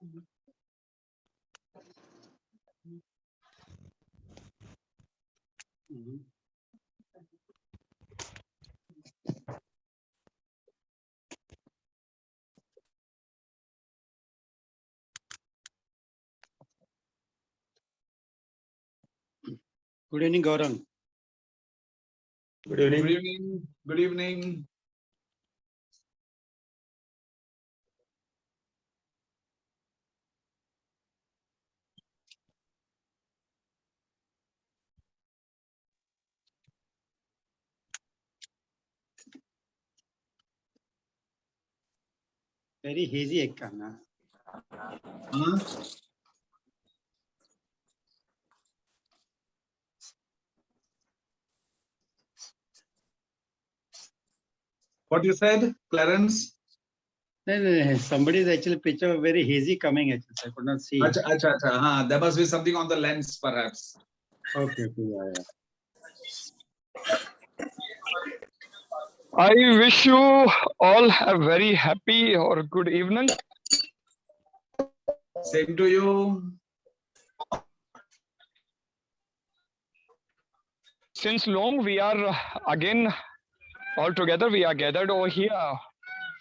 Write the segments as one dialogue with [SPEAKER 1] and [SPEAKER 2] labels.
[SPEAKER 1] Good evening, Gaurang.
[SPEAKER 2] Good evening.
[SPEAKER 3] Good evening. Good evening.
[SPEAKER 1] Very hazy ekka na.
[SPEAKER 3] What you said, Clarence?
[SPEAKER 1] No. Somebody is actually picture very hazy coming. Actually, I could not see.
[SPEAKER 3] Acha. There must be something on the lens, perhaps.
[SPEAKER 1] Okay. Yeah.
[SPEAKER 4] I wish you all a very happy or good evening.
[SPEAKER 3] Same to you.
[SPEAKER 4] Since long we are again all together, we are gathered over here.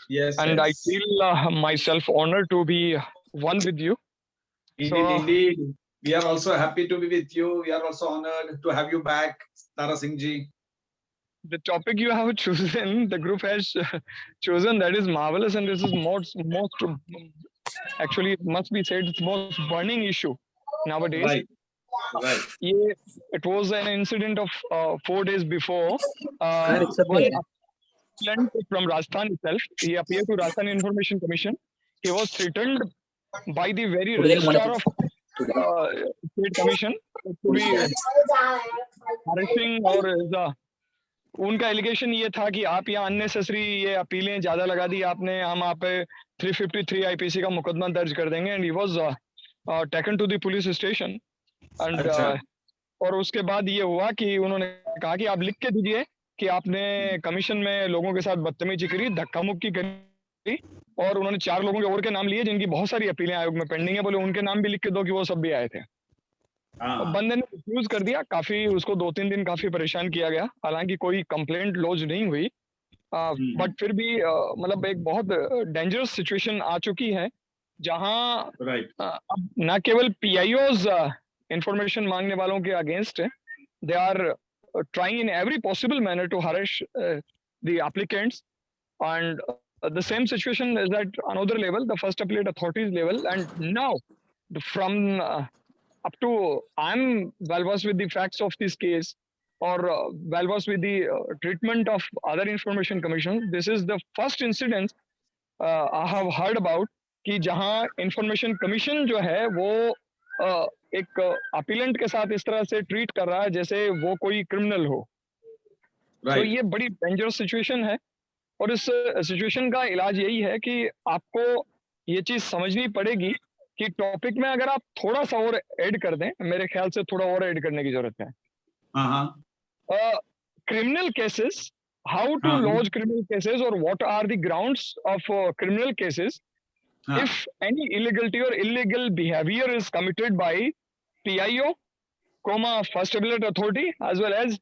[SPEAKER 3] Yes.
[SPEAKER 4] And I feel myself honored to be one with you.
[SPEAKER 3] Indeed. We are also happy to be with you. We are also honored to have you back, Tara Singh ji.
[SPEAKER 4] The topic you have chosen, the group has chosen, that is marvelous, and this is most actually it must be said, it's most burning issue nowadays.
[SPEAKER 3] Right.
[SPEAKER 4] It was an incident of 4 days before. One applicant from Rajasthan itself, he appeared to Rajasthan Information Commission. He was threatened by the very registrar of State Commission to be harassing or उनका allegation ये था कि आप यहाँ unnecessary ये अपीलें ज्यादा लगा दी आपने, हम आप पे 353 आईपीसी का मुकदमा दर्ज कर देंगे. And he was taken to the police station. And और उसके बाद ये हुआ कि उन्होंने कहा कि आप लिख के दीजिए कि आपने कमीशन में लोगों के साथ बदतमीजी करी, धक्का मुक्की करी, और उन्होंने 4 लोगों के और के नाम लिए जिनकी बहुत सारी अपीलें आयोग में पेंडिंग है. बोले उनके नाम भी लिख के दो कि वो सब भी आए थे. बंदे ने रिफ्यूज कर दिया. काफी उसको 2-3 दिन काफी परेशान किया गया, हालांकि कोई कंप्लेंट लॉन्च नहीं हुई. बट फिर भी मतलब एक बहुत डेंजरस सिचुएशन आ चुकी है जहां अब न केवल पीआईओज इंफॉर्मेशन मांगने वालों के अगेंस्ट है, they are trying in every possible manner to harass the applicants. And the same situation is at another level, the first appellate authorities level. And now from up to I'm well versed with the facts of this case, or well versed with the treatment of other information commissions. This is the first incident I have heard about कि जहां information commission जो है वो एक appellate के साथ इस तरह से ट्रीट कर रहा है जैसे वो कोई क्रिमिनल हो. तो ये बड़ी डेंजरस सिचुएशन है, और इस सिचुएशन का इलाज यही है कि आपको ये चीज समझनी पड़ेगी कि टॉपिक में अगर आप थोड़ा सा और ऐड कर दें, मेरे ख्याल से थोड़ा और ऐड करने की जरूरत है. Criminal cases, how to launch criminal cases, और what are the grounds of criminal cases if any illegality or illegal behavior is committed by PIO, first appellate authority, as well as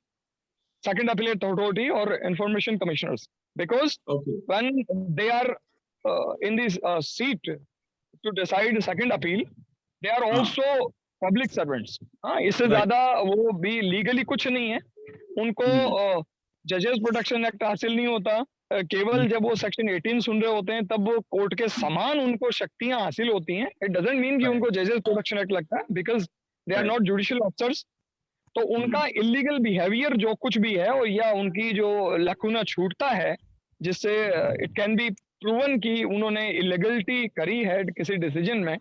[SPEAKER 4] second appellate authority or information commissioners. Because when they are in this seat to decide second appeal, they are also public servants. इससे ज्यादा वो भी legally कुछ नहीं है. उनको जजेस protection act हासिल नहीं होता. केवल जब वो सेक्शन 18 सुन रहे होते हैं तब वो कोर्ट के समान उनको शक्तियां हासिल होती हैं. इट डजंट मीन कि उनको जजेस प्रोटेक्शन एक्ट लगता है, because they are not judicial officers. तो उनका इलीगल बिहेवियर जो कुछ भी है, और या उनकी जो लकुना छूटता है जिससे इट कैन बी प्रूवन कि उन्होंने इलीगलिटी करी है किसी डिसीजन में,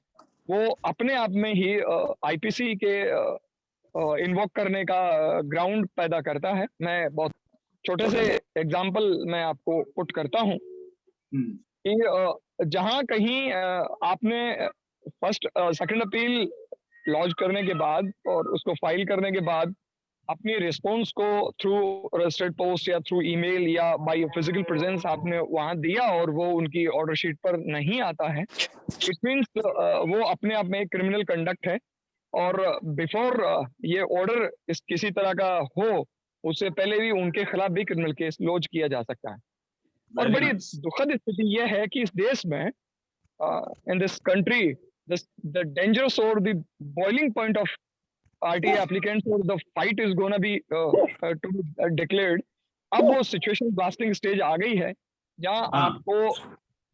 [SPEAKER 4] वो अपने आप में ही आईपीसी के इन्वोक करने का ग्राउंड पैदा करता है. मैं बहुत छोटे से एग्जाम्पल मैं आपको पुट करता हूँ कि जहां कहीं आपने फर्स्ट सेकंड अपील लॉन्च करने के बाद और उसको फाइल करने के बाद अपनी रिस्पॉन्स को थ्रू रजिस्टर्ड पोस्ट या थ्रू ईमेल या बाय फिजिकल प्रेजेंस आपने वहां दिया और वो उनकी ऑर्डर शीट पर नहीं आता है, इट मीन्स वो अपने आप में एक क्रिमिनल कंडक्ट है। और बिफोर ये ऑर्डर इस किसी तरह का हो, उससे पहले भी उनके खिलाफ भी क्रिमिनल केस लॉन्च किया जा सकता है। और
[SPEAKER 3] Very
[SPEAKER 4] बड़ी
[SPEAKER 3] nice.
[SPEAKER 4] दुखद स्थिति यह है कि इस देश में, in this country, the dangerous और the boiling point of RTA applicants or the fight is gonna be to be declared। अब वो सिचुएशन ब्लास्टिंग स्टेज आ गई है जहां
[SPEAKER 3] हाँ।
[SPEAKER 4] आपको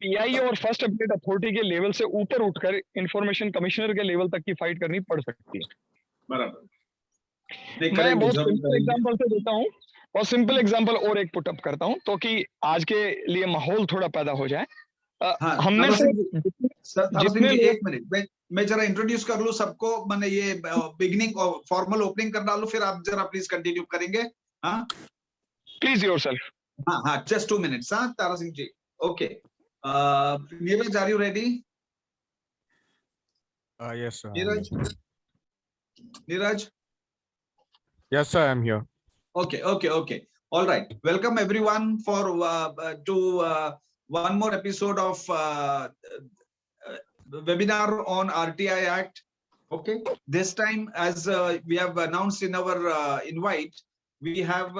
[SPEAKER 4] PI और फर्स्ट अपडेट अथॉरिटी के लेवल से ऊपर उठकर इंफॉर्मेशन कमिश्नर के लेवल तक की फाइट करनी पड़ सकती है।
[SPEAKER 3] बराबर। नहीं,
[SPEAKER 4] मैं
[SPEAKER 3] करेंगे,
[SPEAKER 4] बहुत
[SPEAKER 3] जरूर
[SPEAKER 4] सिंपल
[SPEAKER 3] करेंगे।
[SPEAKER 4] एग्जांपल से देता हूँ, और सिंपल एग्जांपल और एक पुटअप करता हूँ तो कि आज के लिए माहौल थोड़ा पैदा हो जाए।
[SPEAKER 3] हाँ,
[SPEAKER 4] हमने
[SPEAKER 3] तारा
[SPEAKER 4] से
[SPEAKER 3] सिंह जी, सर तारा सिंह
[SPEAKER 4] जितने
[SPEAKER 3] जी,
[SPEAKER 4] लोग,
[SPEAKER 3] एक मिनट, मैं जरा इंट्रोड्यूस कर लूं सबको, मैंने ये बिगिनिंग और फॉर्मल ओपनिंग कर डालूं, फिर आप जरा प्लीज कंटिन्यू करेंगे। हाँ
[SPEAKER 4] प्लीज योरसेल्फ।
[SPEAKER 3] हाँ, जस्ट 2 मिनट्स। हाँ Tara Singh ji, okay. Neeraj, are you ready?
[SPEAKER 2] Yes, sir.
[SPEAKER 3] Neeraj, Neeraj,
[SPEAKER 2] Yes, sir, I'm here.
[SPEAKER 3] okay. All right. Welcome everyone for to one more episode of webinar on RTI Act. Okay. This time, as we have announced in our invite, we have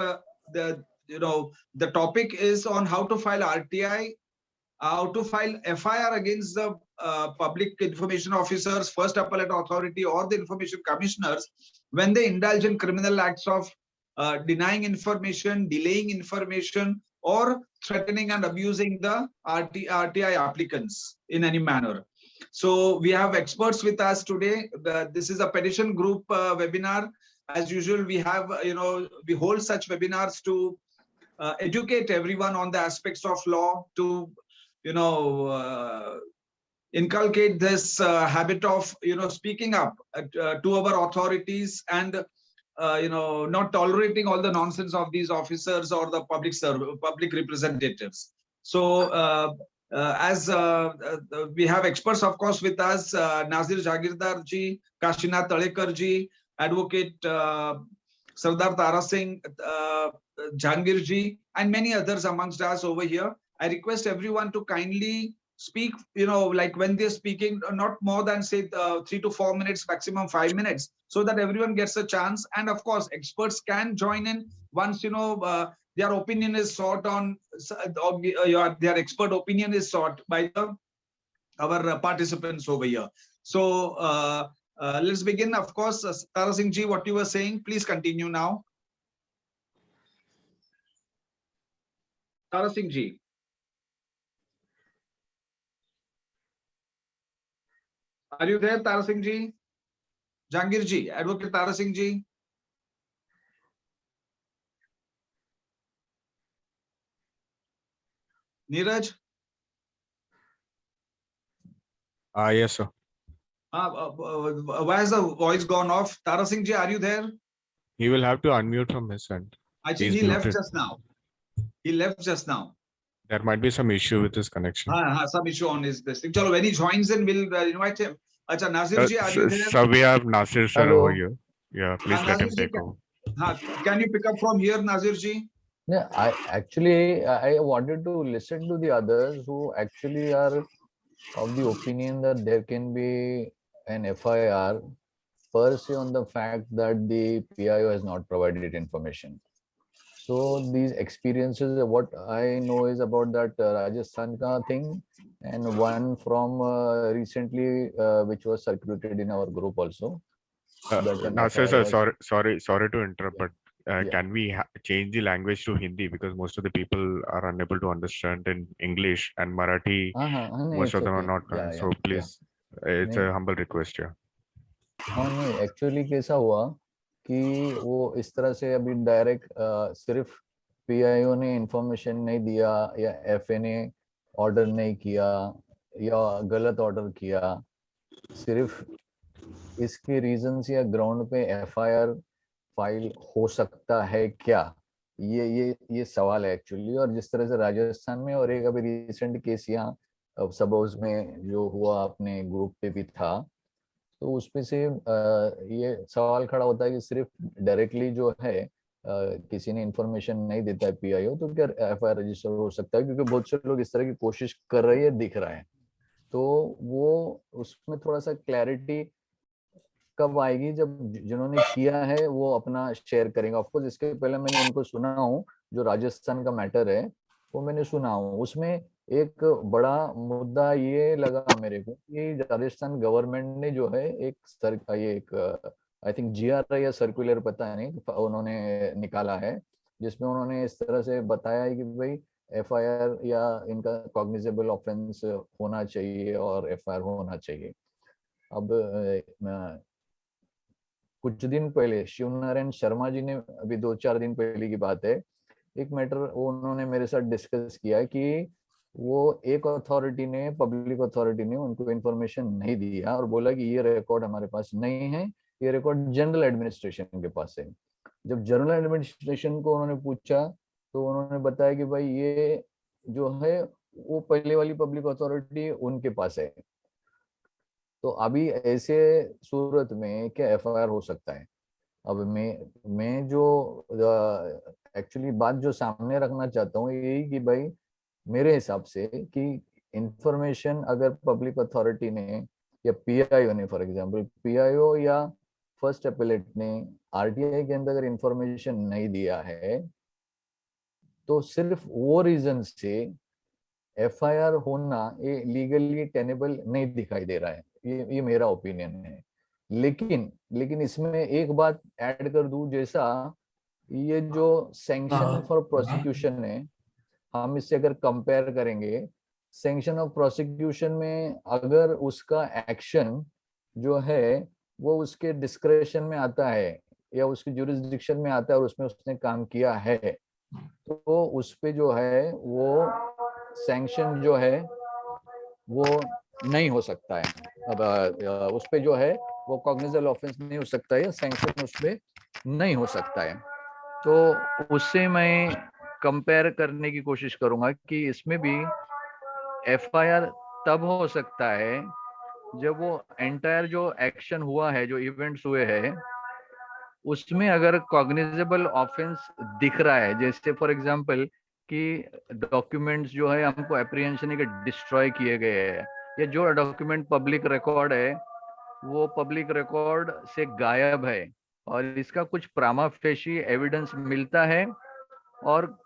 [SPEAKER 3] the topic is on how to file RTI, how to file FIR against the public information officers, first appellate authority, or the information commissioners when they indulge in criminal acts of denying information, delaying information, or threatening and abusing the RTI applicants in any manner. So we have experts with us today. This is a petition group webinar. As usual, we have, we hold such webinars to educate everyone on the aspects of law, to inculcate this habit of speaking up to our authorities, and not tolerating all the nonsense of these officers or the public representatives. So as we have experts, of course, with us, Nazir Jagirdar ji, Kashinath Talekar ji, Advocate Sardar Tara Singh, Jahangir ji, and many others amongst us over here. I request everyone to kindly speak, like when they're speaking, not more than say 3 to 4 minutes, maximum 5 minutes, so that everyone gets a chance. And of course, experts can join in once, their opinion is sought on, their expert opinion is sought by our participants over here. So let's begin. Of course, Tara Singh ji, what you were saying, please continue now. Tara Singh ji. Are you there, Tara Singh ji? Jahangir ji, Advocate Tara Singh ji. Neeraj?
[SPEAKER 2] Yes, sir.
[SPEAKER 3] Why has the voice gone off? Tara Singh ji, are you there?
[SPEAKER 2] He will have to unmute from his end.
[SPEAKER 3] I think
[SPEAKER 2] He's
[SPEAKER 3] he left
[SPEAKER 2] muted.
[SPEAKER 3] just now. He left just now.
[SPEAKER 2] There might be some issue with his connection.
[SPEAKER 3] Some issue on his this thing. Chalo, when he joins in, we'll invite him. Acha, Nazir ji, are you there?
[SPEAKER 2] So we have Nasir sir
[SPEAKER 5] Hello.
[SPEAKER 2] over here. Yeah, please let him
[SPEAKER 3] Nasir ji,
[SPEAKER 2] take over.
[SPEAKER 3] can you pick up from here, Nazir ji?
[SPEAKER 5] Yeah, I wanted to listen to the others who actually are of the opinion that there can be an FIR per se on the fact that the PIO has not provided information. So these experiences, what I know is about that Rajasthan ka thing, and one from recently which was circulated in our group also.
[SPEAKER 2] Nasir sir, sorry to interrupt, but
[SPEAKER 5] Yeah.
[SPEAKER 2] can we change the language to Hindi, because most of the people are unable to understand in English, and Marathi, most of them are not. So please, it's a humble request here.
[SPEAKER 5] हाँ नहीं, actually कैसा हुआ कि वो इस तरह से अभी डायरेक्ट सिर्फ पीआईओ ने इंफॉर्मेशन नहीं दिया या एफए ने ऑर्डर नहीं किया या गलत ऑर्डर किया, सिर्फ इसके रीजंस या ग्राउंड पे एफआईआर फाइल हो सकता है क्या, ये सवाल है एक्चुअली। और जिस तरह से राजस्थान में और एक अभी रिसेंट केस यहाँ सब हाउस में जो हुआ अपने ग्रुप पे भी था, तो उसमें से ये सवाल खड़ा होता है कि सिर्फ डायरेक्टली जो है किसी ने इन्फॉर्मेशन नहीं देता है पीआईओ तो क्या एफआईआर रजिस्टर हो सकता है, क्योंकि बहुत से लोग इस तरह की कोशिश कर रहे हैं दिख रहा है। तो वो उसमें थोड़ा सा क्लैरिटी कब आएगी जब जिन्होंने किया है वो अपना शेयर करेंगे। ऑफकोर्स इसके पहले मैंने उनको सुना हूँ, जो राजस्थान का मैटर है वो मैंने सुना हूँ। उसमें एक बड़ा मुद्दा ये लगा मेरे को कि राजस्थान गवर्नमेंट ने जो है एक आई थिंक जीआर या सर्कुलर पता नहीं उन्होंने निकाला है, जिसमें उन्होंने इस तरह से बताया है कि भाई एफआईआर या इनका कॉग्निजेबल ऑफेंस होना चाहिए और एफआईआर होना चाहिए। अब कुछ दिन पहले शिव नारायण शर्मा जी ने, अभी 2-4 दिन पहले की बात है, एक मैटर उन्होंने मेरे साथ डिस्कस किया कि वो एक अथॉरिटी ने, पब्लिक अथॉरिटी ने उनको इन्फॉर्मेशन नहीं दिया और बोला कि ये रिकॉर्ड हमारे पास नहीं है, ये रिकॉर्ड जनरल एडमिनिस्ट्रेशन के पास है। जब जनरल एडमिनिस्ट्रेशन को उन्होंने पूछा तो उन्होंने बताया कि भाई ये जो है वो पहले वाली पब्लिक अथॉरिटी उनके पास है। तो अभी ऐसे सूरत में क्या एफआईआर हो सकता है? अब मैं जो एक्चुअली बात जो सामने रखना चाहता हूँ यही कि भाई मेरे हिसाब से कि इंफॉर्मेशन अगर पब्लिक अथॉरिटी ने या पीआईओ ने, फॉर एग्जांपल पीआईओ या फर्स्ट अपीलेट ने आरटीआई के अंदर अगर इंफॉर्मेशन नहीं दिया है तो सिर्फ वो रीजन से एफआईआर होना ये लीगली टेनेबल नहीं दिखाई दे रहा है। ये मेरा ओपिनियन है। लेकिन इसमें एक बात ऐड कर दूं, जैसा ये जो सैंक्शन फॉर प्रोसिक्यूशन है, हम इससे अगर कंपेयर करेंगे, सैंक्शन ऑफ प्रोसिक्यूशन में अगर उसका एक्शन जो है वो उसके डिस्क्रेशन में आता है या उसकी जुरिस्डिक्शन में आता है और उसमें उसने काम किया है तो उस पे जो है वो सैंक्शन जो है वो नहीं हो सकता है। अब उस पे जो है वो कॉग्निजेबल ऑफेंस नहीं हो सकता है, सैंक्शन उस पे नहीं हो सकता है। तो उससे मैं कंपेयर करने की कोशिश करूंगा कि इसमें भी एफआईआर तब हो सकता है जब वो एंटायर जो एक्शन हुआ है, जो इवेंट्स हुए हैं, उसमें अगर कॉग्निजेबल ऑफेंस दिख रहा है। जैसे फॉर एग्जांपल कि डॉक्यूमेंट्स जो है हमको एप्रीहेंशन के डिस्ट्रॉय किए गए हैं, या जो डॉक्यूमेंट पब्लिक रिकॉर्ड है वो पब्लिक रिकॉर्ड से गायब है और इसका कुछ प्रामा फेशी एविडेंस मिलता है। और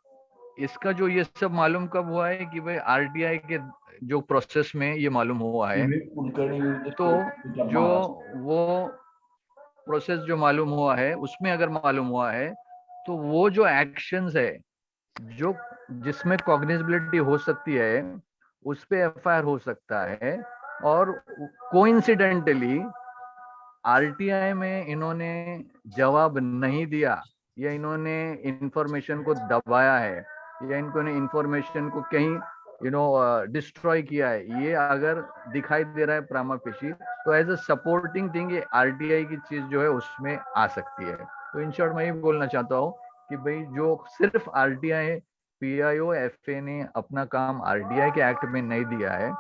[SPEAKER 5] इसका जो ये सब मालूम कब हुआ है कि भाई आरटीआई के जो प्रोसेस में ये मालूम हुआ है, तो जो वो प्रोसेस जो मालूम हुआ है उसमें अगर मालूम हुआ है तो वो जो एक्शंस है जो जिसमें कॉग्निजिबिलिटी हो सकती है उस पे एफआईआर हो सकता है। और कोइंसिडेंटली आरटीआई में इन्होंने जवाब नहीं दिया या इन्होंने इंफॉर्मेशन को दबाया है या इन्होंने इंफॉर्मेशन को कहीं डिस्ट्रॉय किया है, ये अगर दिखाई दे रहा है प्रामा फेशी, तो एज अ सपोर्टिंग थिंग ये आरटीआई की चीज जो है उसमें आ सकती है। तो इन शॉर्ट मैं ये बोलना चाहता हूँ कि भाई जो सिर्फ आरटीआई, पीआईओ एफए ने अपना काम आरटीआई के एक्ट में नहीं दिया है,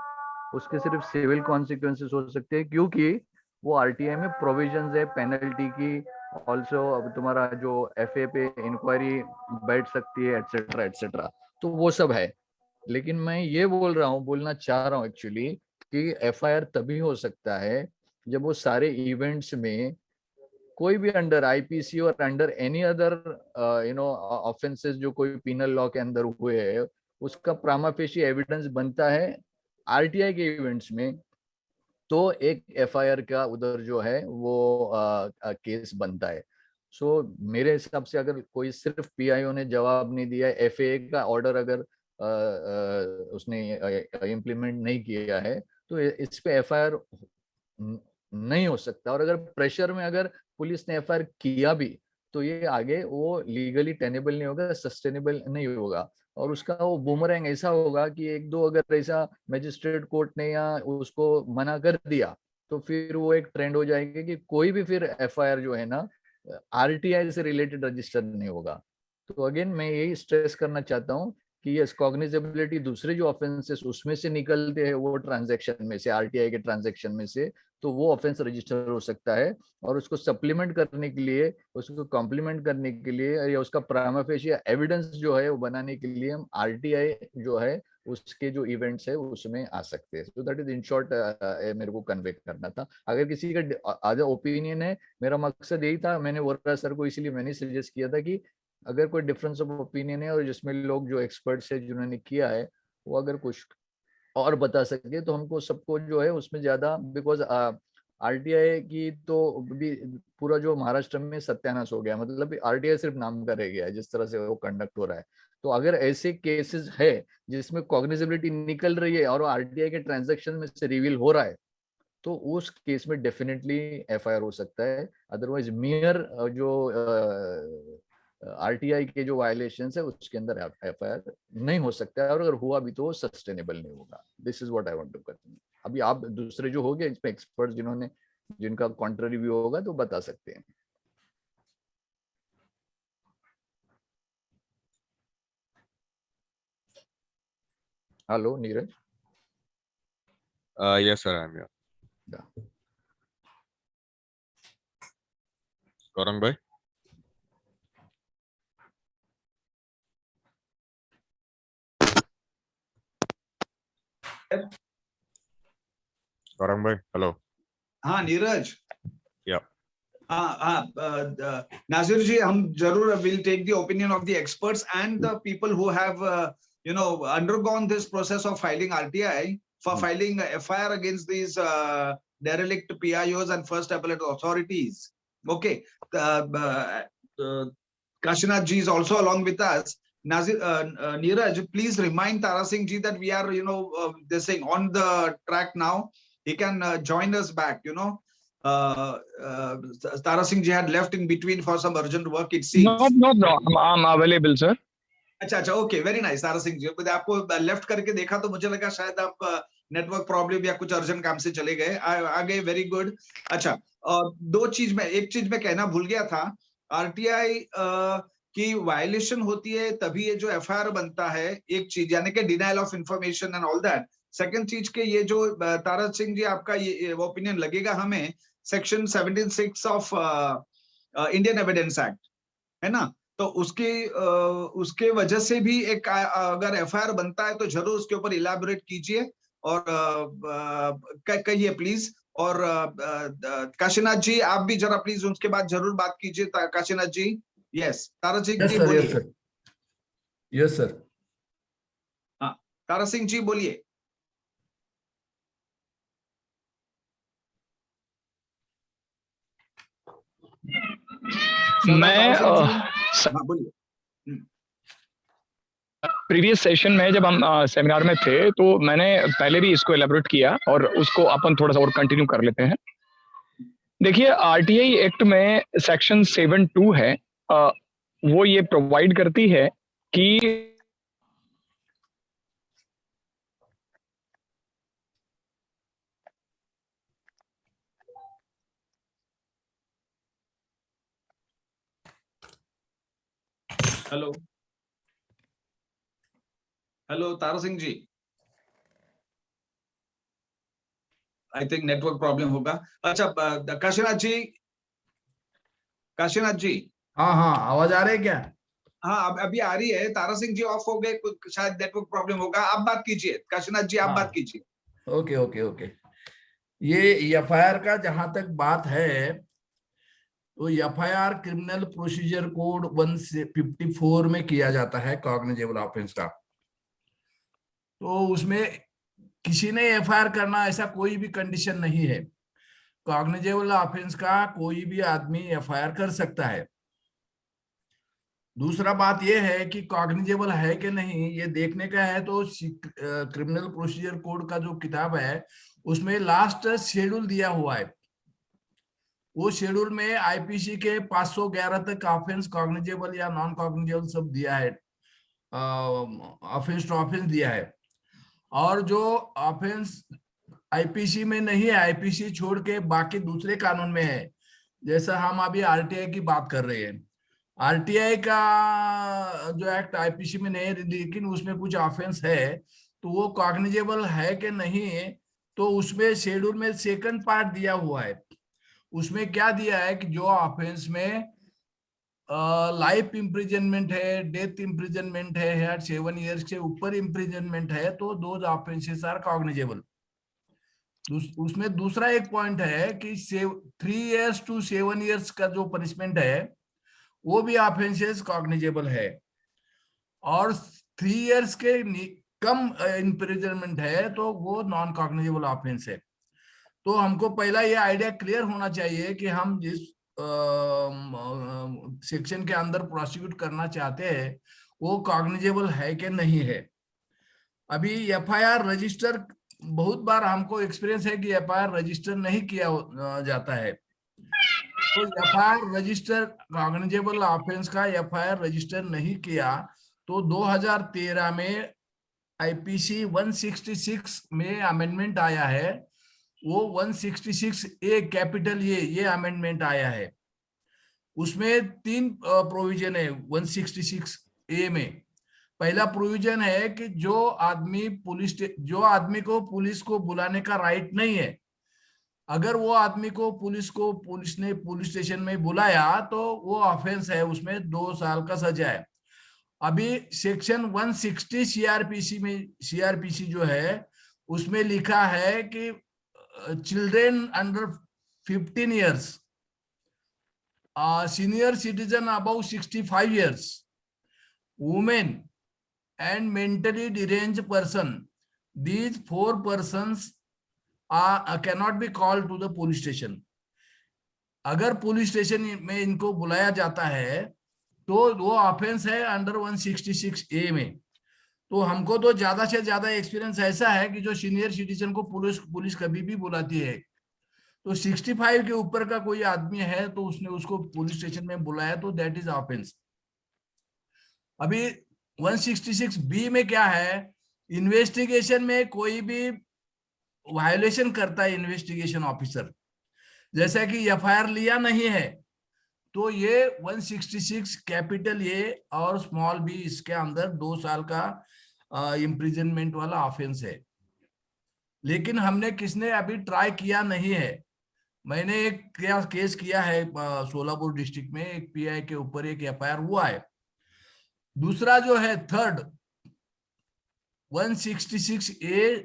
[SPEAKER 5] उसके सिर्फ सिविल कॉन्सिक्वेंसेस हो सकते हैं, क्योंकि वो आरटीआई में प्रोविजंस है पेनल्टी की। ऑल्सो अब तुम्हारा जो एफए पे इंक्वायरी बैठ सकती है, एटसेट्रा एटसेट्रा, तो वो सब है। लेकिन मैं ये बोलना चाह रहा हूँ एक्चुअली कि एफआईआर तभी हो सकता है जब वो सारे इवेंट्स में कोई भी अंडर आईपीसी और अंडर एनी अदर ऑफेंसेस जो कोई पिनल लॉ के अंदर हुए हैं उसका प्रामा फेशी एविडेंस बनता है आरटीआई के इवेंट्स में, तो एक एफआईआर का उधर जो है वो केस बनता है। सो मेरे हिसाब से अगर कोई सिर्फ पीआईओ ने जवाब नहीं दिया, एफए का ऑर्डर अगर उसने इम्प्लीमेंट नहीं किया है, तो इस पे एफआईआर नहीं हो सकता। और अगर प्रेशर में अगर पुलिस ने एफआईआर किया भी तो ये आगे वो लीगली टेनेबल नहीं होगा, सस्टेनेबल नहीं होगा, और उसका वो बूमरैंग ऐसा होगा कि एक दो अगर ऐसा मैजिस्ट्रेट कोर्ट ने या उसको मना कर दिया तो फिर वो एक ट्रेंड हो जाएगा कि कोई भी फिर एफआईआर जो है ना आरटीआई से रिलेटेड रजिस्टर नहीं होगा। तो अगेन मैं यही स्ट्रेस करना चाहता हूँ कि यस कॉग्निजेबिलिटी दूसरे जो ऑफेंसेस उसमें से निकलते हैं, वो ट्रांजैक्शन में से, आरटीआई के ट्रांजैक्शन में से, तो वो ऑफेंस रजिस्टर हो सकता है। और उसको सप्लीमेंट करने के लिए, उसको कॉम्प्लीमेंट करने के लिए, या उसका प्राइमा फेशी एविडेंस जो है वो बनाने के लिए हम आरटीआई जो है उसके जो इवेंट्स है उसमें आ सकते हैं। So that is in short मेरे को कन्वे करना था। अगर किसी का अदर ओपिनियन है, मेरा मकसद यही था, मैंने वोरा सर को इसीलिए मैंने सजेस्ट किया था कि अगर कोई डिफरेंस ऑफ ओपिनियन है और जिसमें लोग जो एक्सपर्ट्स है जिन्होंने किया है वो अगर कुछ और बता सके तो हमको सबको जो है उसमें ज्यादा, बिकॉज आरटीआई की तो भी पूरा जो महाराष्ट्र में सत्यानाश हो गया, मतलब आरटीआई सिर्फ नाम का रह गया है जिस तरह से वो कंडक्ट हो रहा है। तो अगर ऐसे केसेस है जिसमें कॉग्निजेबिलिटी निकल रही है और आरटीआई के ट्रांजैक्शन में से रिवील हो रहा है, तो उस केस में डेफिनेटली एफआईआर हो सकता है। अदरवाइज मियर जो आरटीआई के जो वायलेशन है उसके अंदर एफआईआर नहीं हो सकता है, और अगर हुआ भी तो सस्टेनेबल नहीं होगा। This is what I want to continue. अभी आप दूसरे जो हो गए इसमें एक्सपर्ट्स जिन्होंने, जिनका कॉन्ट्ररी व्यू होगा तो बता सकते हैं। Hello Neeraj.
[SPEAKER 2] Yes, sir, I'm here.
[SPEAKER 5] Yeah.
[SPEAKER 2] Gaurang bhai. Gaurang bhai, hello.
[SPEAKER 3] हाँ नीरज।
[SPEAKER 2] Yeah.
[SPEAKER 3] Nazir ji, हम जरूर will take the opinion of the experts and the people who have undergone this process of filing RTI for filing FIR against these derelict PIOs and first appellate authorities. Okay, Kashinath ji is also along with us. Nazir, Neeraj, please remind Tara Singh ji that we are this thing on the track now. He can join us back. Tara Singh ji had left in between for some urgent work, it seems.
[SPEAKER 4] No, I'm available, sir.
[SPEAKER 3] अच्छा, okay, very nice. तारा सिंह जी, आपको left करके देखा तो मुझे लगा शायद आप network problem या कुछ अर्जेंट काम से चले गए, आ गए, वेरी गुड। अच्छा, एक चीज मैं कहना भूल गया था। आरटीआई की वायलेशन होती है तभी ये जो एफआईआर बनता है, एक चीज यानी कि denial of information and all that. Second चीज के ये जो तारा सिंह जी आपका ये ओपिनियन लगेगा हमें, section 17(6) of Indian evidence act है ना, तो उसके वजह से भी एक अगर एफआईआर बनता है तो जरूर उसके ऊपर इलैबोरेट कीजिए और कहिए प्लीज। और काशीनाथ जी आप भी जरा प्लीज उसके बाद जरूर बात कीजिए। काशीनाथ जी, यस। तारा सिंह जी बोलिए।
[SPEAKER 6] Yes sir.
[SPEAKER 3] हाँ, तारा सिंह जी बोलिए।
[SPEAKER 4] प्रीवियस सेशन में जब हम सेमिनार में थे तो मैंने पहले भी इसको एलैबोरेट किया और उसको अपन थोड़ा सा और कंटिन्यू कर लेते हैं। देखिए, आरटीआई एक्ट में सेक्शन 7(2) है, वो ये प्रोवाइड करती है कि
[SPEAKER 3] hello Tara Singh ji, I think network problem होगा। अच्छा, काशीनाथ जी।
[SPEAKER 6] हाँ, आवाज आ रही है क्या?
[SPEAKER 3] हाँ, अभी आ रही है। तारा सिंह जी ऑफ हो गए, शायद नेटवर्क प्रॉब्लम होगा। आप बात कीजिए काशीनाथ जी, आप बात कीजिए।
[SPEAKER 6] ओके। ये एफआईआर का जहां तक बात है तो एफआईआर क्रिमिनल प्रोसीजर कोड 154 में किया जाता है कॉग्निजेबल ऑफेंस का। तो उसमें किसी ने एफआईआर करना ऐसा कोई भी कंडीशन नहीं है। कॉग्निजेबल ऑफेंस का कोई भी आदमी एफआईआर कर सकता है। दूसरा बात यह है कि कॉग्निजेबल है कि नहीं ये देखने का है तो क्रिमिनल प्रोसीजर कोड का जो किताब है उसमें लास्ट शेड्यूल दिया हुआ है। वो शेड्यूल में आईपीसी के 511 तक ऑफेंस कॉग्निजेबल या नॉन कॉग्निजेबल सब दिया है, ऑफेंस टू ऑफेंस दिया है। और जो ऑफेंस आईपीसी में नहीं है, आईपीसी छोड़ के बाकी दूसरे कानून में है, जैसा हम अभी आरटीआई की बात कर रहे हैं, आरटीआई का जो एक्ट आईपीसी में नहीं, लेकिन उसमें कुछ ऑफेंस है, तो वो कॉग्निजेबल है कि नहीं, तो उसमें शेड्यूल में सेकंड पार्ट दिया हुआ है। उसमें क्या दिया है कि जो ऑफेंस में लाइफ इम्प्रिजनमेंट है, डेथ इम्प्रिजनमेंट है, या 7 years के ऊपर इम्प्रिजनमेंट है, तो दोज ऑफेंसेस आर कॉग्निजेबल। उसमें दूसरा एक पॉइंट है कि 3 years to 7 years का जो पनिशमेंट है वो भी ऑफेंसेस कॉग्निजेबल है, और 3 years के कम इम्प्रिजनमेंट है तो वो नॉन कॉग्निजेबल ऑफेंस है। तो हमको पहला ये आइडिया क्लियर होना चाहिए कि हम जिस सेक्शन के अंदर प्रोसिक्यूट करना चाहते हैं वो कॉग्निजेबल है कि नहीं है। अभी एफआईआर रजिस्टर, बहुत बार हमको एक्सपीरियंस है कि एफआईआर रजिस्टर नहीं किया जाता है। तो एफआईआर रजिस्टर, कॉग्निजेबल ऑफेंस का एफआईआर रजिस्टर नहीं किया तो 2013 में आईपीसी 166 में अमेंडमेंट आया है, वो 166A कैपिटल ये अमेंडमेंट आया है। उसमें 3 प्रोविजन है 166A में। पहला प्रोविजन है कि जो आदमी को पुलिस को बुलाने का राइट नहीं है, अगर वो आदमी को पुलिस ने पुलिस स्टेशन में बुलाया तो वो ऑफेंस है, उसमें 2 साल का सजा है। अभी सेक्शन 160 सीआरपीसी जो है उसमें लिखा है कि children under 15 years, senior citizen above 65 years, women and mentally deranged person, these 4 persons cannot be called to the police station. अगर पुलिस स्टेशन में इनको बुलाया जाता है तो वो ऑफेंस है अंडर 166A में। तो हमको तो ज्यादा से ज्यादा एक्सपीरियंस ऐसा है कि जो सीनियर सिटीजन को पुलिस कभी भी बुलाती है, तो 65 के ऊपर का कोई आदमी है तो उसने उसको पुलिस स्टेशन में बुलाया तो दैट इज ऑफेंस। अभी 166B में क्या है, इन्वेस्टिगेशन में कोई भी वायोलेशन करता है इन्वेस्टिगेशन ऑफिसर, जैसा कि एफआईआर लिया नहीं है, तो ये 166 कैपिटल A और स्मॉल b इसके अंदर 2 साल का इम्प्रिजनमेंट वाला ऑफेंस है। लेकिन हमने किसने अभी ट्राई किया नहीं है। मैंने एक केस किया है सोलापुर डिस्ट्रिक्ट में, एक पीआई के ऊपर एक एफआईआर हुआ है। दूसरा जो है थर्ड 166A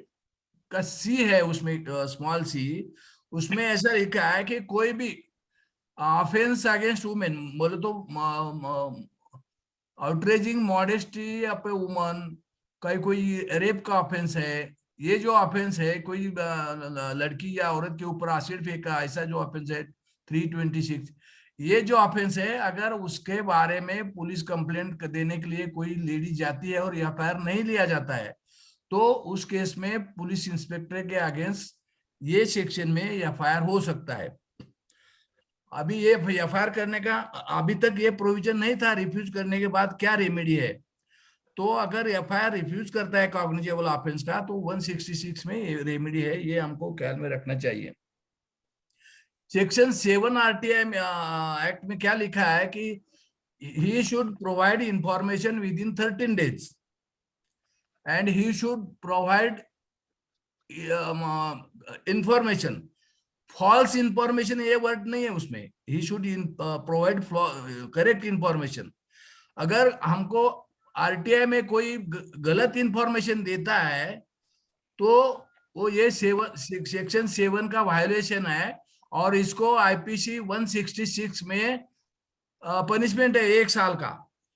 [SPEAKER 6] का C है, उसमें स्मॉल c, उसमें ऐसा लिखा है कि कोई भी ऑफेंस अगेंस्ट वुमेन, बोले तो outraging modesty of a woman, कोई रेप का ऑफेंस है, ये जो ऑफेंस है, कोई लड़की या औरत के ऊपर एसिड फेंका, ऐसा जो ऑफेंस है 326, ये जो ऑफेंस है, अगर उसके बारे में पुलिस कंप्लेंट देने के लिए कोई लेडी जाती है और एफआईआर नहीं लिया जाता है तो उस केस में पुलिस इंस्पेक्टर के अगेंस्ट ये सेक्शन में एफआईआर हो सकता है। अभी ये एफआईआर करने का अभी तक ये प्रोविजन नहीं था, रिफ्यूज करने के बाद क्या रेमेडी है। तो अगर एफआईआर रिफ्यूज करता है कॉग्निजेबल ऑफेंस का तो 166 में रेमेडी है, ये हमको ख्याल में रखना चाहिए। सेक्शन 7 आरटीआई एक्ट में क्या लिखा है कि he should provide information within 13 days and he should provide information. False information ये वर्ड नहीं है उसमें, he should provide correct information. अगर हमको आरटीआई में कोई गलत इंफॉर्मेशन देता है तो वो ये सेक्शन 7 का वायलेशन है और इसको आईपीसी 166 में पनिशमेंट है 1 साल का।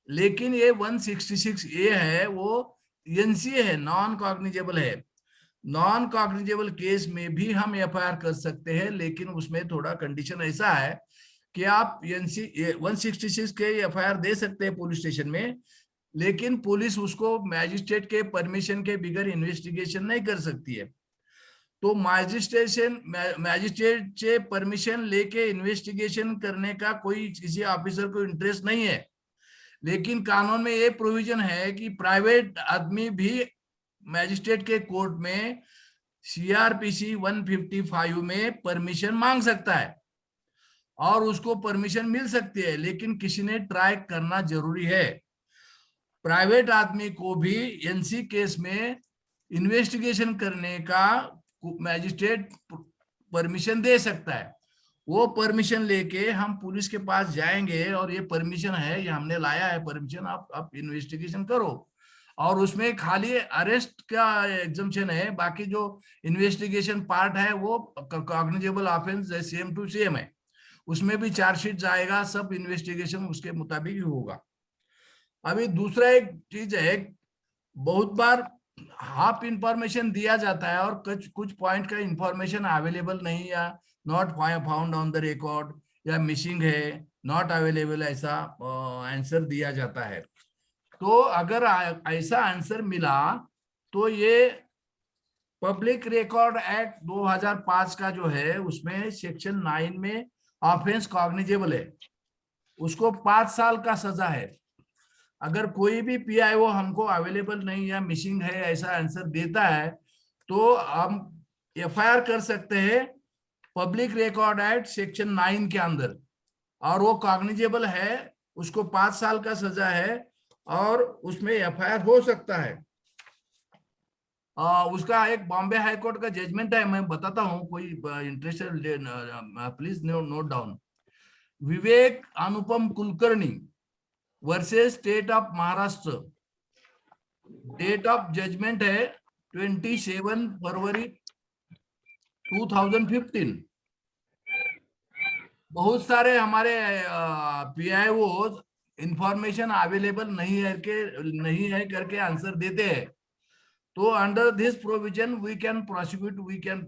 [SPEAKER 6] लेकिन ये 166A है वो एनसीए है, नॉन कॉग्निजेबल है। नॉन कॉग्निजेबल केस में भी हम एफआईआर कर सकते हैं, लेकिन उसमें थोड़ा कंडीशन ऐसा है कि आप 166 के एफआईआर दे सकते हैं पुलिस स्टेशन में, लेकिन पुलिस उसको मैजिस्ट्रेट के परमिशन के बगैर इन्वेस्टिगेशन नहीं कर सकती है। तो मैजिस्ट्रेट से परमिशन लेके इन्वेस्टिगेशन करने का कोई किसी ऑफिसर को इंटरेस्ट नहीं है। लेकिन कानून में ये प्रोविजन है कि प्राइवेट आदमी भी मैजिस्ट्रेट के कोर्ट में सीआरपीसी 155 में परमिशन मांग सकता है। और उसको परमिशन मिल सकती है, लेकिन किसी ने ट्राई करना जरूरी है। प्राइवेट आदमी को भी एनसी केस में इन्वेस्टिगेशन करने का मैजिस्ट्रेट परमिशन दे सकता है। वो परमिशन लेके हम पुलिस के पास जाएंगे और ये परमिशन है, ये हमने लाया है परमिशन, आप इन्वेस्टिगेशन करो। और उसमें खाली अरेस्ट का एग्जम्पशन है, बाकी जो इन्वेस्टिगेशन पार्ट है वो cognizable offence same to same है, उसमें भी चार्जशीट आएगा, सब इन्वेस्टिगेशन उसके मुताबिक ही होगा। अभी दूसरा एक चीज है, बहुत बार हाफ इंफॉर्मेशन दिया जाता है और कुछ पॉइंट का इंफॉर्मेशन अवेलेबल नहीं, या not found on the record, या मिसिंग है, नॉट अवेलेबल, ऐसा आंसर दिया जाता है। तो अगर ऐसा आंसर मिला तो ये पब्लिक रिकॉर्ड एक्ट 2005 का जो है उसमें सेक्शन 9 में ऑफेंस कॉग्निजेबल है, उसको 5 साल का सजा है। अगर कोई भी पीआईओ हमको अवेलेबल नहीं या मिसिंग है ऐसा आंसर देता है तो हम एफआईआर कर सकते हैं पब्लिक रिकॉर्ड एक्ट सेक्शन 9 के अंदर, और वो कॉग्निजेबल है, उसको 5 साल का सजा है और उसमें एफआईआर हो सकता है। उसका एक बॉम्बे हाई कोर्ट का जजमेंट है, मैं बताता हूँ, कोई interested please note down. Vivek Anupam Kulkarni versus state of Maharashtra, date of judgement है 27 फरवरी 2015। बहुत सारे हमारे पीआईओ इंफॉर्मेशन अवेलेबल नहीं है करके आंसर देते हैं। तो under this provision we can prosecute, we can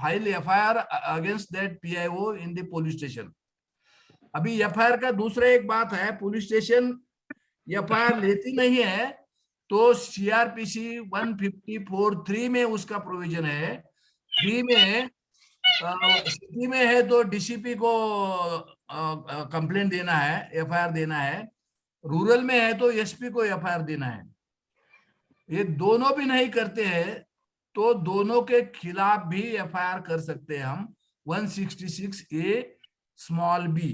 [SPEAKER 6] file FIR against that PIO in the police station. अभी एफआईआर का दूसरा एक बात है, पुलिस स्टेशन एफआईआर लेती नहीं है तो सीआरपीसी 154(3) में उसका प्रोविजन है। 3 में सिटी में है तो डीसीपी को कंप्लेंट देना है, एफआईआर देना है। रूरल में है तो एसपी को एफआईआर देना है। ये दोनों भी नहीं करते हैं तो दोनों के खिलाफ भी एफआईआर कर सकते हैं हम 166A स्मॉल बी।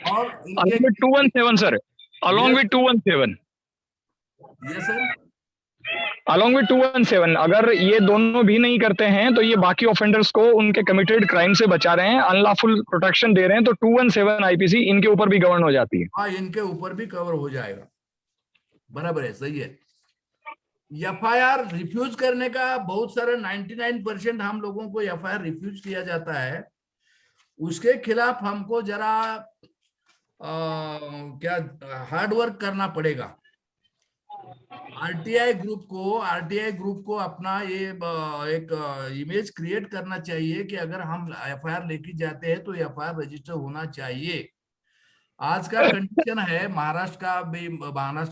[SPEAKER 6] और
[SPEAKER 4] along with 217 sir, along with 217,
[SPEAKER 6] yes sir,
[SPEAKER 4] along with 217, अगर ये दोनों भी नहीं करते हैं तो ये बाकी ऑफेंडर्स को उनके कमिटेड क्राइम से बचा रहे हैं, अनलॉफुल प्रोटेक्शन दे रहे हैं, तो 217 आईपीसी इनके ऊपर भी गवर्न हो जाती है।
[SPEAKER 6] हाँ, इनके ऊपर भी कवर हो जाएगा, बराबर है, सही है। एफआईआर रिफ्यूज करने का बहुत सारा 99% हम लोगों को एफआईआर रिफ्यूज किया जाता है, उसके खिलाफ हमको जरा क्या हार्ड वर्क करना पड़ेगा। आरटीआई ग्रुप को अपना ये एक इमेज क्रिएट करना चाहिए कि अगर हम एफआईआर लेके जाते हैं तो एफआईआर रजिस्टर होना चाहिए। आज का कंडीशन है महाराष्ट्र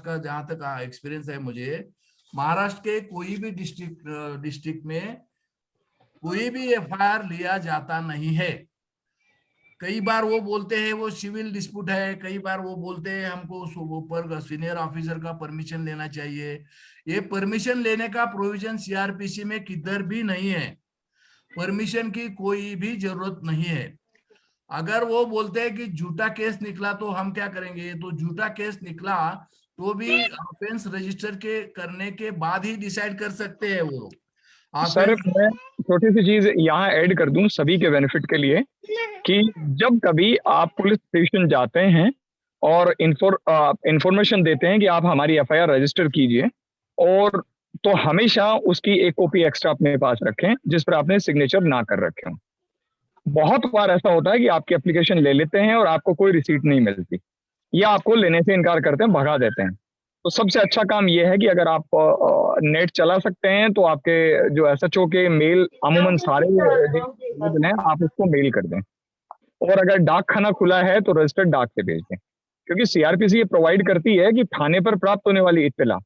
[SPEAKER 6] का जहां तक एक्सपीरियंस है मुझे, महाराष्ट्र के कोई भी डिस्ट्रिक्ट में कोई भी एफआईआर लिया जाता नहीं है। कई बार वो बोलते हैं वो सिविल डिस्प्यूट है, कई बार वो बोलते हैं हमको ऊपर सीनियर ऑफिसर का परमिशन लेना चाहिए। ये परमिशन लेने का प्रोविजन सीआरपीसी में किधर भी नहीं है, परमिशन की कोई भी जरूरत नहीं है। अगर वो बोलते हैं कि झूठा केस निकला तो हम क्या करेंगे, तो झूठा केस निकला तो भी ऑफेंस रजिस्टर के करने के बाद ही डिसाइड कर सकते हैं वो लोग।
[SPEAKER 4] सर मैं छोटी सी चीज यहाँ ऐड कर दूं सभी के बेनिफिट के लिए, कि जब कभी आप पुलिस स्टेशन जाते हैं और इंफॉर्मेशन देते हैं कि आप हमारी एफआईआर रजिस्टर कीजिए, और तो हमेशा उसकी एक कॉपी एक्स्ट्रा अपने पास रखें जिस पर आपने सिग्नेचर ना कर रखे हो। बहुत बार ऐसा होता है कि आपकी एप्लीकेशन ले लेते हैं और आपको कोई रिसीट नहीं मिलती, या आपको लेने से इनकार करते हैं, भगा देते हैं। तो सबसे अच्छा काम यह है कि अगर आप नेट चला सकते हैं तो आपके जो एसएचओ के मेल अमूमन सारे हैं, आप उसको मेल कर दें, और अगर डाक खाना खुला है तो रजिस्टर्ड डाक से भेज दें, क्योंकि सीआरपीसी ये प्रोवाइड करती है कि थाने पर प्राप्त होने वाली इत्तला,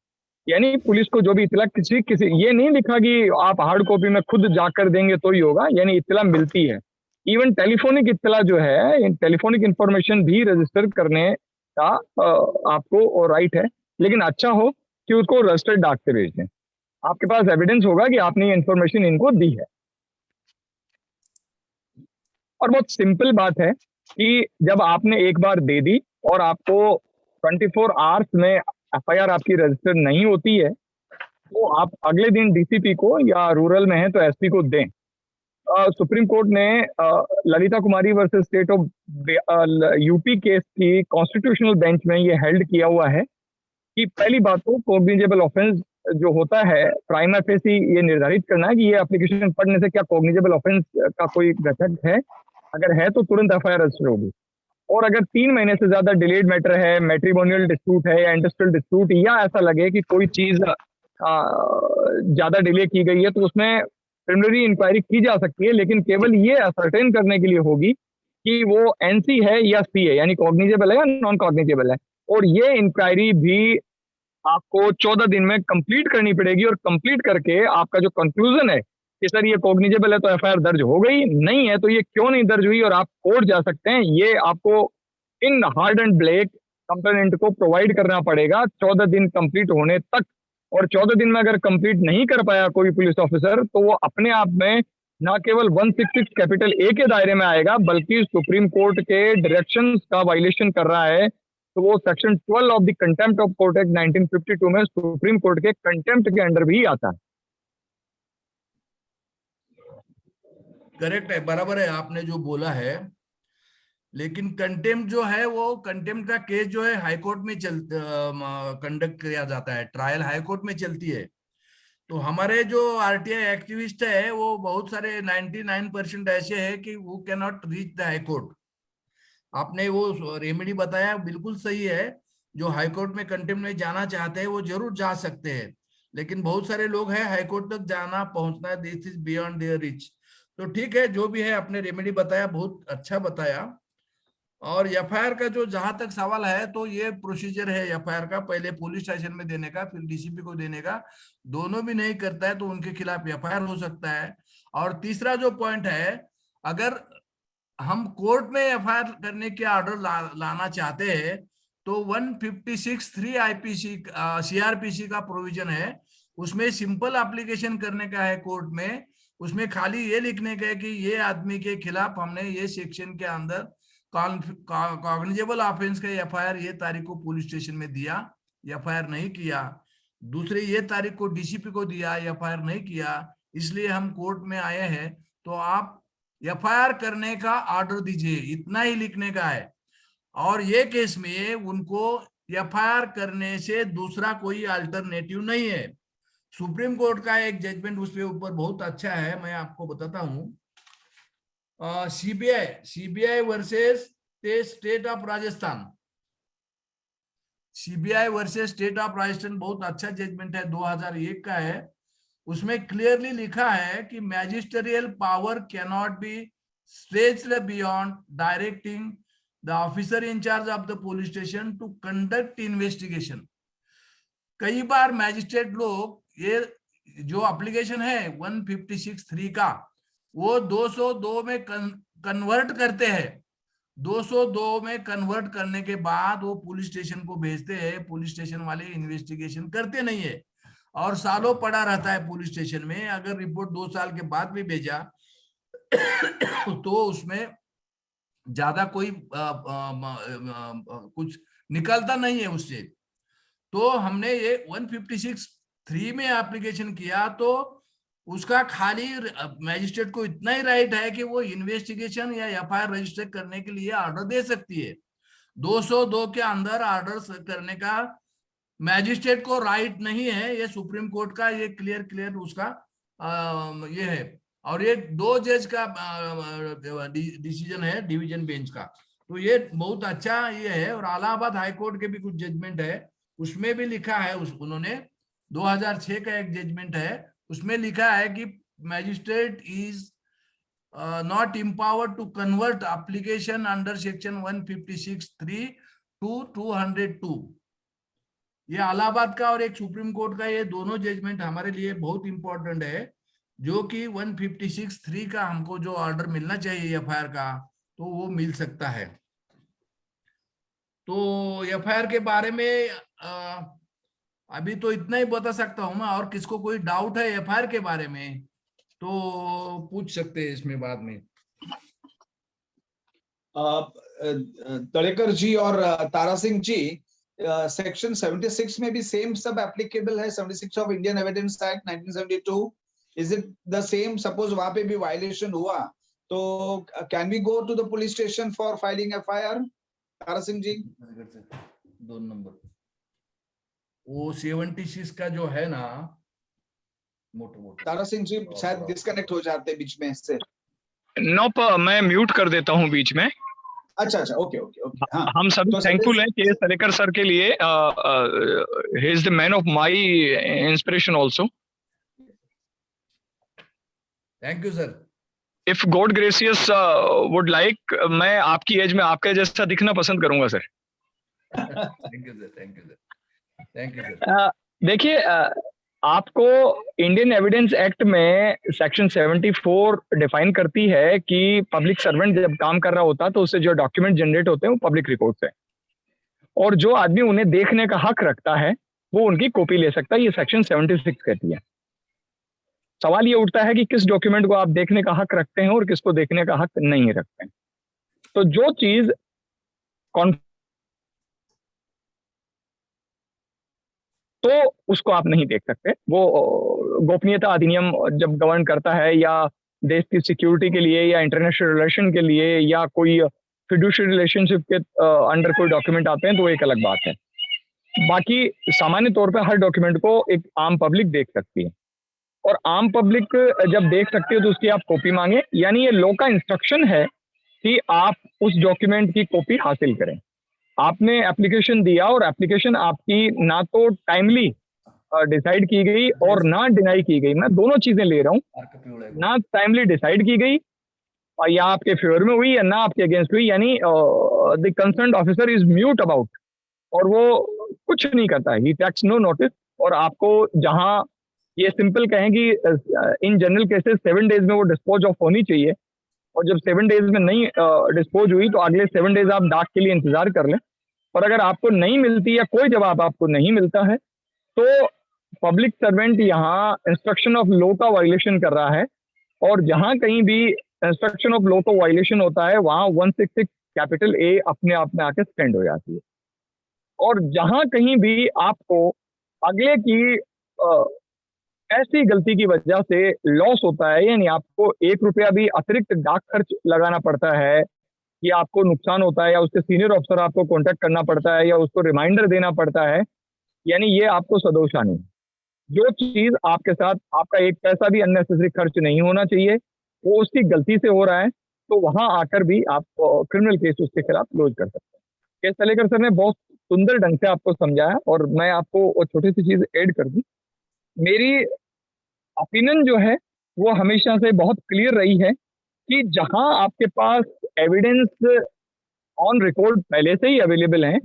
[SPEAKER 4] यानी पुलिस को जो भी इत्तला किसी ये नहीं लिखा कि आप हार्ड कॉपी में खुद जाकर देंगे तो ही होगा, यानी इत्तला मिलती है। इवन टेलीफोनिक इत्तला जो है, टेलीफोनिक इंफॉर्मेशन भी रजिस्टर करने का आपको राइट है, लेकिन अच्छा हो कि उसको रजिस्टर्ड डाक से भेज दें, आपके पास एविडेंस होगा कि आपने ये इंफॉर्मेशन इनको दी है। और बहुत सिंपल बात है कि जब आपने एक बार दे दी और आपको 24 आवर्स में एफआईआर आपकी रजिस्टर नहीं होती है, तो आप अगले दिन डीसीपी को, या रूरल में है तो एसपी को दें। सुप्रीम कोर्ट ने Lalita Kumari versus state of UP case की कॉन्स्टिट्यूशनल बेंच में ये हेल्ड किया हुआ है कि पहली बात तो कॉग्निजेबल ऑफेंस जो होता है, प्राइमा फेसी ये निर्धारित करना है कि ये एप्लीकेशन पढ़ने से क्या कॉग्निजेबल ऑफेंस का कोई घटक है, अगर है तो तुरंत एफआईआर रजिस्टर होगी। और अगर 3 महीने से ज्यादा डिलेड मैटर है, मैट्रिमोनियल डिस्प्यूट है या इंडस्ट्रियल डिस्प्यूट, या ऐसा लगे कि कोई चीज ज्यादा डिले की गई है, तो उसमें प्रिलिमिनरी इंक्वायरी की जा सकती है, लेकिन केवल ये असर्टेन करने के लिए होगी कि वो एनसी है या सी है, यानी कॉग्निजेबल है या नॉन कॉग्निजेबल है। और ये इंक्वायरी भी आपको 14 दिन में कंप्लीट करनी पड़ेगी, और कंप्लीट करके आपका जो कंक्लूजन है कि सर ये कॉग्निजेबल है तो एफआईआर दर्ज हो गई, नहीं है तो ये क्यों नहीं दर्ज हुई और आप कोर्ट जा सकते हैं, ये आपको in hard and black complainant को प्रोवाइड करना पड़ेगा 14 दिन कंप्लीट होने तक। और 14 दिन में अगर कंप्लीट नहीं कर पाया कोई पुलिस ऑफिसर, तो वो अपने आप में ना केवल 166 कैपिटल ए के दायरे में आएगा, बल्कि सुप्रीम कोर्ट के डायरेक्शंस का वायलेशन कर रहा है, तो वो section 12 of the contempt of court act 1952 में सुप्रीम कोर्ट के कंटेम्प्ट के अंडर भी आता है।
[SPEAKER 6] करेक्ट है, बराबर है आपने जो बोला है, लेकिन कंटेम्प्ट जो है वो कंटेम्प्ट का केस जो है हाई कोर्ट में कंडक्ट किया जाता है, ट्रायल हाई कोर्ट में चलती है। तो हमारे जो आरटीआई एक्टिविस्ट है वो बहुत सारे 99% ऐसे हैं कि वो can not reach the High court. आपने वो रेमेडी बताया बिल्कुल सही है, जो हाई कोर्ट में कंटेम्प्ट में जाना चाहते हैं वो जरूर जा सकते हैं, लेकिन बहुत सारे लोग हैं हाई कोर्ट तक जाना पहुंचना this is beyond their reach. तो ठीक है, जो भी है आपने रेमेडी बताया, बहुत अच्छा बताया। और एफआईआर का जो जहां तक सवाल है, तो ये प्रोसीजर है एफआईआर का, पहले पुलिस स्टेशन में देने का, फिर डीसीपी को देने का। दोनों भी नहीं करता है तो उनके खिलाफ एफआईआर हो सकता है। और तीसरा जो पॉइंट है, अगर हम कोर्ट में एफआईआर करने के ऑर्डर लाना चाहते हैं तो 156(3) आईपीसी सीआरपीसी का प्रोविजन है, उसमें सिंपल एप्लीकेशन करने का है कोर्ट में। उसमें खाली ये लिखने का है कि ये आदमी के खिलाफ हमने ये सेक्शन के अंदर कॉग्निजेबल ऑफेंस का एफआईआर ये तारीख को पुलिस स्टेशन में दिया, एफआईआर नहीं किया, दूसरे ये तारीख को डीसीपी को दिया, एफआईआर नहीं किया, इसलिए हम कोर्ट में आए हैं, तो आप एफआईआर करने का ऑर्डर दीजिए, इतना ही लिखने का है। और ये केस में उनको एफआईआर करने से दूसरा कोई अल्टरनेटिव नहीं है। सुप्रीम कोर्ट का एक जजमेंट उसके ऊपर बहुत अच्छा है, मैं आपको बताता हूँ। CBI versus state of Rajasthan, CBI versus state of Rajasthan बहुत अच्छा जजमेंट है, 2001 का है। उसमें क्लियरली लिखा है कि magisterial power can not be stretched beyond directing the officer in charge of the police station to conduct investigation. कई बार मैजिस्ट्रेट लोग ये जो एप्लीकेशन है 156(3) का, वो 202 में कन्वर्ट करते हैं। 202 में कन्वर्ट करने के बाद वो पुलिस स्टेशन को भेजते हैं, पुलिस स्टेशन वाले इन्वेस्टिगेशन करते नहीं है और सालों पड़ा रहता है पुलिस स्टेशन में। अगर रिपोर्ट 2 साल के बाद भी भेजा तो उसमें ज्यादा कोई कुछ निकलता नहीं है उससे। तो हमने ये 156(3) में एप्लीकेशन किया, तो उसका खाली मैजिस्ट्रेट को इतना ही राइट है कि वो इन्वेस्टिगेशन या एफआईआर रजिस्टर करने के लिए ऑर्डर दे सकती है। 202 के अंदर ऑर्डर करने का मैजिस्ट्रेट को राइट नहीं है, ये सुप्रीम कोर्ट का ये क्लियर उसका ये है। और ये 2 जज का डिसीजन है डिवीजन बेंच का, तो ये बहुत अच्छा ये है। और इलाहाबाद हाई कोर्ट के भी कुछ जजमेंट है, उसमें भी लिखा है, उन्होंने 2006 का एक जजमेंट है, उसमें लिखा है कि magistrate is not empowered to convert application under section 156(3) to 202। ये इलाहाबाद का और एक सुप्रीम कोर्ट का, ये दोनों जजमेंट हमारे लिए बहुत इंपॉर्टेंट है, जो कि 156(3) का हमको जो ऑर्डर मिलना चाहिए एफआईआर का, तो वो मिल सकता है। तो एफआईआर के बारे में अभी तो इतना ही बता सकता हूं मैं, और किसको कोई डाउट है एफआईआर के बारे में तो पूछ सकते हैं इसमें बाद में।
[SPEAKER 3] तड़ेकर जी और तारा सिंह जी, सेक्शन 76 में भी सेम सब एप्लीकेबल है? 76 of Indian evidence act 1972, is it the same? Suppose वहां पे भी वायलेशन हुआ तो can we go to the police station for filing FIR? Tara Singh ji,
[SPEAKER 6] 2 number वो 76 का जो है ना, मोटो
[SPEAKER 3] तारा सिंह जी शायद डिस्कनेक्ट हो जाते बीच में से।
[SPEAKER 4] नोप, मैं म्यूट कर देता हूं बीच में।
[SPEAKER 3] अच्छा, ओके ओके ओके। हाँ,
[SPEAKER 4] हम सभी
[SPEAKER 3] तो
[SPEAKER 4] थैंकफुल हैं के तलेकर सर के लिए। He is the man of my inspiration also.
[SPEAKER 6] Thank you sir.
[SPEAKER 4] If God gracious would like, मैं आपकी एज में आपके जैसा दिखना पसंद करूंगा sir.
[SPEAKER 6] Thank you sir, thank you sir, thank you sir.
[SPEAKER 4] देखिए, आपको इंडियन एविडेंस एक्ट में सेक्शन 74 डिफाइन करती है कि पब्लिक सर्वेंट जब काम कर रहा होता है तो उससे जो डॉक्यूमेंट जनरेट होते हैं वो पब्लिक रिकॉर्ड से, और जो आदमी उन्हें देखने का हक रखता है वो उनकी कॉपी ले सकता है। ये सेक्शन 76 कहती है। सवाल ये उठता है कि किस डॉक्यूमेंट को आप देखने का हक रखते हैं और किसको देखने का हक नहीं रखते हैं। तो जो चीज तो उसको आप नहीं देख सकते। वो गोपनीयता अधिनियम जब गवर्न करता है, या देश की सिक्योरिटी के लिए, या इंटरनेशनल रिलेशन के लिए, या कोई फिड्यूशियरी रिलेशनशिप के अंडर कोई डॉक्यूमेंट आते हैं तो एक अलग बात है। बाकी सामान्य तौर पे हर डॉक्यूमेंट को एक आम पब्लिक देख सकती है, और आम पब्लिक जब देख सकती है तो उसकी आप कॉपी मांगे, यानी ये लॉ का इंस्ट्रक्शन है कि आप उस डॉक्यूमेंट की कॉपी हासिल करें। आपने एप्लीकेशन दिया और एप्लीकेशन आपकी ना तो टाइमली डिसाइड की गई और ना डिनाई की गई। मैं दोनों चीजें ले रहा हूँ। ना टाइमली डिसाइड की गई और या आपके फेवर में हुई या ना आपके अगेंस्ट हुई, यानी the concerned officer is mute about, और वो कुछ नहीं करता है, ही टेक्स नो नोटिस। और आपको जहां ये सिंपल कहें कि इन जनरल केसेस 7 डेज में वो डिस्पोज ऑफ होनी चाहिए, और जब 7 डेज में नहीं डिस्पोज हुई तो अगले 7 डेज आप डाक के लिए इंतजार कर लें। और अगर आपको नहीं मिलती या कोई जवाब आपको नहीं मिलता है तो पब्लिक सर्वेंट यहाँ इंस्ट्रक्शन ऑफ लॉ का वायलेशन कर रहा है, और जहां कहीं भी इंस्ट्रक्शन ऑफ लॉ का वायलेशन होता है वहां 166 कैपिटल ए अपने आप में आके स्टैंड हो जाती है। और जहां कहीं भी आपको अगले की ऐसी गलती की वजह से लॉस होता है, यानी आपको 1 रुपया भी अतिरिक्त डाक खर्च लगाना पड़ता है, या आपको नुकसान होता है, या उसके सीनियर ऑफिसर आपको कांटेक्ट करना पड़ता है, या उसको रिमाइंडर देना पड़ता है, यानी ये आपको सदोषा नहीं। जो चीज आपके साथ आपका एक पैसा भी अननेसेसरी खर्च नहीं होना चाहिए, वो उसकी गलती से हो रहा है, तो वहां आकर भी आप क्रिमिनल केस उसके खिलाफ लॉन्च कर सकते हैं। केस तलेकर सर ने बहुत सुंदर ढंग से आपको समझाया, और मैं आपको छोटी सी चीज ऐड कर दी। मेरी ओपिनियन जो है वो हमेशा से बहुत क्लियर रही है कि जहां आपके पास एविडेंस ऑन रिकॉर्ड पहले से ही अवेलेबल हैं,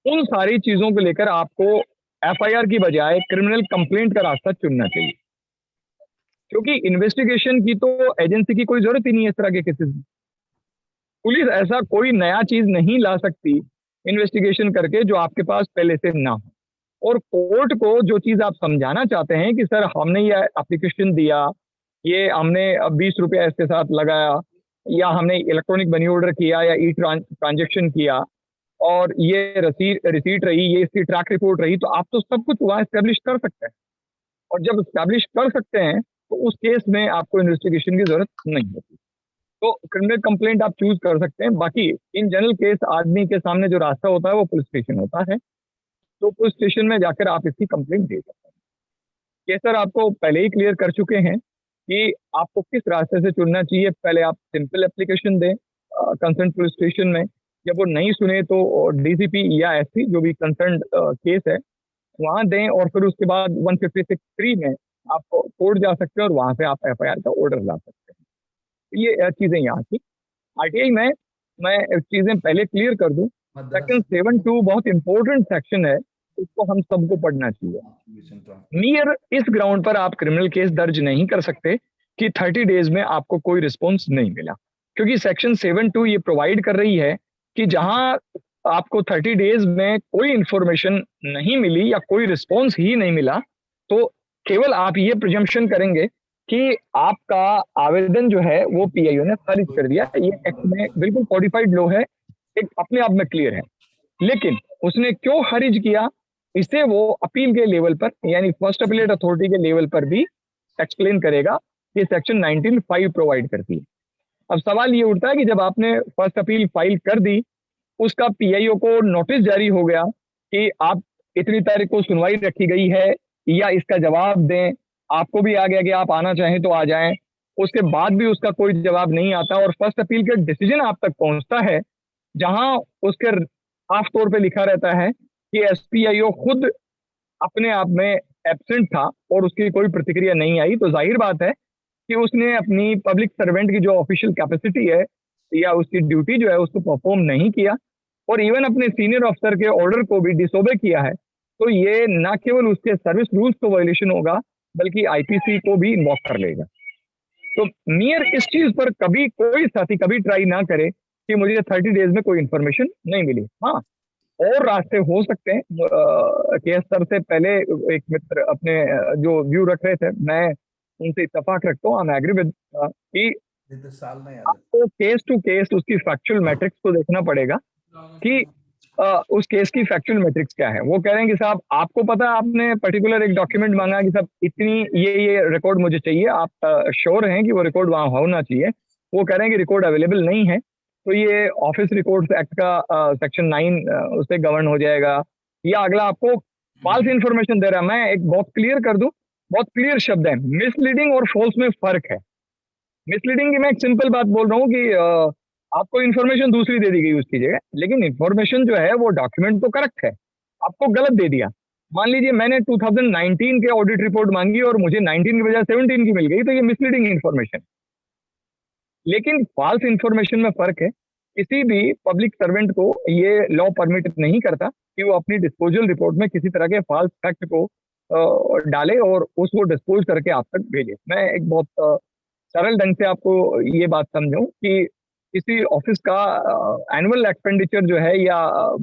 [SPEAKER 4] उन सारी चीजों को लेकर आपको एफआईआर की बजाय क्रिमिनल कंप्लेंट का रास्ता चुनना चाहिए, क्योंकि इन्वेस्टिगेशन की तो एजेंसी की कोई जरूरत ही नहीं है। इस तरह के केसेस में पुलिस ऐसा कोई नया चीज नहीं ला सकती इन्वेस्टिगेशन करके जो आपके पास पहले से ना हो। और कोर्ट को जो चीज आप समझाना चाहते हैं कि सर हमने ये एप्लीकेशन दिया, ये हमने 20 रुपया इसके साथ लगाया, या हमने इलेक्ट्रॉनिक मनी ऑर्डर किया, या ई ट्रांजेक्शन किया, और ये रिसीट रही, ये इसकी ट्रैक रिपोर्ट रही, तो आप तो सब कुछ वहां एस्टेब्लिश कर सकते हैं। और जब एस्टेब्लिश कर सकते हैं तो उस केस में आपको इन्वेस्टिगेशन की जरूरत नहीं होती। तो क्रिमिनल कंप्लेंट आप चूज कर सकते हैं। बाकी इन जनरल केस आदमी के सामने जो रास्ता होता है वो पुलिस स्टेशन होता है, तो पुलिस स्टेशन में जाकर आप इसकी कंप्लेंट दे सकते हैं। ये सर आपको पहले ही क्लियर कर चुके हैं कि आपको किस रास्ते से चुनना चाहिए। पहले आप सिंपल एप्लीकेशन दें कंसर्न पुलिस स्टेशन में, जब वो नहीं सुने तो डीसीपी या एसपी जो भी कंसर्न केस है वहां दें, और फिर उसके बाद 156(3) में आप कोर्ट जा सकते हैं और वहां से आप एफआईआर का ऑर्डर ला सकते हैं। ये चीजें यहाँ की आरटीआई में मैं चीजें पहले क्लियर कर दूं। सेक्शन 72 बहुत इंपॉर्टेंट सेक्शन है, उसको हम सबको पढ़ना चाहिए। नियर इस ग्राउंड पर आप क्रिमिनल केस दर्ज नहीं कर सकते कि 30 डेज में आपको कोई रिस्पॉन्स नहीं मिला, क्योंकि सेक्शन 72 ये प्रोवाइड कर रही है कि जहां आपको 30 डेज में कोई इंफॉर्मेशन नहीं मिली या कोई रिस्पॉन्स ही नहीं मिला, तो केवल आप ये प्रिजम्पशन करेंगे कि आपका आवेदन जो है वो पीआईओ ने खारिज कर दिया। ये एक्ट में बिल्कुल कॉडिफाइड लॉ है, एक अपने आप में क्लियर है। लेकिन उसने क्यों खारिज किया, इसे वो अपील के लेवल पर यानी फर्स्ट अपीलेट अथॉरिटी के लेवल पर भी एक्सप्लेन करेगा, ये सेक्शन 19(5) प्रोवाइड करती है। अब सवाल ये उठता है कि जब आपने फर्स्ट अपील फाइल कर दी, उसका पीआईओ को नोटिस जारी हो गया कि आप इतनी तारीख को सुनवाई रखी गई है या इसका जवाब दें, आपको भी आ गया कि आप आना चाहें तो आ जाएं, उसके बाद भी उसका कोई जवाब नहीं आता और फर्स्ट अपील का डिसीजन आप तक पहुंचता है, जहां उसके साफ तौर पे लिखा रहता है कि एसपीआईओ खुद अपने आप में एब्सेंट था और उसकी कोई प्रतिक्रिया नहीं आई, तो जाहिर बात है कि उसने अपनी पब्लिक सर्वेंट की जो ऑफिशियल कैपेसिटी है या उसकी ड्यूटी जो है उसको परफॉर्म नहीं किया और इवन अपने सीनियर ऑफिसर के ऑर्डर को भी डिसोबे किया है। तो ये ना केवल उसके सर्विस रूल्स को वायलेशन होगा बल्कि आईपीसी को भी इन्वॉक कर लेगा। तो नियर इस चीज पर कभी कोई साथी कभी ट्राई ना करे कि मुझे 30 डेज में कोई इंफॉर्मेशन नहीं मिली। हाँ, और रास्ते हो सकते हैं। केएस सर से पहले एक मित्र अपने जो व्यू रख रहे थे, मैं उनसे इत्तेफाक रखता हूँ, आई एग्री विद कि आपको केस टू केस उसकी फैक्चुअल मैट्रिक्स को देखना पड़ेगा कि उस केस की फैक्चुअल मैट्रिक्स क्या है। वो कह रहे हैं कि साहब आपको पता, आपने पर्टिकुलर एक डॉक्यूमेंट मांगा कि साहब इतनी ये रिकॉर्ड मुझे चाहिए, आप श्योर हैं कि वो रिकॉर्ड वहां होना चाहिए। वो कह रहे हैं कि रिकॉर्ड अवेलेबल नहीं है, तो ये ऑफिस रिकॉर्ड्स एक्ट का सेक्शन 9 उससे गवर्न हो जाएगा। या अगला आपको फॉल्स इंफॉर्मेशन दे रहा है। मैं एक बहुत क्लियर कर दूं, बहुत क्लियर शब्द है, मिसलीडिंग और फॉल्स में फर्क है। मिसलीडिंग की मैं एक सिंपल बात बोल रहा हूँ कि आपको इन्फॉर्मेशन दूसरी दे दी गई उसकी जगह, लेकिन इन्फॉर्मेशन जो है वो डॉक्यूमेंट तो करेक्ट है, आपको गलत दे दिया। मान लीजिए मैंने 2019 के ऑडिट रिपोर्ट मांगी और मुझे 19 की बजाय 17 की मिल गई, तो ये मिसलीडिंग इन्फॉर्मेशन। लेकिन फॉल्स इन्फॉर्मेशन में फर्क है। किसी भी पब्लिक सर्वेंट को ये लॉ परमिट नहीं करता कि वो अपनी डिस्पोजल रिपोर्ट में किसी तरह के फॉल्स फैक्ट को डाले और उसको डिस्पोज करके आप तक भेजे। मैं एक बहुत सरल ढंग से आपको ये बात समझाऊं कि किसी ऑफिस का एनुअल एक्सपेंडिचर जो है या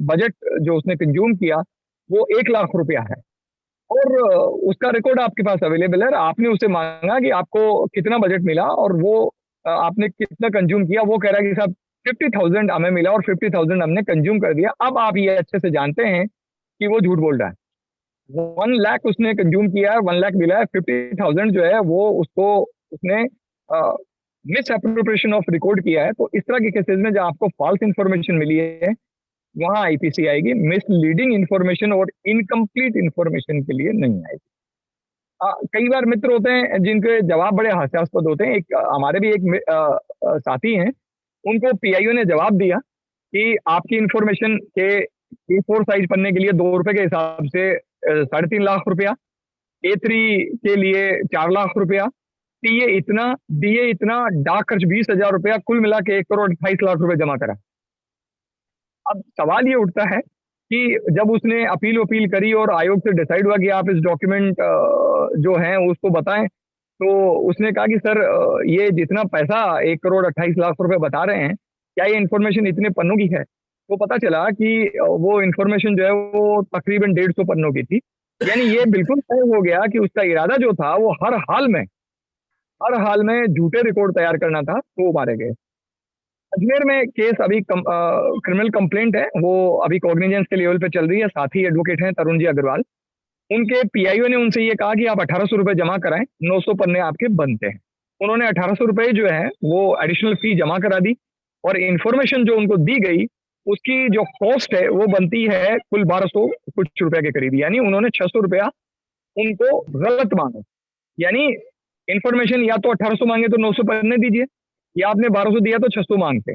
[SPEAKER 4] बजट जो उसने कंज्यूम किया वो 1 लाख रुपया है और उसका रिकॉर्ड आपके पास अवेलेबल है। आपने उसे मांगा कि आपको कितना बजट मिला और वो आपने कितना कंज्यूम किया। वो कह रहा है कि साहब 50,000 हमें मिला और 50,000 हमने कंज्यूम कर दिया। अब आप ये अच्छे से जानते हैं कि वो झूठ बोल रहा है। 1 लाख उसने कंज्यूम किया है, 1 लाख मिला है, 50,000 जो है वो उसको उसने मिस एप्रोप्रिएशन ऑफ रिकॉर्ड किया है। तो इस तरह के केसेस में जब आपको फॉल्स इंफॉर्मेशन मिली है वहां आईपीसी आएगी, मिसलीडिंग इंफॉर्मेशन और इनकम्प्लीट इंफॉर्मेशन के लिए नहीं आएगी। कई बार मित्र होते हैं जिनके जवाब बड़े हास्यास्पद होते हैं। एक हमारे भी एक साथी हैं, उनको पीआईओ ने जवाब दिया कि आपकी इंफॉर्मेशन के A4 साइज पन्ने के लिए ₹2 के हिसाब से 3.5 लाख रुपया, A3 के लिए 4 लाख रुपया, टीए इतना, डीए इतना, डाक खर्च 20,000 रुपया, कुल मिला के 1,28,00,000 रुपए जमा करा। अब सवाल ये उठता है कि जब उसने अपील करी और आयोग से डिसाइड हुआ कि आप इस डॉक्यूमेंट जो है उसको बताएं, तो उसने कहा कि सर ये जितना पैसा 1,28,00,000 रुपए बता रहे हैं, क्या ये इन्फॉर्मेशन इतने पन्नों की है? तो पता चला कि वो इन्फॉर्मेशन जो है वो तकरीबन 150 पन्नों की थी। यानी ये बिल्कुल तय हो गया कि उसका इरादा जो था वो हर हाल में झूठे रिकॉर्ड तैयार करना था, तो वो मारे गए। अजमेर में केस अभी क्रिमिनल कंप्लेंट है, वो अभी कॉग्निजेंस के लेवल पे चल रही है। साथी एडवोकेट हैं तरुण जी अग्रवाल, उनके पीआईओ ने उनसे ये कहा कि आप 1,800 रुपए जमा कराएं, 900 पन्ने आपके बनते हैं। उन्होंने 1,800 रुपए जो है वो एडिशनल फी जमा करा दी और इंफॉर्मेशन जो उनको दी गई उसकी जो कॉस्ट है वो बनती है कुल 1,200 कुछ रुपए के करीब। यानी उन्होंने 600 रुपया उनको गलत मांगा। यानी इंफॉर्मेशन या तो 1,800 मांगे तो 900 पन्ने दीजिए, या आपने 1,200 दिया तो 600 मांगते।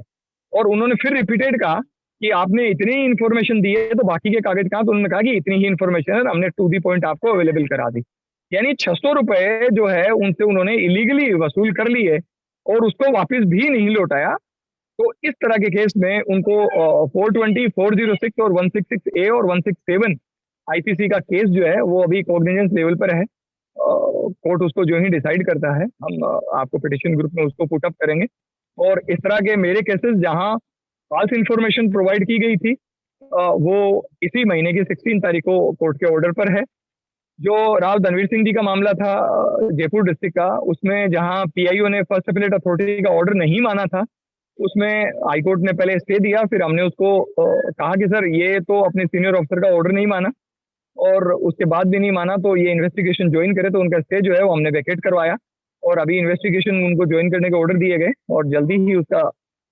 [SPEAKER 4] और उन्होंने फिर रिपीटेड कहा कि आपने इतनी इन्फॉर्मेशन दी है तो बाकी के कागज कहाँ? तो उन्होंने कहा कि इतनी ही इन्फॉर्मेशन है, हमने टू दी पॉइंट आपको अवेलेबल करा दी। यानी 600 रुपए जो है उनसे उन्होंने इलीगली वसूल कर लिए और उसको वापस भी नहीं लौटाया। तो इस तरह के केस में उनको 420, 406 और 166A और 167 आईपीसी का केस जो है वो अभी कॉग्निजेंस लेवल पर है। कोर्ट उसको जो ही डिसाइड करता है हम आपको पिटिशन ग्रुप में उसको पुट अप करेंगे। और इस तरह के मेरे केसेस जहां फॉल्स इंफॉर्मेशन प्रोवाइड की गई थी वो इसी महीने की 16 तारीख को कोर्ट के ऑर्डर पर है। जो राव धनवीर सिंह जी का मामला था जयपुर डिस्ट्रिक्ट का, उसमें जहां पीआईओ ने फर्स्ट अपीलेट अथॉरिटी का ऑर्डर नहीं माना था, उसमें हाईकोर्ट ने पहले स्टे दिया, फिर हमने उसको कहा कि सर ये तो अपने सीनियर ऑफिसर का ऑर्डर नहीं माना, और उसके बाद भी नहीं माना तो ये इन्वेस्टिगेशन ज्वाइन करे, तो उनका स्टे जो है वो हमने वैकेट करवाया, और अभी इन्वेस्टिगेशन उनको ज्वाइन करने के ऑर्डर दिए गए, और जल्दी ही उसका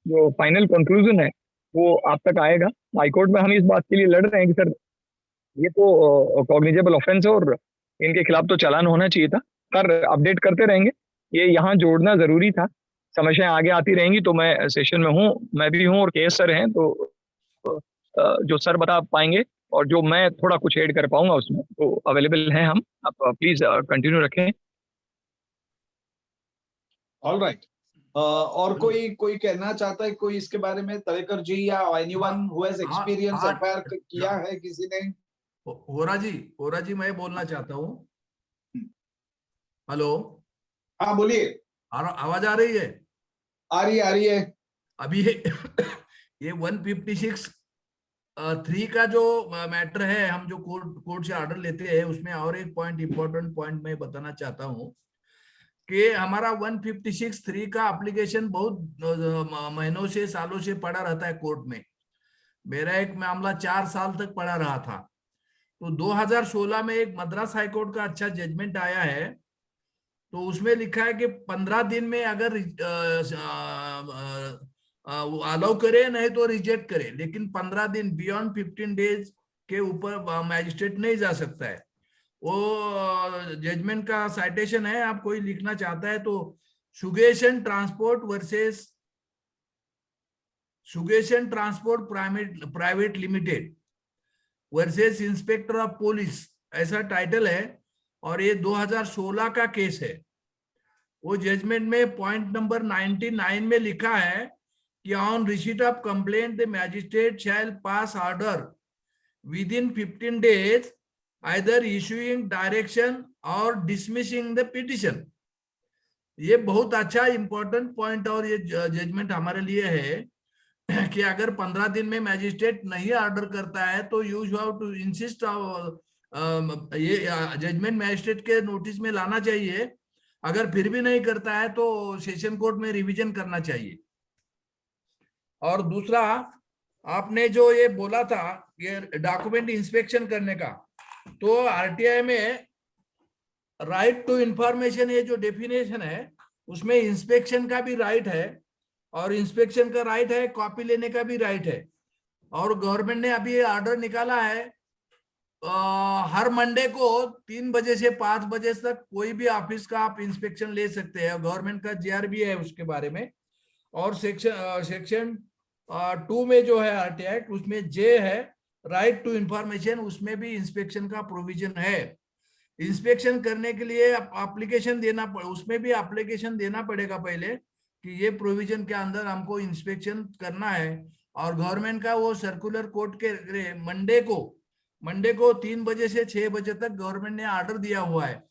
[SPEAKER 4] जो फाइनल कंक्लूजन है वो आप तक आएगा। हाईकोर्ट में हम इस बात के लिए लड़ रहे हैं कि सर ये तो कॉग्निजेबल ऑफेंस है और इनके खिलाफ तो चालान होना चाहिए था। पर अपडेट करते रहेंगे, ये यहाँ जोड़ना जरूरी था। समस्याएं आगे आती रहेंगी तो मैं सेशन में हूँ, मैं भी हूँ और केएस सर हैं, तो जो सर बता पाएंगे और जो मैं थोड़ा कुछ ऐड कर पाऊंगा उसमें, तो अवेलेबल हैं हम। आप प्लीज कंटिन्यू रखें।
[SPEAKER 3] All right. और कोई कहना चाहता है कोई इसके बारे में, तवेकर जी या anyone who has experience FIR किया है किसी ने?
[SPEAKER 6] होरा जी मैं बोलना चाहता हूँ। हेलो,
[SPEAKER 3] हाँ बोलिए।
[SPEAKER 6] आवाज आ रही है?
[SPEAKER 3] आ रही है।
[SPEAKER 6] अभी ये 156(3) का जो मैटर है, हम जो कोर्ट से ऑर्डर लेते हैं, उसमें और एक पॉइंट, इंपॉर्टेंट पॉइंट मैं बताना चाहता हूँ कि हमारा 156(3) का एप्लीकेशन बहुत महीनों से, सालों से पड़ा रहता है कोर्ट में। मेरा एक मामला 4 साल तक पड़ा रहा था। तो 2016 में एक मद्रास हाईकोर्ट का अच्छा जजमेंट आया है, तो उसमें लिखा है कि 15 दिन में अगर अलाउ करे, नहीं तो रिजेक्ट करे, लेकिन 15 दिन बियॉन्ड 15 डेज के ऊपर मैजिस्ट्रेट नहीं जा सकता है। वो जजमेंट का साइटेशन है, आप कोई लिखना चाहता है तो Sugeshan transport versus Sugeshan transport private limited versus inspector of police, ऐसा टाइटल है, और ये 2016 का केस है। वो जजमेंट में पॉइंट नंबर 99 में लिखा है कि on receipt of complaint the magistrate shell pass order with in 15 days either issuing direction or dismissing the petition। ये बहुत अच्छा इंपॉर्टेंट पॉइंट और ये जजमेंट हमारे लिए है कि अगर 15 दिन में मैजिस्ट्रेट नहीं ऑर्डर करता है तो यू हैव टू इंसिस्ट, ये जजमेंट मैजिस्ट्रेट के नोटिस में लाना चाहिए। अगर फिर भी नहीं करता है तो सेशन कोर्ट में रिवीजन करना चाहिए। और दूसरा, आपने जो ये बोला था ये डॉक्यूमेंट इंस्पेक्शन करने का, तो आरटीआई में राइट टू इंफॉर्मेशन, ये जो डेफिनेशन है उसमें इंस्पेक्शन का भी राइट है, और इंस्पेक्शन का राइट है, कॉपी लेने का भी राइट है। और गवर्नमेंट ने अभी ऑर्डर निकाला है हर मंडे को 3 बजे से 5 बजे तक कोई भी ऑफिस का आप इंस्पेक्शन ले सकते हैं। गवर्नमेंट का जीआरबी है उसके बारे में। और सेक्शन 2 में जो है आरटीआई एक्ट, उसमें जे है राइट टू इंफॉर्मेशन, उसमें भी इंस्पेक्शन का प्रोविजन है। इंस्पेक्शन करने के लिए एप्लीकेशन देना, उसमें भी एप्लीकेशन देना पड़ेगा पहले कि ये प्रोविजन के अंदर हमको इंस्पेक्शन करना है। और गवर्नमेंट का वो सर्कुलर कोर्ट के मंडे को 3 बजे से 6 बजे तक गवर्नमेंट ने ऑर्डर दिया हुआ है।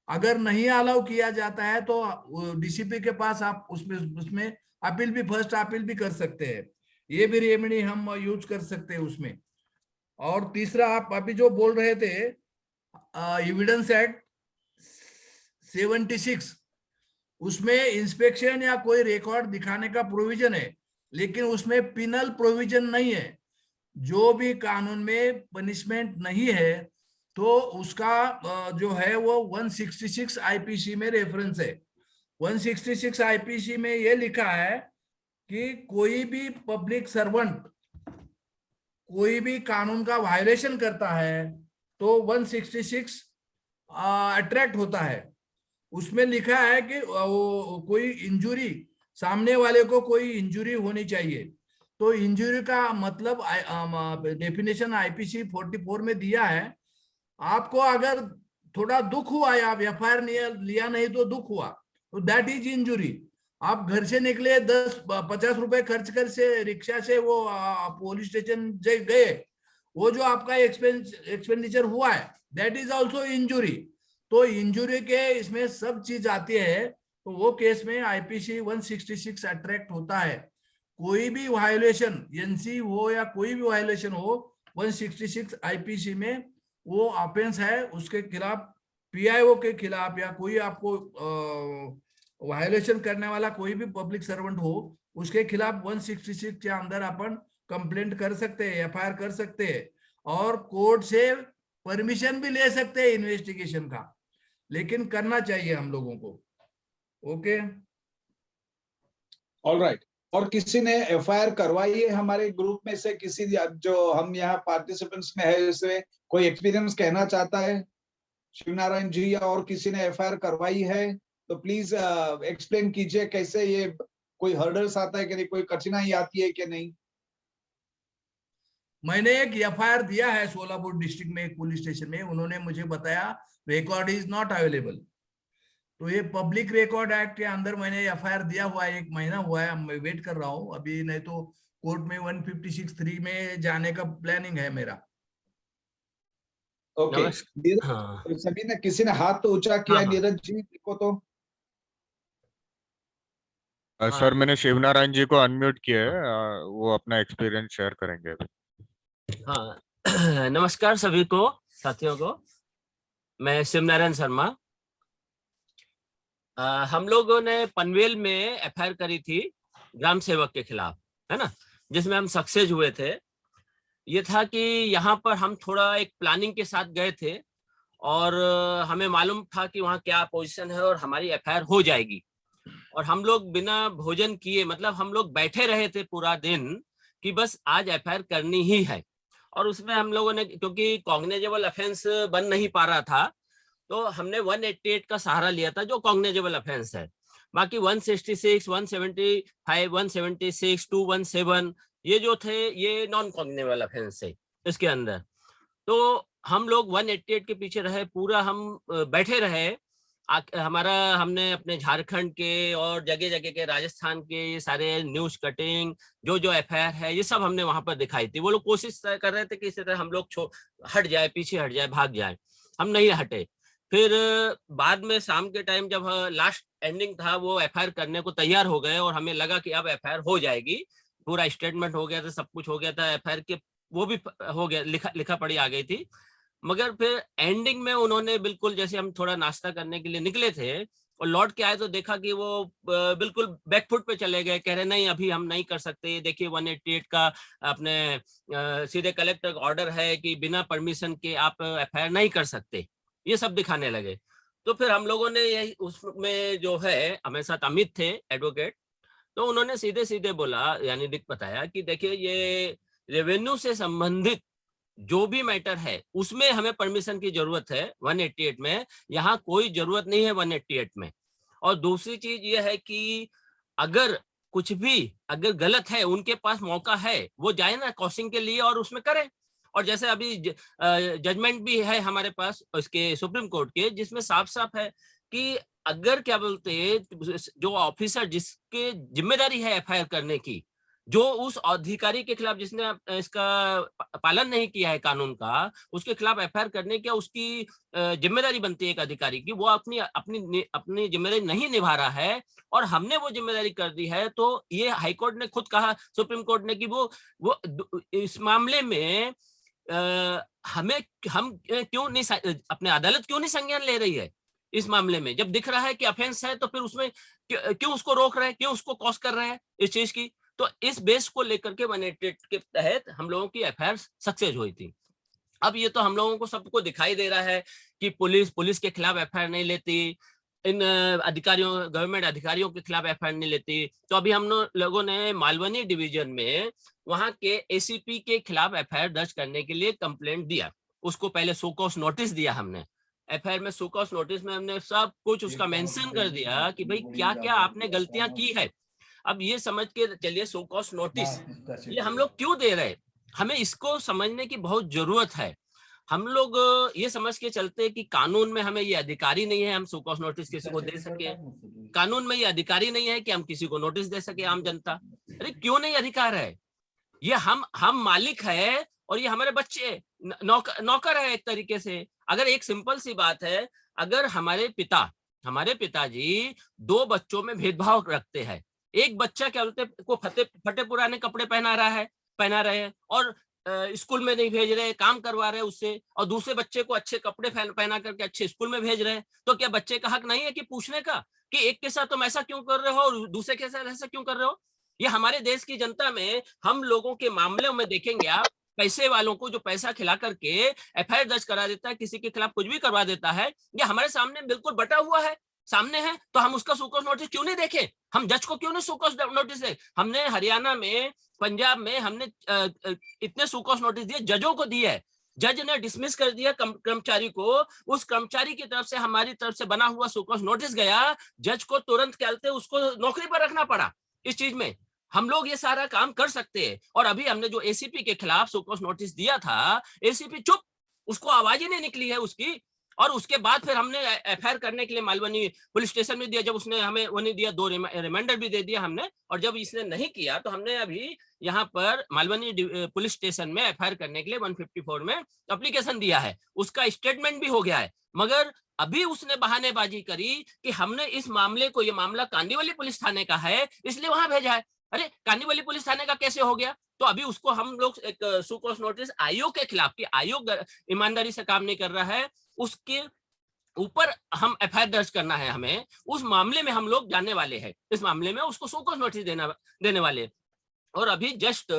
[SPEAKER 6] अगर नहीं अलाउ किया जाता है तो डीसीपी के पास आप उसमें अपील भी, फर्स्ट अपील भी कर सकते हैं। ये भी रेमेडी हम यूज कर सकते हैं उसमें। और तीसरा, आप अभी जो बोल रहे थे एविडेंस एक्ट 76, उसमें इंस्पेक्शन या कोई रिकॉर्ड दिखाने का प्रोविजन है, लेकिन उसमें पिनल प्रोविजन नहीं है। जो भी कानून में पनिशमेंट नहीं है तो उसका जो है वो 166 आईपीसी में रेफरेंस है। 166 आईपीसी में ये लिखा है कि कोई भी पब्लिक सर्वेंट कोई भी कानून का वायलेशन करता है तो 166 अट्रैक्ट होता है। उसमें लिखा है कि वो कोई इंजुरी, सामने वाले को कोई इंजुरी होनी चाहिए। तो इंजुरी का मतलब डेफिनेशन आईपीसी 44 में दिया है। आपको अगर थोड़ा दुख हुआ या आप एफआईआर लिया नहीं तो दुख हुआ तो दैट इज इंजुरी। आप घर से निकले 50 रुपए खर्च कर से रिक्शा से वो पुलिस स्टेशन गए, वो जो आपका एक्सपेंडिचर हुआ है दैट इज आल्सो इंजुरी। तो इंजुरी के इसमें सब चीज आती है, तो वो केस में आईपीसी 166 अट्रैक्ट होता है। कोई भी वायोलेशन, एनसी हो या कोई भी वायोलेशन हो, 166 आईपीसी में वो ऑफेंस है, उसके खिलाफ पीआईओ के खिलाफ या कोई आपको वायलेशन करने वाला कोई भी पब्लिक सर्वेंट हो उसके खिलाफ 166 के अंदर अपन कंप्लेंट कर सकते हैं, एफआईआर कर सकते हैं और कोर्ट से परमिशन भी ले सकते हैं इन्वेस्टिगेशन का, लेकिन करना चाहिए हम लोगों को। Okay,
[SPEAKER 3] alright. और किसी ने एफआईआर करवाई है हमारे ग्रुप में से, किसी जो हम यहाँ पार्टिसिपेंट्स में है, इसमें कोई एक्सपीरियंस कहना चाहता है शिवनारायण जी, या और किसी ने एफआईआर करवाई है तो प्लीज एक्सप्लेन कीजिए कैसे ये कोई हर्डल्स आता है कि नहीं, कोई कठिनाई आती है कि नहीं।
[SPEAKER 6] मैंने एक एफआईआर दिया है सोलापुर डिस्ट्रिक्ट में एक पुलिस स्टेशन में, उन्होंने मुझे बताया रिकॉर्ड इज नॉट अवेलेबल। तो ये पब्लिक रिकॉर्ड एक्ट के अंदर मैंने एफआईआर दिया हुआ है, 1 महीना हुआ है, मैं वेट कर रहा हूँ अभी, नहीं तो कोर्ट में 156(3) में जाने का प्लानिंग है मेरा।
[SPEAKER 3] ओके,
[SPEAKER 7] हाँ
[SPEAKER 3] सभी ने, किसी ने हाथ तो ऊंचा किया है,
[SPEAKER 7] हाँ।
[SPEAKER 3] नीरज जी को तो
[SPEAKER 2] सर मैंने शिवनारायण जी को अनम्यूट किया है, वो अपना एक्सपीरियंस शेयर करेंगे अभी।
[SPEAKER 7] हाँ नमस्कार सभी को, साथियों को। मैं शिवनारायण शर्मा। हम लोगों ने पनवेल में एफआईआर करी थी ग्राम सेवक के खिलाफ, है ना, जिसमें हम सक्सेस हुए थे। ये था कि यहाँ पर हम थोड़ा एक प्लानिंग के साथ गए थे और हमें मालूम था कि वहाँ क्या पोजीशन है और हमारी एफआईआर हो जाएगी। और हम लोग बिना भोजन किए, मतलब हम लोग बैठे रहे थे पूरा दिन कि बस आज एफआईआर करनी ही है। और उसमें हम लोगों ने, क्योंकि कॉग्निजेबल ऑफेंस बन नहीं पा रहा था, तो हमने 188 का सहारा लिया था जो कॉग्निजेबल ऑफेंस है। बाकी 166, 175, 176, 217 ये जो थे ये नॉन कॉग्निजेबल ऑफेंस है इसके अंदर। तो हम लोग 188 के पीछे रहे, पूरा हम बैठे रहे। हमने अपने झारखंड के और जगह जगह के, राजस्थान के, ये सारे न्यूज कटिंग जो एफआईआर है ये सब हमने वहां पर दिखाई थी। वो लोग कोशिश कर रहे थे कि इसी तरह हम लोग हट जाए, पीछे हट जाए, भाग जाए। हम नहीं हटे। फिर बाद में शाम के टाइम जब लास्ट एंडिंग था, वो एफआईआर करने को तैयार हो गए और हमें लगा कि अब एफआईआर हो जाएगी। पूरा स्टेटमेंट हो गया था, सब कुछ हो गया था, एफआईआर के वो भी हो गया, लिखा पड़ी आ गई थी। मगर फिर एंडिंग में उन्होंने बिल्कुल, जैसे हम थोड़ा नाश्ता करने के लिए निकले थे और लौट के आए तो देखा कि वो बिल्कुल बैकफुट पे चले गए। कह रहे नहीं अभी हम नहीं कर सकते, देखिए 188 का अपने सीधे कलेक्टर का ऑर्डर है कि बिना परमिशन के आप एफआईआर नहीं कर सकते, ये सब दिखाने लगे। तो फिर हम लोगों ने यही, उसमें जो है हमारे साथ अमित थे एडवोकेट, तो उन्होंने सीधे सीधे बोला, यानी बताया कि देखिए ये रेवेन्यू से संबंधित जो भी मैटर है उसमें हमें परमिशन की जरूरत है 188 में, यहाँ कोई जरूरत नहीं है 188 में। और दूसरी चीज ये है कि अगर कुछ भी अगर गलत है, उनके पास मौका है, वो जाए ना क्रॉसिंग के लिए और उसमें करें। और जैसे अभी जजमेंट भी है हमारे पास उसके सुप्रीम कोर्ट के, जिसमें साफ साफ है कि अगर क्या बोलते जो ऑफिसर जिसके जिम्मेदारी है एफआईआर करने की, जो उस अधिकारी के खिलाफ जिसने इसका पालन नहीं किया है कानून का, उसके खिलाफ एफआईआर करने की उसकी जिम्मेदारी बनती है एक अधिकारी की, वो अपनी जिम्मेदारी नहीं निभा रहा है और हमने वो जिम्मेदारी कर दी है। तो ये हाईकोर्ट ने खुद कहा, सुप्रीम कोर्ट ने, कि वो इस मामले में हम क्यों नहीं, अपने अदालत क्यों नहीं संज्ञान ले रही है इस मामले में, जब दिख रहा है कि ऑफेंस है, तो फिर उसमें क्यों उसको रोक रहे हैं, क्यों उसको कॉज कर रहे हैं इस चीज की। तो इस बेस को लेकर के 188 के तहत हम लोगों की एफआईआर सक्सेस हुई थी। अब ये तो हम लोगों को सबको दिखाई दे रहा है कि पुलिस के खिलाफ एफआईआर नहीं लेती, इन अधिकारियों, गवर्नमेंट अधिकारियों के खिलाफ एफआईआर नहीं लेती। तो अभी हम लोगों ने मालवनी डिवीजन में वहां के एसीपी के खिलाफ एफआईआर दर्ज करने के लिए कंप्लेंट दिया। उसको पहले शोकॉज नोटिस दिया हमने। एफआईआर में शोकॉज नोटिस में हमने सब कुछ उसका मेंशन कर दिया कि भाई क्या क्या आपने गलतियां की है। अब ये समझ के चलिए शोकॉज नोटिस ये हम लोग क्यों दे रहे, हमें इसको समझने की बहुत जरूरत है। हम लोग ये समझ के चलते कि कानून में हमें ये अधिकारी नहीं है हम शोकॉज नोटिस किसी को दे सके, कानून में ये अधिकारी नहीं है कि हम किसी को नोटिस दे सके आम जनता। अरे क्यों नहीं अधिकार है, ये हम मालिक है और ये हमारे बच्चे नौकर है एक तरीके से। अगर एक सिंपल सी बात है, अगर हमारे पिताजी 2 बच्चों में भेदभाव रखते हैं, एक बच्चा क्या बोलते को फटे पुराने कपड़े पहना रहे हैं और स्कूल में नहीं भेज रहे, काम करवा रहे उससे, और दूसरे बच्चे को अच्छे कपड़े पहना करके अच्छे स्कूल में भेज रहे हैं, तो क्या बच्चे का हक नहीं है कि पूछने का कि एक के साथ तुम ऐसा क्यों कर रहे हो और दूसरे के साथ ऐसा क्यों कर रहे हो? ये हमारे देश की जनता में हम लोगों के मामले में देखेंगे आप, पैसे वालों को जो पैसा खिला करके एफआईआर दर्ज करा देता है, किसी के खिलाफ कुछ भी करवा देता है, ये हमारे सामने बिल्कुल बटा हुआ है, सामने है, तो हम उसका सुकोस नोटिस क्यों नहीं देखें? हम जज को क्यों नहीं सुकोस नोटिस दे? हमने हरियाणा में, पंजाब में हमने इतने सुकोस नोटिस दिए, जजों को दिए है, जज ने डिसमिस कर दिया कर्मचारी को, उस कर्मचारी की तरफ से हमारी तरफ से बना हुआ सुकोस नोटिस गया, जज को तुरंत कहते उसको नौकरी पर रखना पड़ा। इस चीज में हम लोग ये सारा काम कर सकते हैं। और अभी हमने जो एसीपी के खिलाफ सुकोस नोटिस दिया था, एसीपी चुप, उसको आवाज ही नहीं निकली है उसकी। और उसके बाद फिर हमने एफआईआर करने के लिए मालवनी पुलिस स्टेशन में दिया, जब उसने हमें वो नहीं दिया, 2 रिमाइंडर भी दे दिया हमने, और जब इसने नहीं किया तो हमने अभी यहाँ पर मालवनी पुलिस स्टेशन में एफआईआर करने के लिए 154 में एप्लीकेशन दिया है, उसका स्टेटमेंट भी हो गया है। मगर अभी उसने बहानेबाजी करी कि हमने इस मामले को, ये मामला कांदिवली पुलिस थाने का है इसलिए वहां भेजा है। अरे कांदिवली पुलिस थाने का कैसे हो गया? तो अभी उसको हम लोग एक सुकोस नोटिस आयोग के खिलाफ, कि आयोग ईमानदारी से काम नहीं कर रहा है, उसके ऊपर हम एफआईआर दर्ज करना है हमें, उस मामले में हम लोग जाने वाले हैं, इस मामले में उसको सुकोस नोटिस देने वाले। और अभी जस्ट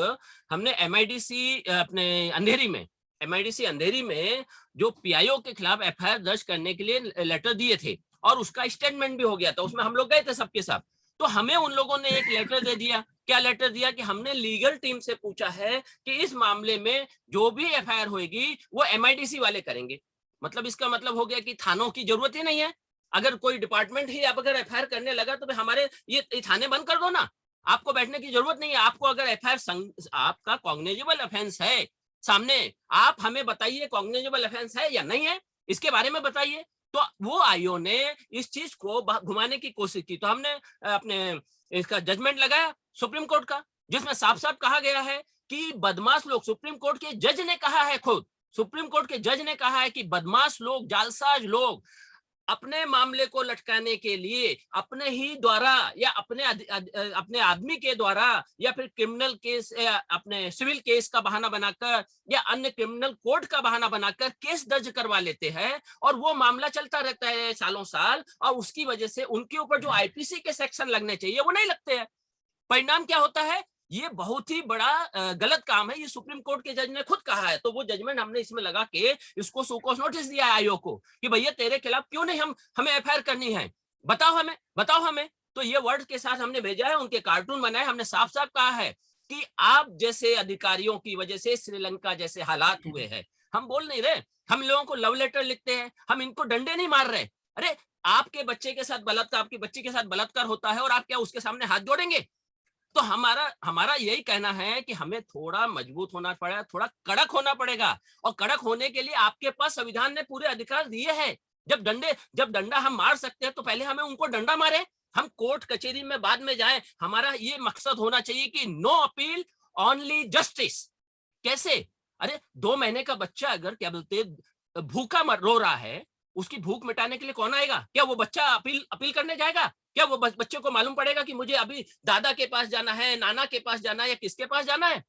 [SPEAKER 7] हमने एमआईडीसी अपने अंधेरी में, एमआईडीसी अंधेरी में जो पीआईओ के खिलाफ एफआईआर दर्ज करने के लिए लेटर दिए थे, और उसका स्टेटमेंट भी हो गया था, उसमें हम लोग गए थे सबके साथ। तो हमें उन लोगों ने एक लेटर दे दिया। क्या लेटर दिया? कि हमने लीगल टीम से पूछा है कि इस मामले में जो भी एफआईआर होगी वो एमआईडीसी वाले करेंगे। मतलब इसका मतलब हो गया कि थानों की जरूरत ही नहीं है। अगर कोई डिपार्टमेंट ही अब अगर एफआईआर करने लगा तो हमारे ये थाने बंद कर दो ना, आपको बैठने की जरूरत नहीं है। आपको अगर एफआईआर, आपका कॉग्निजेबल ऑफेंस है सामने, आप हमें बताइए कॉग्निजेबल ऑफेंस है या नहीं है, इसके बारे में बताइए। तो वो आईओ ने इस चीज को घुमाने की कोशिश की, तो हमने अपने इसका जजमेंट लगाया सुप्रीम कोर्ट का, जिसमें साफ साफ कहा गया है कि बदमाश लोग, सुप्रीम कोर्ट के जज ने कहा है, खुद सुप्रीम कोर्ट के जज ने कहा है कि बदमाश लोग, जालसाज लोग अपने मामले को लटकाने के लिए अपने ही द्वारा या अपने आदमी के द्वारा या फिर क्रिमिनल केस या अपने सिविल केस का बहाना बनाकर या अन्य क्रिमिनल कोर्ट का बहाना बनाकर केस दर्ज करवा लेते हैं, और वो मामला चलता रहता है सालों साल, और उसकी वजह से उनके ऊपर जो आईपीसी के सेक्शन लगने चाहिए वो नहीं लगते हैं। परिणाम क्या होता है? ये बहुत ही बड़ा गलत काम है। ये सुप्रीम कोर्ट के जज ने खुद कहा है, तो वो जजमेंट हमने इसमें लगा के इसको सुकोस नोटिस दिया है आयोग को कि भैया तेरे खिलाफ क्यों नहीं हमें एफआईआर करनी है, बताओ हमें। तो ये वर्ड के साथ हमने भेजा है, उनके कार्टून बनाए, हमने साफ साफ कहा है कि आप जैसे अधिकारियों की वजह से श्रीलंका जैसे हालात हुए हैं। हम बोल नहीं रहे, हम लोगों को लव लेटर लिखते हैं, हम इनको डंडे नहीं मार रहे। अरे आपके बच्चे के साथ बलात्कार, आपकी बच्ची के साथ बलात्कार होता है और आप क्या उसके सामने हाथ जोड़ेंगे? तो हमारा यही कहना है कि हमें थोड़ा मजबूत होना पड़ेगा, थोड़ा कड़क होना पड़ेगा, और कड़क होने के लिए आपके पास संविधान ने पूरे अधिकार दिए हैं। जब डंडा हम मार सकते हैं तो पहले हमें उनको डंडा मारे, हम कोर्ट कचहरी में बाद में जाएं। हमारा ये मकसद होना चाहिए कि नो अपील, ओनली जस्टिस। कैसे? अरे 2 महीने का बच्चा अगर क्या बोलते भूखा रो रहा है, उसकी भूख मिटाने के लिए कौन आएगा? क्या वो बच्चा अपील करने जाएगा? क्या वो बच्चे को मालूम पड़ेगा कि मुझे अभी दादा के पास जाना है, नाना के पास जाना है, या किसके पास जाना है?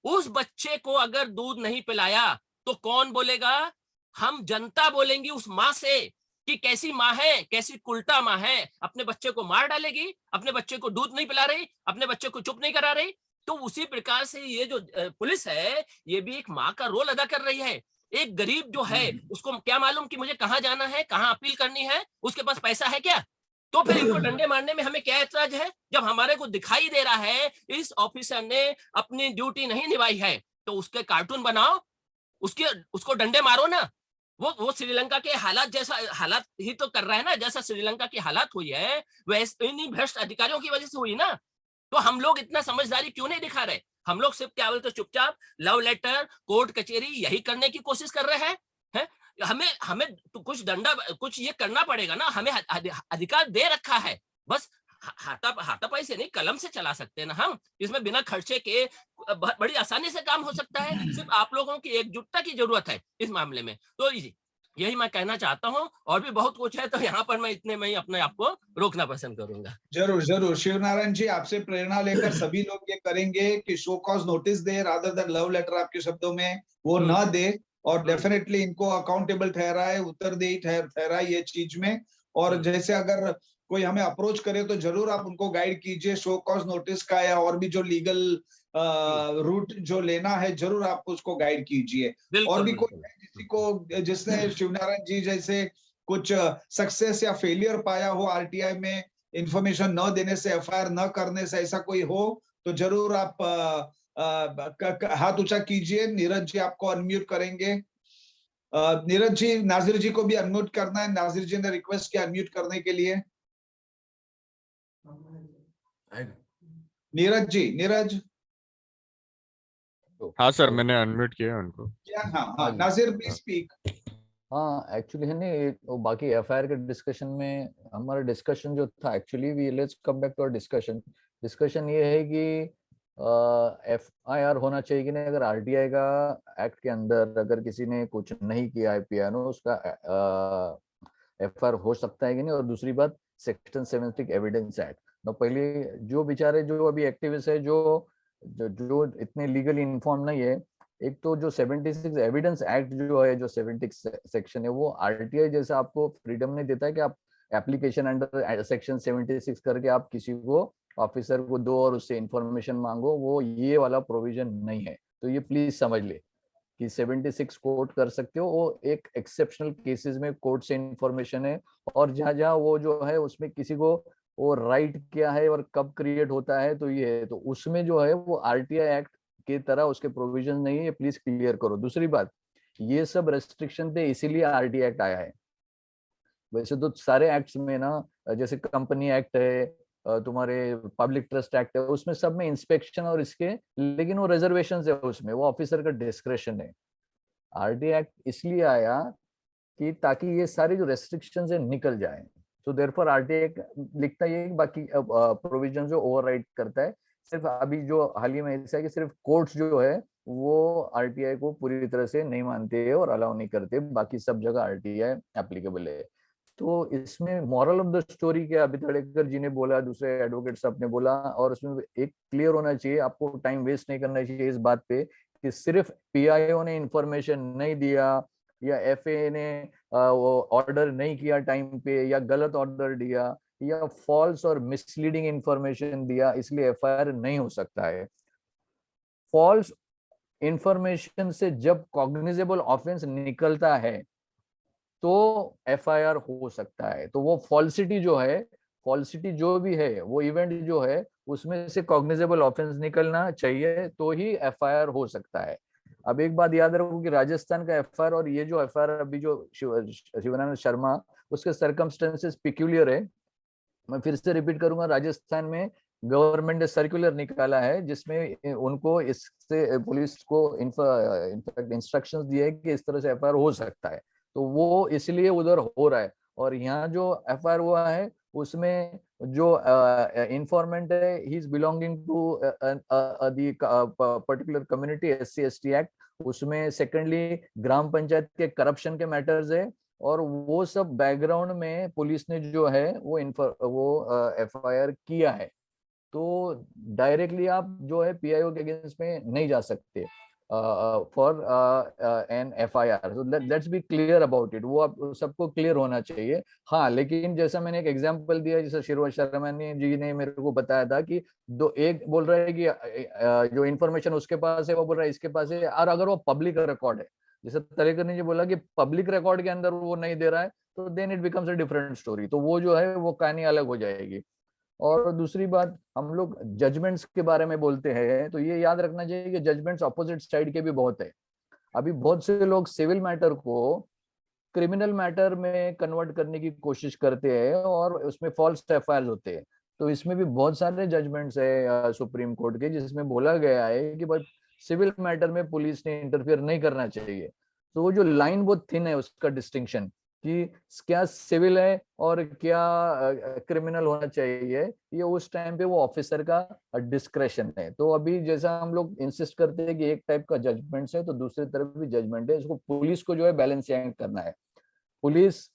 [SPEAKER 7] उस बच्चे को अगर दूध नहीं पिलाया तो कौन बोलेगा? हम जनता बोलेंगी उस माँ से कि कैसी माँ है, कैसी उल्टा माँ है, अपने बच्चे को मार डालेगी, अपने बच्चे को दूध नहीं पिला रही, अपने बच्चे को चुप नहीं करा रही। तो उसी प्रकार से ये जो पुलिस है, ये भी एक माँ का रोल अदा कर रही है। एक गरीब जो है उसको क्या मालूम कि मुझे कहाँ जाना है, कहाँ अपील करनी है, उसके पास पैसा है क्या? तो फिर इनको डंडे मारने में हमें क्या ऐतराज है? जब हमारे को दिखाई दे रहा है इस ऑफिसर ने अपनी ड्यूटी नहीं निभाई है, तो उसके कार्टून बनाओ, उसको डंडे मारो ना। वो श्रीलंका के हालात ही तो कर रहा है ना, जैसा श्रीलंका की हालात हुई है वैसे इन्हीं भ्रष्ट अधिकारियों की वजह से हुई ना। तो हम लोग इतना समझदारी क्यों नहीं दिखा रहे? हम लोग सिर्फ क्या बोलते, चुपचाप लव लेटर, कोर्ट कचहरी यही करने की कोशिश कर रहे हैं। हमें तो कुछ ये करना पड़ेगा ना, हमें अधिकार दे रखा है, बस हाथापाई से नहीं, कलम से चला सकते हैं ना हम। इसमें बिना खर्चे के बड़ी आसानी से काम हो सकता है। सिर्फ आप लोगों की एकजुटता की जरूरत है इस मामले में। तो यही मैं कहना चाहता हूँ, और भी बहुत कुछ है, तो यहाँ पर मैं इतने में ही अपने आप को रोकना पसंद करूंगा।
[SPEAKER 3] जरूर जरूर शिवनारायण जी, आपसे प्रेरणा लेकर सभी लोग ये करेंगे कि शो कॉज नोटिस दे रादर देन लव लेटर, आपके शब्दों में वो ना दे, और डेफिनेटली इनको अकाउंटेबल ठहराए, उत्तरदेही ठहराए ये चीज में। और जैसे अगर कोई हमें अप्रोच करे तो जरूर आप उनको गाइड कीजिए शो कॉज नोटिस का, या और भी जो लीगल रूट जो लेना है, जरूर आप उसको गाइड कीजिए। और भी कोई किसी को जिसने शिवनारायण जी जैसे कुछ सक्सेस या फेलियर पाया हो आरटीआई में, इंफॉर्मेशन न देने से, एफआईआर न करने से, ऐसा कोई हो तो जरूर आप हाथ ऊंचा कीजिए। नीरज जी आपको अनम्यूट करेंगे। नीरज जी, नाजिर जी को भी अनम्यूट करना है। नाजिर जी ने रिक्वेस्ट किया अनम्यूट करने के लिए। नीरज जी, नीरज।
[SPEAKER 2] हाँ सर, मैंने अनम्यूट किया उनको।
[SPEAKER 3] हाँ, नाजिर प्लीज स्पीक।
[SPEAKER 5] हाँ एक्चुअली है नहीं, वो बाकी एफआईआर के डिस्कशन में हमारा डिस्कशन जो था, actually we let's come back to our discussion ये है कि एफआईआर होना चाहिए कि नहीं। अगर आरटीआई का एक्ट के अंदर अगर किसी ने कुछ नहीं किया है पीआईआर, उसका एफआईआर हो सकता है कि नहीं। और दूसरी बात, सेक्शन 76 एविडेंस एक्ट। तो पहले जो बेचारे जो अभी एक्टिविस्ट है, जो इतने लीगली इन्फॉर्म नहीं है, एक तो जो 76 एविडेंस एक्ट जो है, जो 76 सेक्शन है, वो आरटीआई जैसा आपको फ्रीडम नहीं देता है कि आप एप्लीकेशन अंडर सेक्शन 76 करके आप किसी को, ऑफिसर को दो और उससे इंफॉर्मेशन मांगो। वो ये वाला प्रोविजन नहीं है। तो ये प्लीज समझ ले कि 76 कोर्ट कर सकते हो, वो एक एक्सेप्शनल केसेस में कोर्ट से इंफॉर्मेशन है। और जहां जहां वो जो है उसमें किसी को वो राइट क्या है और कब क्रिएट होता है, तो ये है, तो उसमें जो है वो आरटीआई एक्ट की तरह उसके प्रोविजन नहीं है। प्लीज क्लियर करो। दूसरी बात, ये सब रेस्ट्रिक्शन थे इसीलिए आरटीआई एक्ट आया है। वैसे तो सारे एक्ट्स में ना, जैसे कंपनी एक्ट है, तुम्हारे पब्लिक ट्रस्ट एक्ट है, उसमें सब में इंस्पेक्शन और इसके, लेकिन वो रिजर्वेशन है, उसमें वो ऑफिसर का डिस्क्रेशन है। आरटीआई एक्ट इसलिए आया कि ताकि ये सारी जो रेस्ट्रिक्शंस है निकल जाए। तो देयरफॉर आरटीआई लिखता है, बाकी प्रोविजन जो ओवरराइड करता है। सिर्फ अभी जो हाल ही में ऐसा है कि सिर्फ कोर्ट्स जो है वो आरटीआई को पूरी तरह से नहीं मानते हैं और अलाउ नहीं करते, बाकी सब जगह आरटीआई एप्लीकेबल है। तो इसमें मॉरल ऑफ द स्टोरी क्या, अभी तड़ेकर जी ने बोला, दूसरे एडवोकेट साहब ने बोला, और उसमें एक क्लियर होना चाहिए, आपको टाइम वेस्ट नहीं करना चाहिए इस बात पे कि सिर्फ पीआईओ ने इंफॉर्मेशन नहीं दिया या एफए ने वो ऑर्डर नहीं किया टाइम पे, या गलत ऑर्डर दिया, या फॉल्स और मिसलीडिंग इंफॉर्मेशन दिया, इसलिए एफआईआर नहीं हो सकता है। फॉल्स इंफॉर्मेशन से जब कॉग्निजेबल ऑफेंस निकलता है तो एफआईआर हो सकता है। तो वो फॉल्सिटी जो भी है, वो इवेंट जो है उसमें से कॉग्निजेबल ऑफेंस निकलना चाहिए, तो ही एफआईआर हो सकता है। अब एक बात याद रखो कि राजस्थान का एफआईआर और ये जो एफआईआर अभी जो शिवानंद शर्मा, उसके सर्कमस्टेंसेस पिक्यूलियर है। मैं फिर से रिपीट करूंगा, राजस्थान में गवर्नमेंट ने सर्कुलर निकाला है जिसमें उनको इससे पुलिस को इनफैक्ट इंस्ट्रक्शंस दिए हैं कि इस तरह से एफआईआर हो सकता है। तो वो इसलिए उधर हो रहा है। और यहाँ जो एफआईआर हुआ है उसमें जो इन्फॉर्मेंट है, he is belonging to the particular community, SC ST act. उसमें सेकेंडली ग्राम पंचायत के करप्शन के मैटर्स है, और वो सब बैकग्राउंड में पुलिस ने जो है वो एफआईआर किया है। तो डायरेक्टली आप जो है पीआईओ के अगेंस्ट में नहीं जा सकते for an FIR. So let's be clear about it, वो आप सबको क्लियर होना चाहिए। हाँ, लेकिन जैसा मैंने एक एग्जांपल दिया, जैसे शिवराज शर्मा जी ने मेरे को बताया था कि एक बोल रहा है कि जो इन्फॉर्मेशन उसके पास है, वो बोल रहा है इसके पास है, और अगर वो पब्लिक रिकॉर्ड है, जैसे तलेकर ने जी बोला कि पब्लिक रिकॉर्ड के अंदर वो नहीं दे रहा है, तो then it becomes a different story. तो वो जो है वो कहानी अलग हो जाएगी। और दूसरी बात, हम लोग जजमेंट्स के बारे में बोलते हैं, तो ये याद रखना चाहिए कि जजमेंट्स ऑपोजिट साइड के भी बहुत है। अभी बहुत से लोग सिविल मैटर को क्रिमिनल मैटर में कन्वर्ट करने की कोशिश करते हैं और उसमें फॉल्स एफआईआर होते हैं। तो इसमें भी बहुत सारे जजमेंट्स है सुप्रीम कोर्ट के जिसमें बोला गया है कि भाई सिविल मैटर में पुलिस ने इंटरफियर नहीं करना चाहिए। तो वो जो लाइन बहुत थिन है उसका डिस्टिंक्शन कि क्या सिविल है और क्या क्रिमिनल होना चाहिए, ये उस टाइम पे वो ऑफिसर का डिस्क्रेशन है। तो अभी जैसा हम लोग इंसिस्ट करते हैं कि एक टाइप का जजमेंट है तो दूसरी तरफ भी जजमेंट है, इसको पुलिस को जो है बैलेंस करना है। पुलिस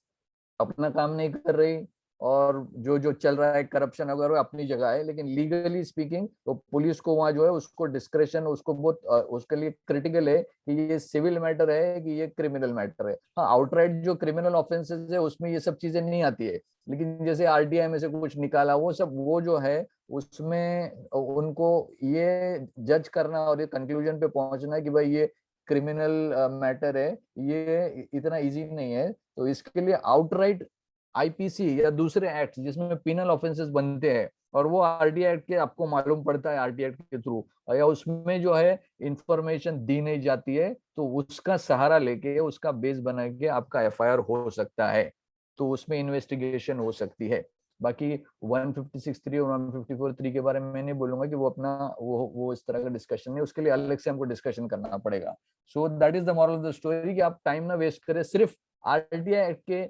[SPEAKER 5] अपना काम नहीं कर रही और जो जो चल रहा है करप्शन वगैरह वो अपनी जगह है, लेकिन लीगली स्पीकिंग तो पुलिस को वहाँ जो है उसको डिस्क्रेशन उसको बहुत उसके लिए क्रिटिकल है कि ये सिविल मैटर है कि ये क्रिमिनल मैटर है। हाँ, आउटराइट जो क्रिमिनल ऑफेंसेस है उसमें ये सब चीजें नहीं आती है, लेकिन जैसे आरटीआई में से कुछ निकाला वो सब वो जो है उसमें उनको ये जज करना और ये कंक्लूजन पे पहुंचना कि भाई ये क्रिमिनल मैटर है, ये इतना इजी नहीं है। तो इसके लिए आउटराइट आईपीसी या दूसरे एक्ट जिसमें पिनल ऑफेंसेस बनते हैं और वो आरटीआई एक्ट के आपको मालूम पड़ता है आरटीआई एक्ट के थ्रू, या उसमें जो है इंफॉर्मेशन दी नहीं जाती है तो उसका सहारा लेके उसका बेस बना के आपका एफआईआर हो सकता है, तो उसमें इन्वेस्टिगेशन हो सकती है। बाकी 156(3) और 154(3) के बारे में मैं नहीं बोलूंगा कि वो अपना वो इस तरह का डिस्कशन नहीं, उसके लिए अलग से हमको डिस्कशन करना पड़ेगा। So that is the moral of the story कि आप टाइम ना वेस्ट करें, सिर्फ आरटीआई एक्ट के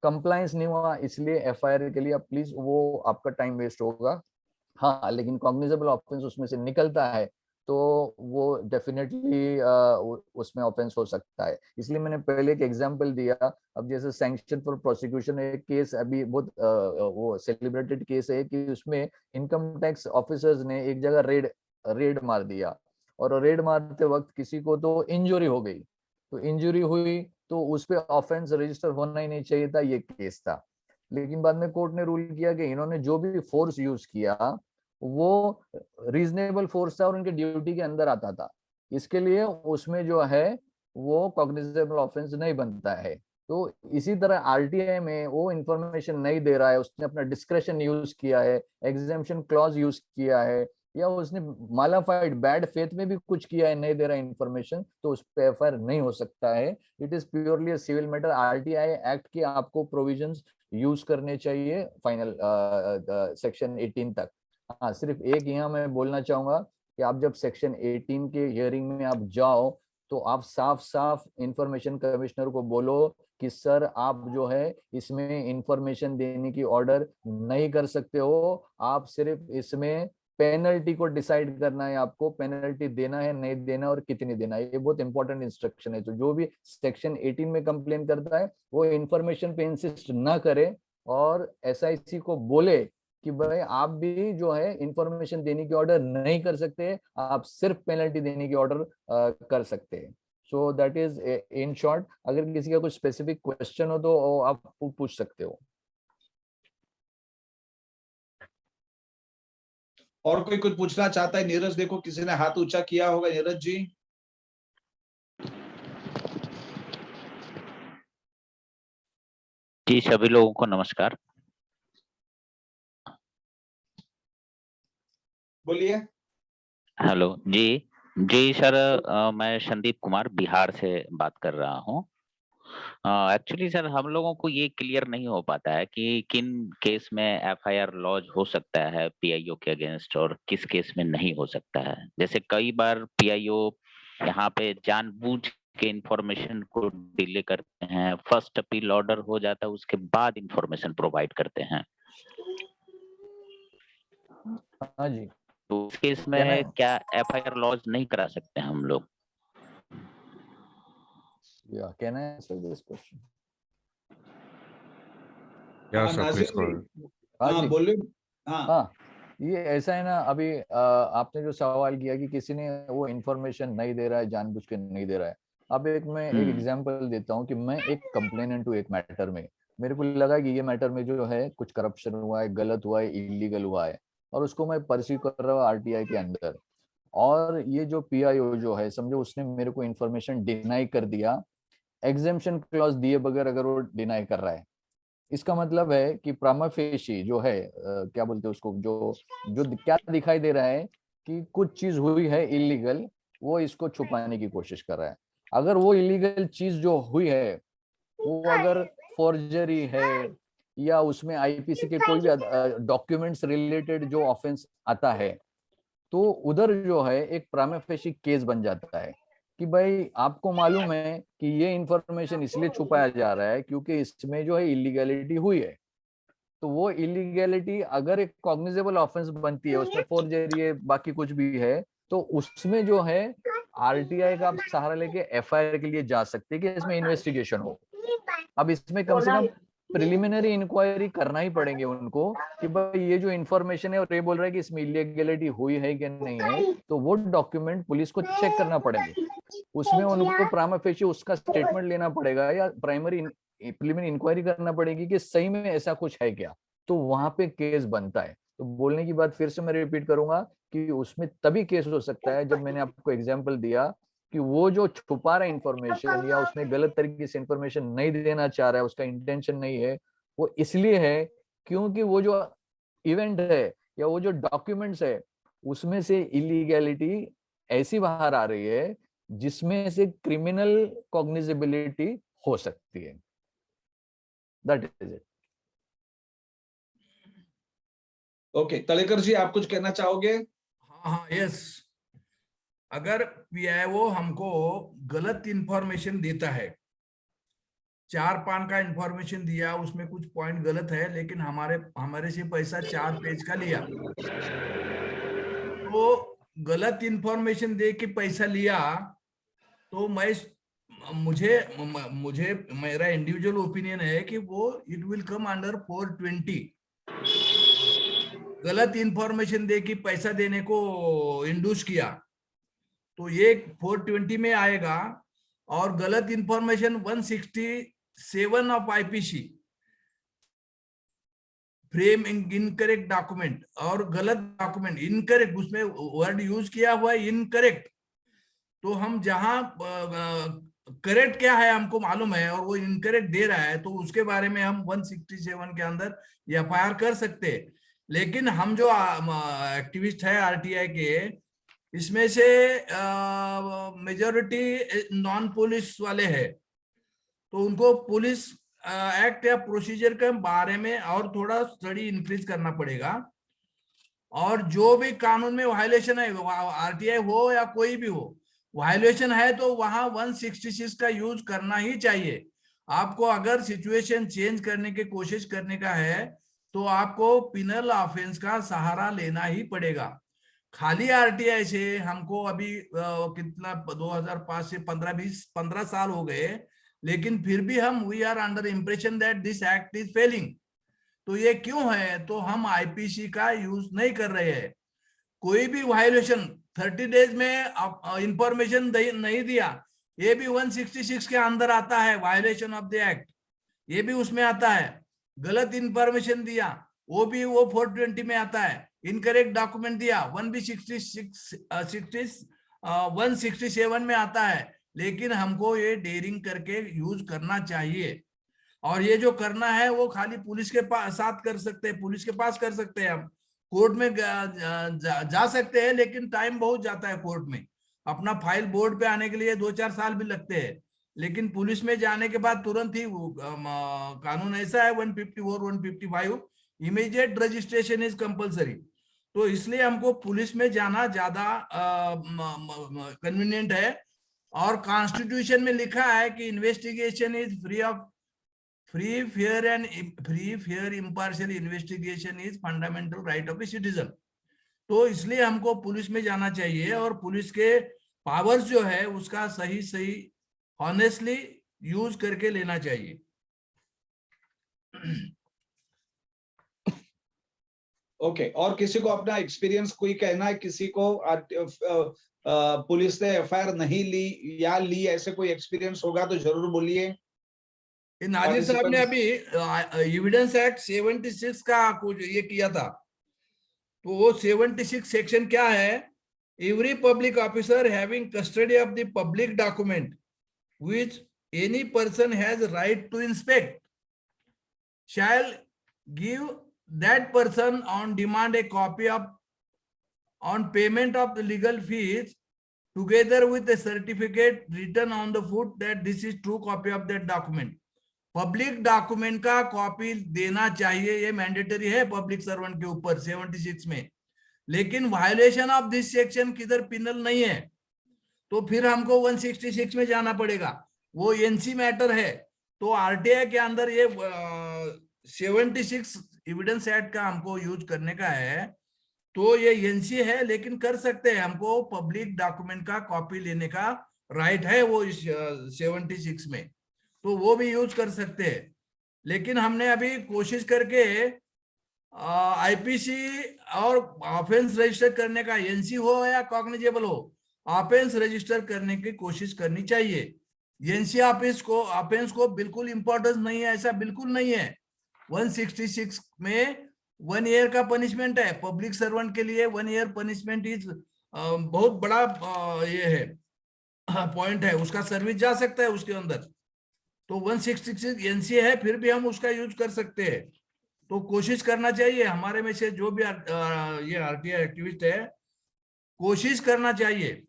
[SPEAKER 5] कंप्लायंस नहीं हुआ इसलिए एफआईआर के लिए आप प्लीज, वो आपका टाइम वेस्ट होगा। हाँ, लेकिन कॉग्निजेबल ऑफेंस उसमें से निकलता है तो वो डेफिनेटली उसमें ऑफेंस हो सकता है। इसलिए मैंने पहले एक एग्जांपल दिया। अब जैसे सैंक्शन फॉर प्रोसिक्यूशन एक केस अभी बहुत वो सेलिब्रेटेड केस है कि उसमें इनकम टैक्स ऑफिसर्स ने एक जगह रेड मार दिया और रेड मारते वक्त किसी को तो इंजरी हो गई, तो इंजरी हुई तो उस पर ऑफेंस रजिस्टर होना ही नहीं चाहिए था, ये केस था। लेकिन बाद में कोर्ट ने रूल किया कि इन्होंने जो भी फोर्स यूज किया वो रीजनेबल फोर्स था और उनके ड्यूटी के अंदर आता था, इसके लिए उसमें जो है वो कॉग्निजेबल ऑफेंस नहीं बनता है। तो इसी तरह आरटीआई में वो इंफॉर्मेशन नहीं दे रहा है, उसने अपना डिस्क्रेशन यूज किया है, एग्जेम्पशन क्लॉज यूज किया है, या उसने मालाफाइड बैड फेथ में भी कुछ किया है, नहीं दे रहा है इंफॉर्मेशन, तो उस पर एफआईआर नहीं हो सकता है। It is purely a civil matter. RTI act के आपको प्रोविजंस यूज करने चाहिए फाइनल सेक्शन 18 तक। हाँ, सिर्फ एक यहाँ मैं बोलना चाहूंगा कि आप जब सेक्शन 18 के हियरिंग में आप जाओ तो आप साफ साफ इंफॉर्मेशन कमिश्नर को बोलो कि सर आप जो है इसमें इंफॉर्मेशन देने की ऑर्डर नहीं कर सकते हो, आप सिर्फ इसमें पेनल्टी को डिसाइड करना है, आपको पेनल्टी देना है नहीं देना और कितनी देना है, ये बहुत इंपॉर्टेंट इंस्ट्रक्शन है। तो जो भी सेक्शन 18 में कंप्लेन करता है वो इंफॉर्मेशन पे इंसिस्ट ना करे और एसआईसी को बोले कि भाई आप भी जो है इंफॉर्मेशन देने की ऑर्डर नहीं कर सकते, आप सिर्फ पेनल्टी देने की ऑर्डर कर सकते हैं। So that is in short. अगर किसी का कुछ स्पेसिफिक क्वेश्चन हो तो आप पूछ सकते हो।
[SPEAKER 3] और कोई कुछ पूछना चाहता है? नीरज, देखो किसी ने हाथ ऊंचा किया होगा। नीरज जी।
[SPEAKER 8] जी, सभी लोगों को नमस्कार।
[SPEAKER 3] बोलिए।
[SPEAKER 8] हेलो जी। जी सर, मैं संदीप कुमार बिहार से बात कर रहा हूँ। एक्चुअली सर, हम लोगों को ये क्लियर नहीं हो पाता है कि किन केस में एफआईआर लॉज हो सकता है पीआईओ के अगेंस्ट और किस केस में नहीं हो सकता है। जैसे कई बार पीआईओ यहाँ पे जानबूझ के इंफॉर्मेशन को डिले करते हैं, फर्स्ट अपील ऑर्डर हो जाता है उसके बाद इंफॉर्मेशन प्रोवाइड करते हैं।
[SPEAKER 5] हाँ जी।
[SPEAKER 8] तो उस केस में क्या एफआईआर लॉज नहीं करा सकते हम लोग?
[SPEAKER 5] Yeah, can I answer this question?
[SPEAKER 2] Yeah, sir, please go ahead.
[SPEAKER 3] हाँ, बोलिए।
[SPEAKER 5] हाँ, ये ऐसा है ना, अभी आपने जो सवाल किया कि किसी ने वो इंफॉर्मेशन नहीं दे रहा है, जानबूझ के नहीं दे रहा है। अब मैं एक एग्जांपल देता हूँ कि मैं एक कंप्लेनेंट हूँ एक मैटर में, मेरे को लगा कि ये मैटर में जो है कुछ करप्शन हुआ है, गलत हुआ है, इलीगल हुआ है, और उसको मैं परस्यू कर रहा हूँ आरटीआई के अंदर। और ये जो पीआईओ जो है, समझो उसने मेरे को इंफॉर्मेशन डिनाई कर दिया, एग्जेम्पशन क्लॉज दिए बगैर अगर वो डिनाई कर रहा है, इसका मतलब है कि प्रामा फेशी जो है क्या बोलते हैं उसको, जो क्या दिखाई दे रहा है कि कुछ चीज हुई है इलीगल, वो इसको छुपाने की कोशिश कर रहा है। अगर वो इलीगल चीज जो हुई है वो अगर फोर्जरी है या उसमें आईपीसी के कोई भी डॉक्यूमेंट्स रिलेटेड जो ऑफेंस आता है, तो उधर जो है एक प्रामा फेशी केस बन जाता है कि भाई आपको मालूम है कि ये इंफॉर्मेशन इसलिए छुपाया जा रहा है क्योंकि इसमें जो है इलीगैलिटी हुई है। तो वो इलीगैलिटी अगर एक कॉग्निजेबल ऑफेंस बनती है, उसमें फोर्जरी है, बाकी कुछ भी है, तो उसमें जो है आरटीआई का आप सहारा लेके एफआईआर के लिए जा सकते हैं कि इसमें इन्वेस्टिगेशन हो। अब इसमें कम से कम प्रिलिमिनरी इंक्वायरी करना ही पड़ेंगे उनको कि भाई ये जो इन्फॉर्मेशन है और ये बोल रहा है कि इसमें इलीगैलिटी हुई है कि नहीं है, तो वो डॉक्यूमेंट पुलिस को चेक करना पड़ेंगे। उसमें उनको प्रामा फेशी उसका स्टेटमेंट लेना पड़ेगा या प्राइमरी प्रिलिमिनरी इंक्वायरी करना पड़ेगी कि सही में ऐसा कुछ है क्या, तो वहां पे केस बनता है। तो बोलने की बात फिर से मैं रिपीट करूंगा कि उसमें तभी केस हो सकता है जब मैंने आपको एग्जांपल दिया कि वो जो छुपा रहा है इंफॉर्मेशन या उसने गलत तरीके से इंफॉर्मेशन नहीं देना चाह रहा है, उसका इंटेंशन नहीं है, वो इसलिए है क्योंकि वो जो इवेंट है या वो जो डॉक्यूमेंट्स है उसमें से इलीगैलिटी ऐसी बाहर आ रही है जिसमें से क्रिमिनल कॉग्निजिबिलिटी हो सकती है। That is it.
[SPEAKER 3] Okay, Talekar जी आप कुछ कहना चाहोगे?
[SPEAKER 6] हाँ, यस। अगर पीआईओ हमको गलत इंफॉर्मेशन देता है, 4 पान का इंफॉर्मेशन दिया, उसमें कुछ पॉइंट गलत है, लेकिन हमारे से पैसा 4 पेज का लिया, तो गलत इंफॉर्मेशन दे के पैसा लिया, तो मुझे मेरा इंडिविजुअल ओपिनियन है कि वो इट विल कम अंडर 420। गलत इंफॉर्मेशन दे के पैसा देने को इंड्यूस किया तो ये 420 में आएगा। और गलत information 167 of IPC, frame incorrect document, और गलत डॉक्यूमेंट इनकरेक्ट, उसमें वर्ड यूज किया हुआ है इनकरेक्ट, तो हम जहां करेक्ट क्या है हमको मालूम है और वो इनकरेक्ट दे रहा है, तो उसके बारे में हम 167 के अंदर एफआईआर कर सकते हैं। लेकिन हम जो एक्टिविस्ट है आरटीआई के, इसमें से मेजॉरिटी नॉन पुलिस वाले हैं, तो उनको पुलिस एक्ट या प्रोसीजर के बारे में और थोड़ा स्टडी इंक्रीज करना पड़ेगा। और जो भी कानून में वायलेशन है, आरटीआई हो या कोई भी हो, वायलेशन है तो वहां 166 का यूज करना ही चाहिए। आपको अगर सिचुएशन चेंज करने की कोशिश करने का है तो आपको पिनल ऑफेंस का सहारा लेना ही पड़ेगा। खाली आरटीआई से हमको अभी कितना 2005 से 15 साल हो गए, लेकिन फिर भी हम we are under impression that this act is failing. तो ये क्यों है? तो हम आईपीसी का यूज नहीं कर रहे हैं। कोई भी वायलेशन 30 डेज में इंफॉर्मेशन नहीं दिया, ये भी 166 के अंदर आता है, वायलेशन ऑफ द एक्ट, ये भी उसमें आता है। गलत इंफॉर्मेशन दिया वो भी वो 420 में आता है। इनकरेक्ट डॉक्यूमेंट दिया 167 में आता है। लेकिन हमको ये डेयरिंग करके यूज करना चाहिए। और ये जो करना है वो खाली पुलिस के साथ कर सकते हैं, पुलिस के पास कर सकते हैं, हम कोर्ट में जा सकते हैं, लेकिन टाइम बहुत जाता है कोर्ट में। अपना फाइल बोर्ड पे आने के लिए 2-4 साल भी लगते हैं, लेकिन पुलिस में जाने के बाद तुरंत ही कानून ऐसा है 154, 155 इमीडिएट रजिस्ट्रेशन इज कंपलसरी। तो इसलिए हमको पुलिस में जाना ज्यादा कन्वीनियंट है। और कॉन्स्टिट्यूशन में लिखा है कि investigation is free fair impartial investigation is fundamental right of a citizen. तो इसलिए हमको पुलिस में जाना चाहिए और पुलिस के पावर्स जो है उसका सही ऑनेस्टली यूज करके लेना चाहिए।
[SPEAKER 3] ओके, और किसी को अपना एक्सपीरियंस कोई कहना है? किसी को पुलिस ने एफआईआर नहीं ली या ली, ऐसे कोई एक्सपीरियंस होगा तो जरूर बोलिए।
[SPEAKER 6] नाजिर साहब ने अभी एविडेंस एक्ट 76 का कुछ ये किया था, तो वो 76 सेक्शन क्या है? Every public officer having custody of the public document which any person has right to inspect shall give that person on demand a copy of on payment of the legal fees together with a certificate written on the foot that this is true copy of that document। Public document का copy देना चाहिए, ये mandatory है public servant के ऊपर 76 में। लेकिन violation of this section किधर पिनल नहीं है, तो फिर हमको 166 में जाना पड़ेगा, वो एनसी मैटर है। तो आरटीआई के अंदर ये 76 एविडेंस एक्ट का हमको यूज करने का है, तो ये एनसी है, लेकिन कर सकते हैं, हमको पब्लिक डॉक्यूमेंट का कॉपी लेने का राइट है वो 76 में। तो वो भी यूज कर सकते हैं। लेकिन हमने अभी कोशिश करके आईपीसी और ऑफेंस रजिस्टर करने का, एनसी हो या कॉग्निजेबल हो, ऑफेंस रजिस्टर करने की कोशिश करनी चाहिए। एनसी ऑफेंस को बिल्कुल इंपॉर्टेंस नहीं है, ऐसा बिल्कुल नहीं है। 166 में 1 ईयर का पनिशमेंट है। पब्लिक सर्वेंट के लिए 1 ईयर पनिशमेंट इज बहुत बड़ा ये है, पॉइंट है, उसका सर्विस जा सकता है उसके अंदर। तो 166 एनसी है, फिर भी हम उसका यूज कर सकते हैं। तो कोशिश करना चाहिए हमारे में से जो भी ये आरटीआई एक्टिविस्ट है, कोशिश करना चाहिए।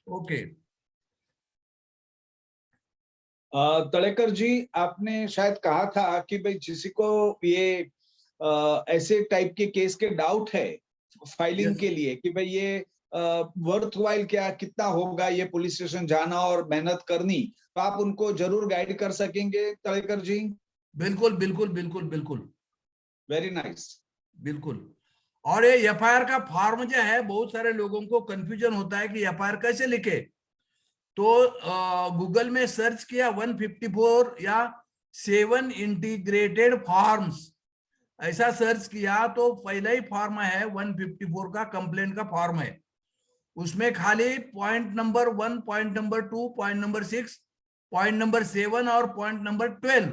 [SPEAKER 6] ओके।
[SPEAKER 3] तलेकर जी, आपने शायद कहा था कि भाई किसी को ये ऐसे टाइप के केस के डाउट है फाइलिंग के लिए कि भाई ये वर्थ वाइल क्या, कितना होगा ये पुलिस स्टेशन जाना और मेहनत करनी, तो आप उनको जरूर गाइड कर सकेंगे तलेकर जी?
[SPEAKER 6] बिल्कुल बिल्कुल बिल्कुल बिल्कुल,
[SPEAKER 3] वेरी नाइस,
[SPEAKER 6] बिल्कुल। और ये एफआईआर का फॉर्म जो है, बहुत सारे लोगों को कंफ्यूजन होता है कि एफआईआर कैसे लिखे। तो गूगल में सर्च किया 154 या 7 इंटीग्रेटेड फॉर्म्स, ऐसा सर्च किया तो पहला ही फॉर्म है 154 का, कंप्लेंट का फॉर्म है। उसमें खाली point number 1, point number 2, point number 6, point number 7 और पॉइंट नंबर 12,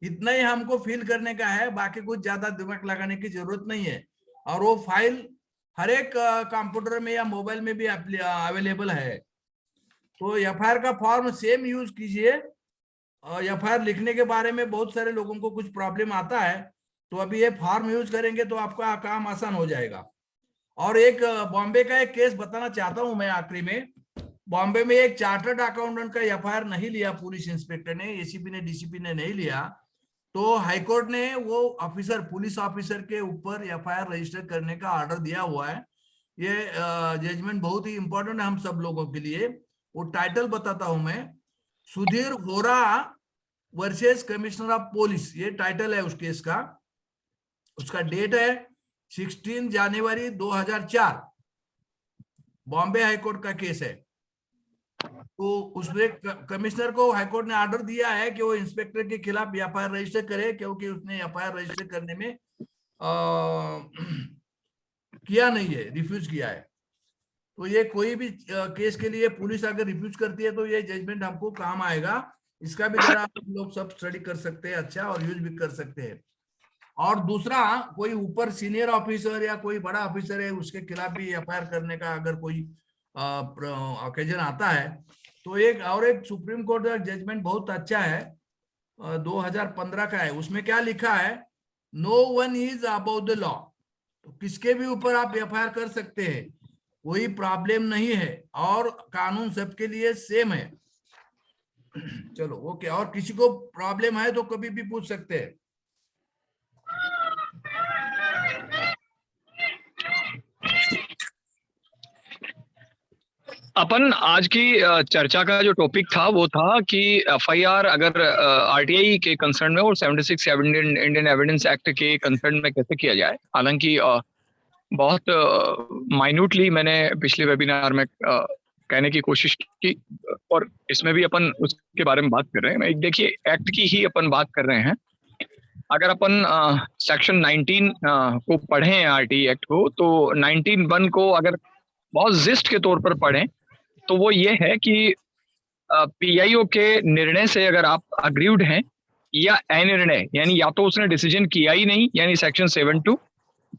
[SPEAKER 6] इतना ही हमको फिल करने का है। बाकी कुछ ज्यादा दिमाग लगाने की जरूरत नहीं है। और वो फाइल हर एक कंप्यूटर में या मोबाइल में भी अवेलेबल है। तो एफआईआर का फॉर्म सेम यूज कीजिए। एफआईआर लिखने के बारे में बहुत सारे लोगों को कुछ प्रॉब्लम आता है, तो अभी ये फॉर्म यूज करेंगे तो आपका काम आसान हो जाएगा। और एक बॉम्बे का एक केस बताना चाहता हूं मैं आखिरी में। बॉम्बे में एक चार्टर्ड अकाउंटेंट का एफआईआर नहीं लिया पुलिस इंस्पेक्टर ने, एसीपी ने, डीसीपी ने नहीं लिया, तो हाईकोर्ट ने वो ऑफिसर, पुलिस ऑफिसर के ऊपर एफआईआर रजिस्टर करने का ऑर्डर दिया हुआ है। ये जजमेंट बहुत ही इंपॉर्टेंट है हम सब लोगों के लिए। वो टाइटल बताता हूं मैं, सुधीर होरा वर्सेस कमिश्नर ऑफ पुलिस, ये टाइटल है उस केस का। उसका डेट है 16 जनवरी 2004, बॉम्बे हाईकोर्ट का केस है। तो उसमें कमिश्नर को हाईकोर्ट ने ऑर्डर दिया है कि वो इंस्पेक्टर के खिलाफ एफआईआर रजिस्टर करे, क्योंकि उसने एफआईआर रजिस्टर करने में किया नहीं है, रिफ्यूज किया है। तो ये कोई भी केस के लिए पुलिस अगर रिफ्यूज करती है तो ये जजमेंट हमको काम आएगा। इसका भी जरा आप लोग सब स्टडी कर सकते हैं अच्छा, और यूज भी कर सकते हैं। और दूसरा, कोई ऊपर सीनियर ऑफिसर या कोई बड़ा ऑफिसर है, उसके खिलाफ भी एफआईआर करने का अगर कोई ओकेजन आता है तो एक सुप्रीम कोर्ट का जजमेंट बहुत अच्छा है, 2015 का है। उसमें क्या लिखा है, no one is above the law. तो किसके भी ऊपर आप एफआईआर कर सकते हैं, कोई प्रॉब्लम नहीं है, और कानून सबके लिए सेम है। चलो ओके, और किसी को प्रॉब्लम है तो कभी भी पूछ सकते हैं।
[SPEAKER 4] अपन आज की चर्चा का जो टॉपिक था वो था कि एफआईआर अगर आरटीआई के कंसर्न में और 76 इंडियन एविडेंस एक्ट के कंसर्न में कैसे किया जाए। हालांकि बहुत माइन्यूटली मैंने पिछले वेबिनार में कहने की कोशिश की, और इसमें भी अपन उसके बारे में बात कर रहे हैं। देखिए, एक्ट की ही अपन बात कर रहे हैं। अगर अपन सेक्शन 19 को पढ़ें आरटीआई एक्ट को, तो 19(1) को अगर बहुत जिस्ट के तौर पर पढ़ें तो वो ये है कि पीआईओ के निर्णय से अगर आप अग्रीव्ड हैं या अनिर्णय, यानी या तो उसने डिसीजन किया ही नहीं, यानी सेक्शन 7(2),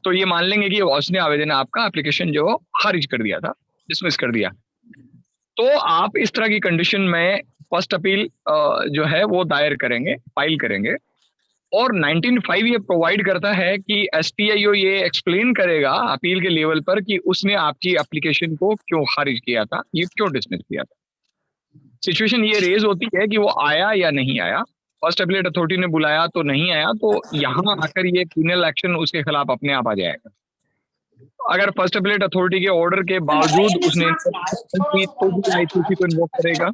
[SPEAKER 4] तो ये मान लेंगे कि उसने आवेदन आपका एप्लीकेशन जो खारिज कर दिया था, डिसमिस कर दिया। तो आप इस तरह की कंडीशन में फर्स्ट अपील जो है वो दायर करेंगे, फाइल करेंगे। और 19(5) ये प्रोवाइड करता है कि एसपीआईओ ये एक्सप्लेन करेगा अपील के लेवल पर कि उसने आपकी एप्लीकेशन को क्यों खारिज किया था, ये क्यों डिसमिस किया था। सिचुएशन ये रेज होती है कि वो आया या नहीं आया, फर्स्ट अपीलेट अथॉरिटी ने बुलाया तो नहीं आया, तो यहाँ आकर ये क्रिमिनल एक्शन उसके खिलाफ अपने आप आ जाएगा। अगर फर्स्ट अपीलेट अथॉरिटी के ऑर्डर के बावजूद उसने तो भी आईपीसी को इन्वोक करेगा।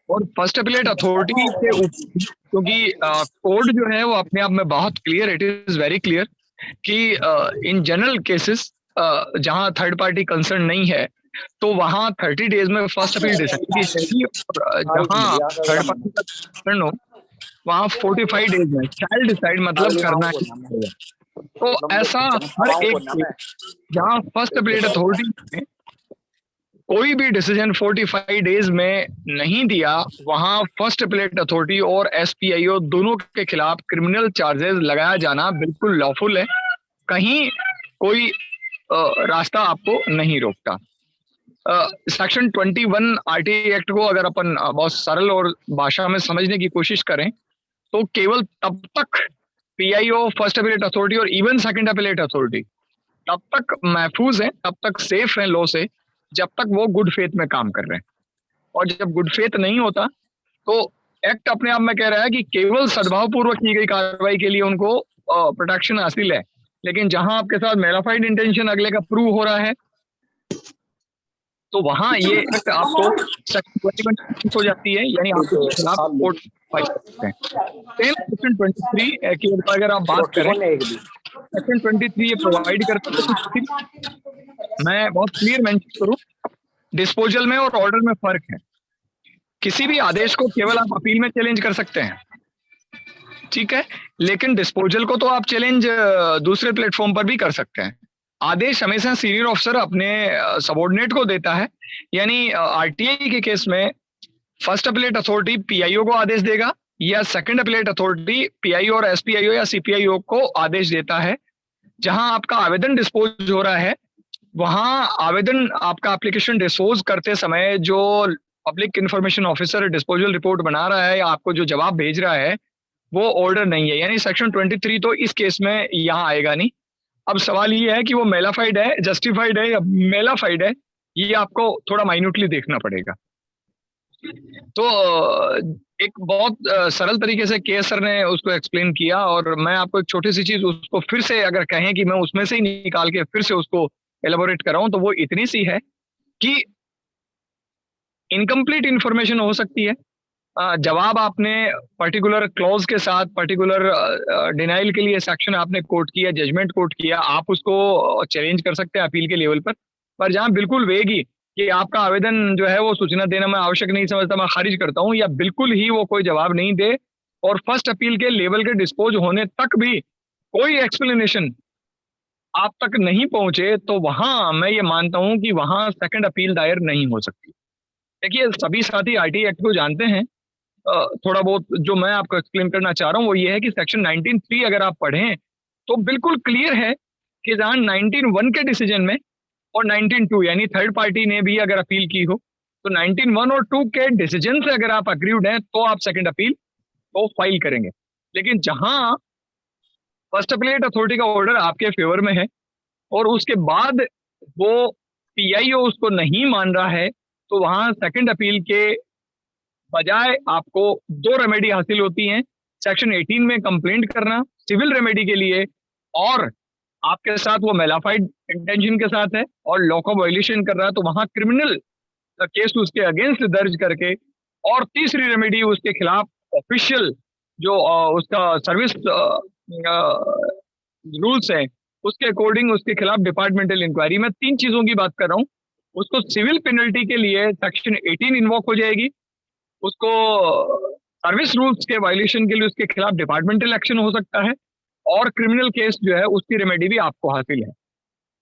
[SPEAKER 4] और फर्स्ट अपीलेट अथॉरिटी के ऊपर, क्योंकि कोड जो है वो अपने आप में बहुत clear, it is very clear कि इन जनरल केसेस जहां थर्ड पार्टी कंसर्न नहीं है, तो वहां 30 डेज में फर्स्ट अपील डिसाइड की जाएगी, और जहां थर्ड पार्टी का concern हो वहां 45 डेज में शैल डिसाइड, मतलब करना ही पड़ेगा। तो ऐसा हर एक केस जहां फर्स्ट अपीलेट अथॉरिटी ने कोई भी डिसीजन 45 डेज में नहीं दिया, वहां फर्स्ट अपीलेट अथॉरिटी और एसपीआईओ दोनों के खिलाफ क्रिमिनल चार्जेस लगाया जाना बिल्कुल लॉफुल है। कहीं कोई रास्ता आपको नहीं रोकता। सेक्शन 21 आरटीआई एक्ट को अगर अपन बहुत सरल और भाषा में समझने की कोशिश करें तो केवल तब तक पीआईओ, फर्स्ट अपीलेट अथॉरिटी और इवन सेकंड अपीलेट अथॉरिटी तब तक महफूज है, तब तक सेफ है लॉ से, जब तक वो गुड फेथ में काम कर रहे हैं। और जब गुड फेथ नहीं होता तो एक्ट अपने आप में कह रहा है कि केवल सद्भावपूर्वक की गई कार्रवाई के लिए उनको प्रोटेक्शन हासिल है। लेकिन जहां आपके साथ मेलाफाइड इंटेंशन अगले का प्रूव हो रहा है तो वहां ये एक्ट आपको सेक्शन 21 हो जाती है, यानी आपके खिलाफ कोर्ट फाइल कर सकते हैं। सेक्शन 23 की अगर आप बात करें, सेक्शन 23 ये प्रोवाइड करता है, मैं बहुत क्लियर मेंशन करूं, डिस्पोजल में और ऑर्डर में फर्क है। किसी भी आदेश को केवल आप अपील में चैलेंज कर सकते हैं, ठीक है, लेकिन डिस्पोजल को तो आप चैलेंज दूसरे प्लेटफॉर्म पर भी कर सकते हैं। आदेश हमेशा सीनियर ऑफिसर अपने सबऑर्डिनेट को देता है, यानी आरटीआई के केस में फर्स्ट अपीलेट अथॉरिटी पीआईओ को आदेश देगा या सेकंड अपीलेट अथॉरिटी पीआईओ और एसपीआईओ या सीपीआईओ को आदेश देता है। जहां आपका आवेदन डिस्पोज हो रहा है वहां आवेदन आपका एप्लीकेशन डिस्पोज करते समय जो public information officer disposal report बना रहा है या आपको जो जवाब भेज रहा है वो ऑर्डर नहीं है, यानी सेक्शन 23 तो इस केस में यहाँ आएगा नहीं। अब सवाल ये है कि वो मेलाफाइड है, जस्टिफाइड है या मेलाफाइड है, ये आपको थोड़ा माइन्यूटली देखना पड़ेगा। तो एक बहुत सरल तरीके से के सर ने उसको एक्सप्लेन किया, और मैं आपको एक छोटी सी चीज उसको फिर से अगर कहें कि मैं उसमें से ही निकाल के फिर से उसको एलेबोरेट कराऊं तो वो इतनी सी है कि इनकम्प्लीट इंफॉर्मेशन हो सकती है। जवाब आपने पर्टिकुलर क्लॉज के साथ पर्टिकुलर डिनाइल के लिए सेक्शन आपने कोट किया, जजमेंट कोट किया, आप उसको चैलेंज कर सकते हैं अपील के लेवल पर जहां बिल्कुल वेगी कि आपका आवेदन जो है वो सूचना देना मैं आवश्यक नहीं समझता, मैं खारिज करता हूं, या बिल्कुल ही वो कोई जवाब नहीं दे और फर्स्ट अपील के लेवल के डिस्पोज होने तक भी कोई एक्सप्लेनेशन आप तक नहीं पहुंचे, तो वहां मैं ये मानता हूं कि वहां सेकंड अपील दायर नहीं हो सकती। देखिए सभी साथी आरटीआई एक्ट को जानते हैं, थोड़ा बहुत जो मैं आपको एक्सप्लेन करना चाह रहा हूं वो ये है कि सेक्शन 19(3) अगर आप पढ़ें तो बिल्कुल क्लियर है कि जहां 19(1) के डिसीजन में और 19(2) यानी थर्ड पार्टी ने भी अगर अपील की हो तो 19(1) और 2 के डिसीजन से अगर आप अग्रीव्ड हैं तो आप सेकंड अपील तो फाइल करेंगे। लेकिन जहां फर्स्ट अपीलेट अथॉरिटी का ऑर्डर आपके फेवर में है और उसके बाद वो पीआईओ उसको नहीं मान रहा है तो वहां सेकंड अपील के बजाय आपको 2 रेमेडी हासिल होती हैं। सेक्शन 18 में कंप्लेंट करना सिविल रेमेडी के लिए, और आपके साथ वो मेलाफाइड इंटेंशन के साथ है और लॉ का वायलेशन कर रहा है तो वहां क्रिमिनल केस उसके अगेंस्ट दर्ज करके, और तीसरी रेमेडी उसके खिलाफ ऑफिशियल जो उसका सर्विस रूल्स है उसके अकॉर्डिंग उसके खिलाफ डिपार्टमेंटल इंक्वायरी। मैं 3 चीजों की बात कर रहा हूँ। उसको सिविल पेनल्टी के लिए सेक्शन 18 इन्वोक हो जाएगी, उसको सर्विस रूल्स के वायलेशन के लिए उसके खिलाफ डिपार्टमेंटल एक्शन हो सकता है, और क्रिमिनल केस जो है उसकी रेमेडी भी आपको हासिल है।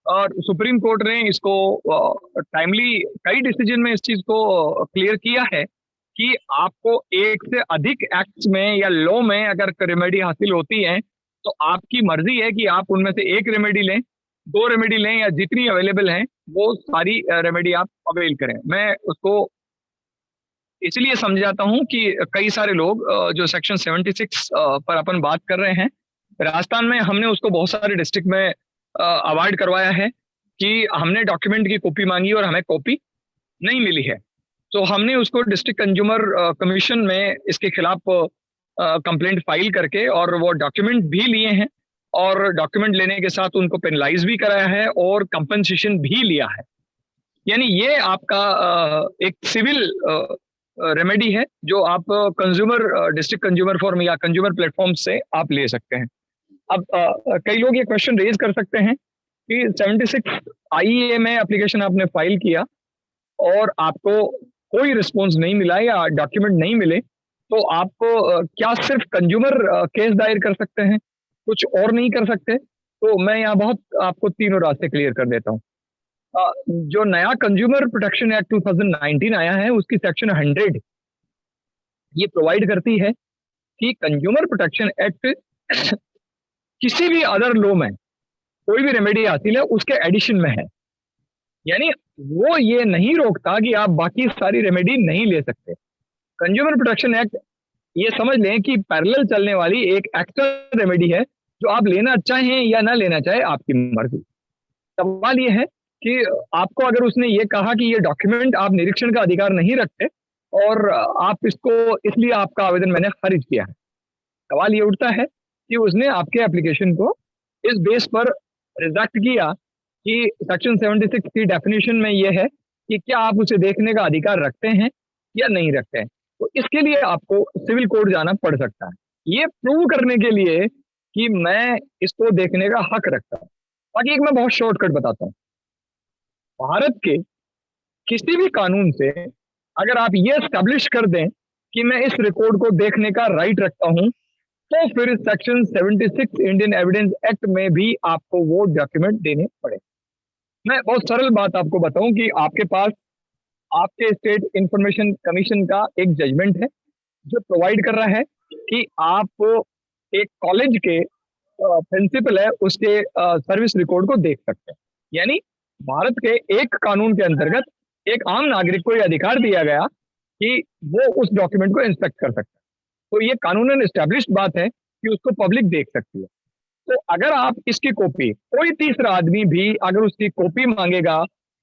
[SPEAKER 4] और सुप्रीम कोर्ट ने इसको टाइमली कई डिसीजन में इस चीज को क्लियर किया है कि आपको एक से अधिक एक्ट्स में या लॉ में अगर रेमेडी हासिल होती है तो आपकी मर्जी है कि आप उनमें से एक रेमेडी लें, 2 रेमेडी लें, या जितनी अवेलेबल हैं वो सारी रेमेडी आप अवेल करें। मैं उसको इसलिए समझाता हूं कि कई सारे लोग जो सेक्शन 76 पर अपन बात कर रहे हैं, राजस्थान में हमने उसको बहुत सारे डिस्ट्रिक्ट में अवॉइड करवाया है कि हमने डॉक्यूमेंट की कॉपी मांगी और हमें कॉपी नहीं मिली है, तो हमने उसको डिस्ट्रिक्ट कंज्यूमर कमीशन में इसके खिलाफ कंप्लेंट फाइल करके और वो डॉक्यूमेंट भी लिए हैं, और डॉक्यूमेंट लेने के साथ उनको पेनलाइज भी कराया है और कंपनसेशन भी लिया है। यानी ये आपका एक सिविल रेमेडी है जो आप कंज्यूमर डिस्ट्रिक्ट कंज्यूमर फॉर्म या कंज्यूमर प्लेटफॉर्म से आप ले सकते हैं। अब कई लोग ये क्वेश्चन रेज कर सकते हैं कि 76 आईए में एप्लीकेशन आपने फाइल किया और आपको कोई रिस्पॉन्स नहीं मिला या डॉक्यूमेंट नहीं मिले, तो आप क्या सिर्फ कंज्यूमर केस दायर कर सकते हैं, कुछ और नहीं कर सकते? तो मैं यहाँ बहुत आपको तीनों रास्ते क्लियर कर देता हूँ। जो नया कंज्यूमर प्रोटेक्शन एक्ट 2019 आया है, उसकी सेक्शन 100 ये प्रोवाइड करती है कि कंज्यूमर प्रोटेक्शन एक्ट किसी भी अदर लॉ में कोई भी रेमेडी हासिल है उसके एडिशन में है, यानी वो ये नहीं रोकता कि आप बाकी सारी रेमेडी नहीं ले सकते। कंज्यूमर प्रोटेक्शन एक्ट ये समझ लें कि पैरेलल चलने वाली एक एक्स्ट्रा रेमेडी है जो आप लेना चाहें या ना लेना चाहे आपकी मर्जी। सवाल ये है कि आपको अगर उसने ये कहा कि ये डॉक्यूमेंट आप निरीक्षण का अधिकार नहीं रखते और आप इसको, इसलिए आपका आवेदन मैंने खारिज किया है, सवाल ये उठता है कि उसने आपके एप्लीकेशन को इस बेस पर रिजेक्ट किया कि सेक्शन 76 की डेफिनेशन में ये है कि क्या आप उसे देखने का अधिकार रखते हैं या नहीं रखते हैं। तो इसके लिए आपको सिविल कोर्ट जाना पड़ सकता है, ये प्रूव करने के लिए कि मैं इसको देखने का हक रखता हूँ। बाकी एक मैं बहुत शॉर्टकट बताता हूँ, भारत के किसी भी कानून से अगर आप ये एस्टेब्लिश कर दें कि मैं इस रिकॉर्ड को देखने का राइट रखता हूं, तो फिर सेक्शन 76 इंडियन एविडेंस एक्ट में भी आपको वो डॉक्यूमेंट देने पड़े। मैं बहुत सरल बात आपको बताऊं कि आपके पास आपके स्टेट इंफॉर्मेशन कमीशन का एक जजमेंट है जो प्रोवाइड कर रहा है कि आप एक कॉलेज के प्रिंसिपल है उसके सर्विस रिकॉर्ड को देख सकते हैं। यानी भारत के एक कानून के अंतर्गत एक आम नागरिक को यह अधिकार दिया गया कि वो उस डॉक्यूमेंट को इंस्पेक्ट कर सकता है। तो ये कानूनन एस्टैब्लिश्ड बात है कि उसको पब्लिक देख सकती है। तो अगर आप इसकी कॉपी, कोई तीसरा आदमी भी अगर उसकी कॉपी मांगेगा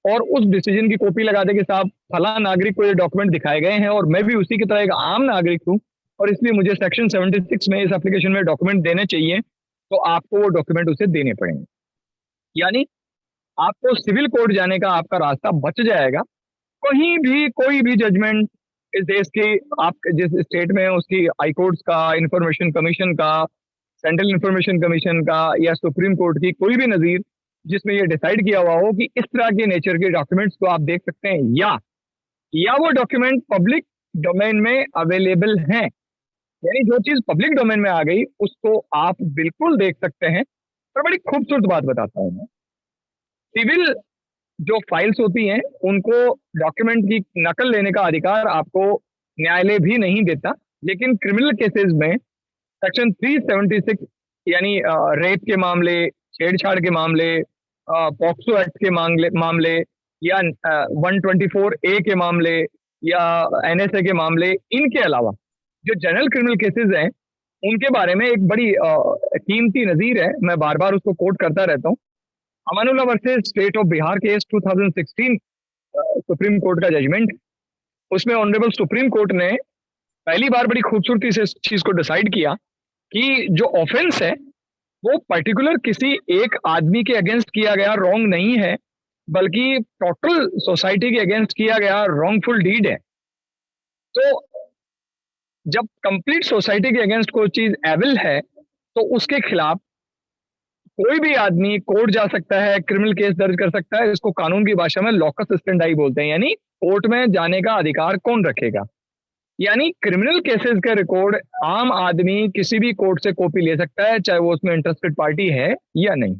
[SPEAKER 4] और उस डिसीजन की कॉपी लगा दे कि साहब फला नागरिक को ये डॉक्यूमेंट दिखाए गए हैं और मैं भी उसी की तरह एक आम नागरिक हूँ और इसलिए मुझे सेक्शन 76 में इस एप्लीकेशन में डॉक्यूमेंट देने चाहिए, तो आपको वो डॉक्यूमेंट उसे देने पड़ेंगे। यानी आपको सिविल कोर्ट जाने का आपका रास्ता बच जाएगा। कहीं भी कोई भी जजमेंट इस देश की, आप जिस स्टेट में है उसकी हाई कोर्ट्स का, इंफॉर्मेशन कमीशन का, सेंट्रल इंफॉर्मेशन कमीशन का या सुप्रीम कोर्ट की कोई भी नजीर जिसमें ये डिसाइड किया हुआ हो कि इस तरह के नेचर के डॉक्यूमेंट्स को आप देख सकते हैं या वो डॉक्यूमेंट पब्लिक डोमेन में अवेलेबल हैं, यानी जो चीज पब्लिक डोमेन में आ गई उसको आप बिल्कुल देख सकते हैं। और बड़ी खूबसूरत बात बताता हूं मैं, सिविल जो फाइल्स होती हैं उनको डॉक्यूमेंट की नकल लेने का अधिकार आपको न्यायालय भी नहीं देता, लेकिन क्रिमिनल केसेस में सेक्शन 376 यानी रेप के मामले, छेड़छाड़ के मामले, पॉक्सो एक्ट के मामले या 124A के मामले या NSA के मामले, इनके अलावा जो जनरल क्रिमिनल केसेस हैं उनके बारे में एक बड़ी कीमती नजीर है, मैं बार बार उसको कोट करता रहता हूँ। Amanullah versus state of Bihar case 2016 supreme court का जजमेंट, उसमें ऑनरेबल सुप्रीम कोर्ट ने पहली बार बड़ी खूबसूरती से इस चीज को डिसाइड किया कि जो ऑफेंस है वो पर्टिकुलर किसी एक आदमी के अगेंस्ट किया गया रॉन्ग नहीं है, बल्कि टोटल सोसाइटी के अगेंस्ट किया गया रॉन्गफुल डीड है। तो जब कंप्लीट सोसाइटी के अगेंस्ट कोई चीज एविल है तो उसके खिलाफ कोई भी आदमी कोर्ट जा सकता है, क्रिमिनल केस दर्ज कर सकता है। इसको कानून की भाषा में लॉकस स्टेंडाई बोलते हैं, यानी कोर्ट में जाने का अधिकार कौन रखेगा। यानी क्रिमिनल केसेस का रिकॉर्ड आम आदमी किसी भी कोर्ट से कॉपी ले सकता है, चाहे वो उसमें इंटरेस्टेड पार्टी है या नहीं।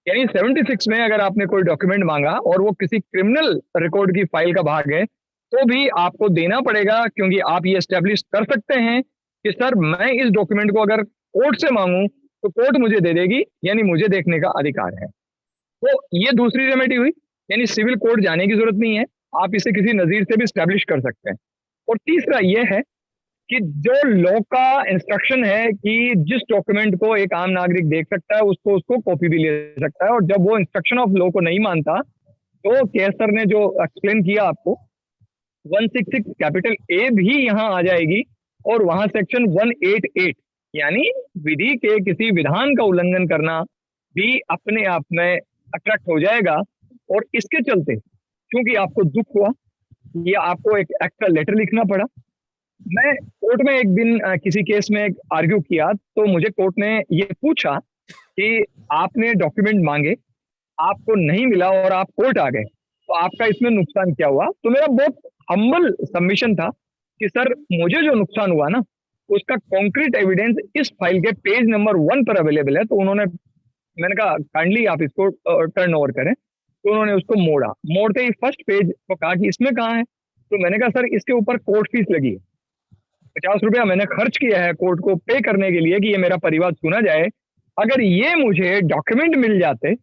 [SPEAKER 4] यानी 76 में अगर आपने कोई डॉक्यूमेंट मांगा और वो किसी क्रिमिनल रिकॉर्ड की फाइल का भाग है तो भी आपको देना पड़ेगा, क्योंकि आप ये एस्टेब्लिश कर सकते हैं कि सर मैं इस डॉक्यूमेंट को अगर कोर्ट से मांगूं तो कोर्ट मुझे दे देगी, यानी मुझे देखने का अधिकार है। तो ये दूसरी रेमेडी हुई, यानी सिविल कोर्ट जाने की जरूरत नहीं है, आप इसे किसी नजीर से भी स्टैब्लिश कर सकते हैं। और तीसरा ये है कि जो लॉ का इंस्ट्रक्शन है कि जिस डॉक्यूमेंट को एक आम नागरिक देख सकता है उसको कॉपी भी ले सकता है, और जब वो इंस्ट्रक्शन ऑफ लॉ को नहीं मानता तो केसर ने जो एक्सप्लेन किया आपको 166 कैपिटल A भी यहाँ आ जाएगी और वहां सेक्शन 188 यानी विधि के किसी विधान का उल्लंघन करना भी अपने आप में अट्रैक्ट हो जाएगा। और इसके चलते क्योंकि आपको दुख हुआ या आपको एक एक्स्ट्रा लेटर लिखना पड़ा, मैं कोर्ट में एक दिन किसी केस में आर्ग्यू किया तो मुझे कोर्ट ने ये पूछा कि आपने डॉक्यूमेंट मांगे, आपको नहीं मिला और आप कोर्ट आ गए, तो आपका इसमें नुकसान क्या हुआ? तो मेरा बहुत हम्बल सबमिशन था कि सर मुझे जो नुकसान हुआ ना उसका कॉन्क्रीट एविडेंस इस फाइल के पेज नंबर 1 पर अवेलेबल है। तो उन्होंने, मैंने कहा काइंडली आप इसको टर्न ओवर करें। तो उन्होंने उसको मोड़ते ही फर्स्ट पेज को कहा कि इसमें कहाँ है? तो मैंने कहा सर इसके ऊपर कोर्ट फीस लगी है, 50 रुपया मैंने खर्च किया है कोर्ट को पे करने के लिए कि ये मेरा परिवाद सुना जाए। अगर ये मुझे डॉक्यूमेंट मिल जाते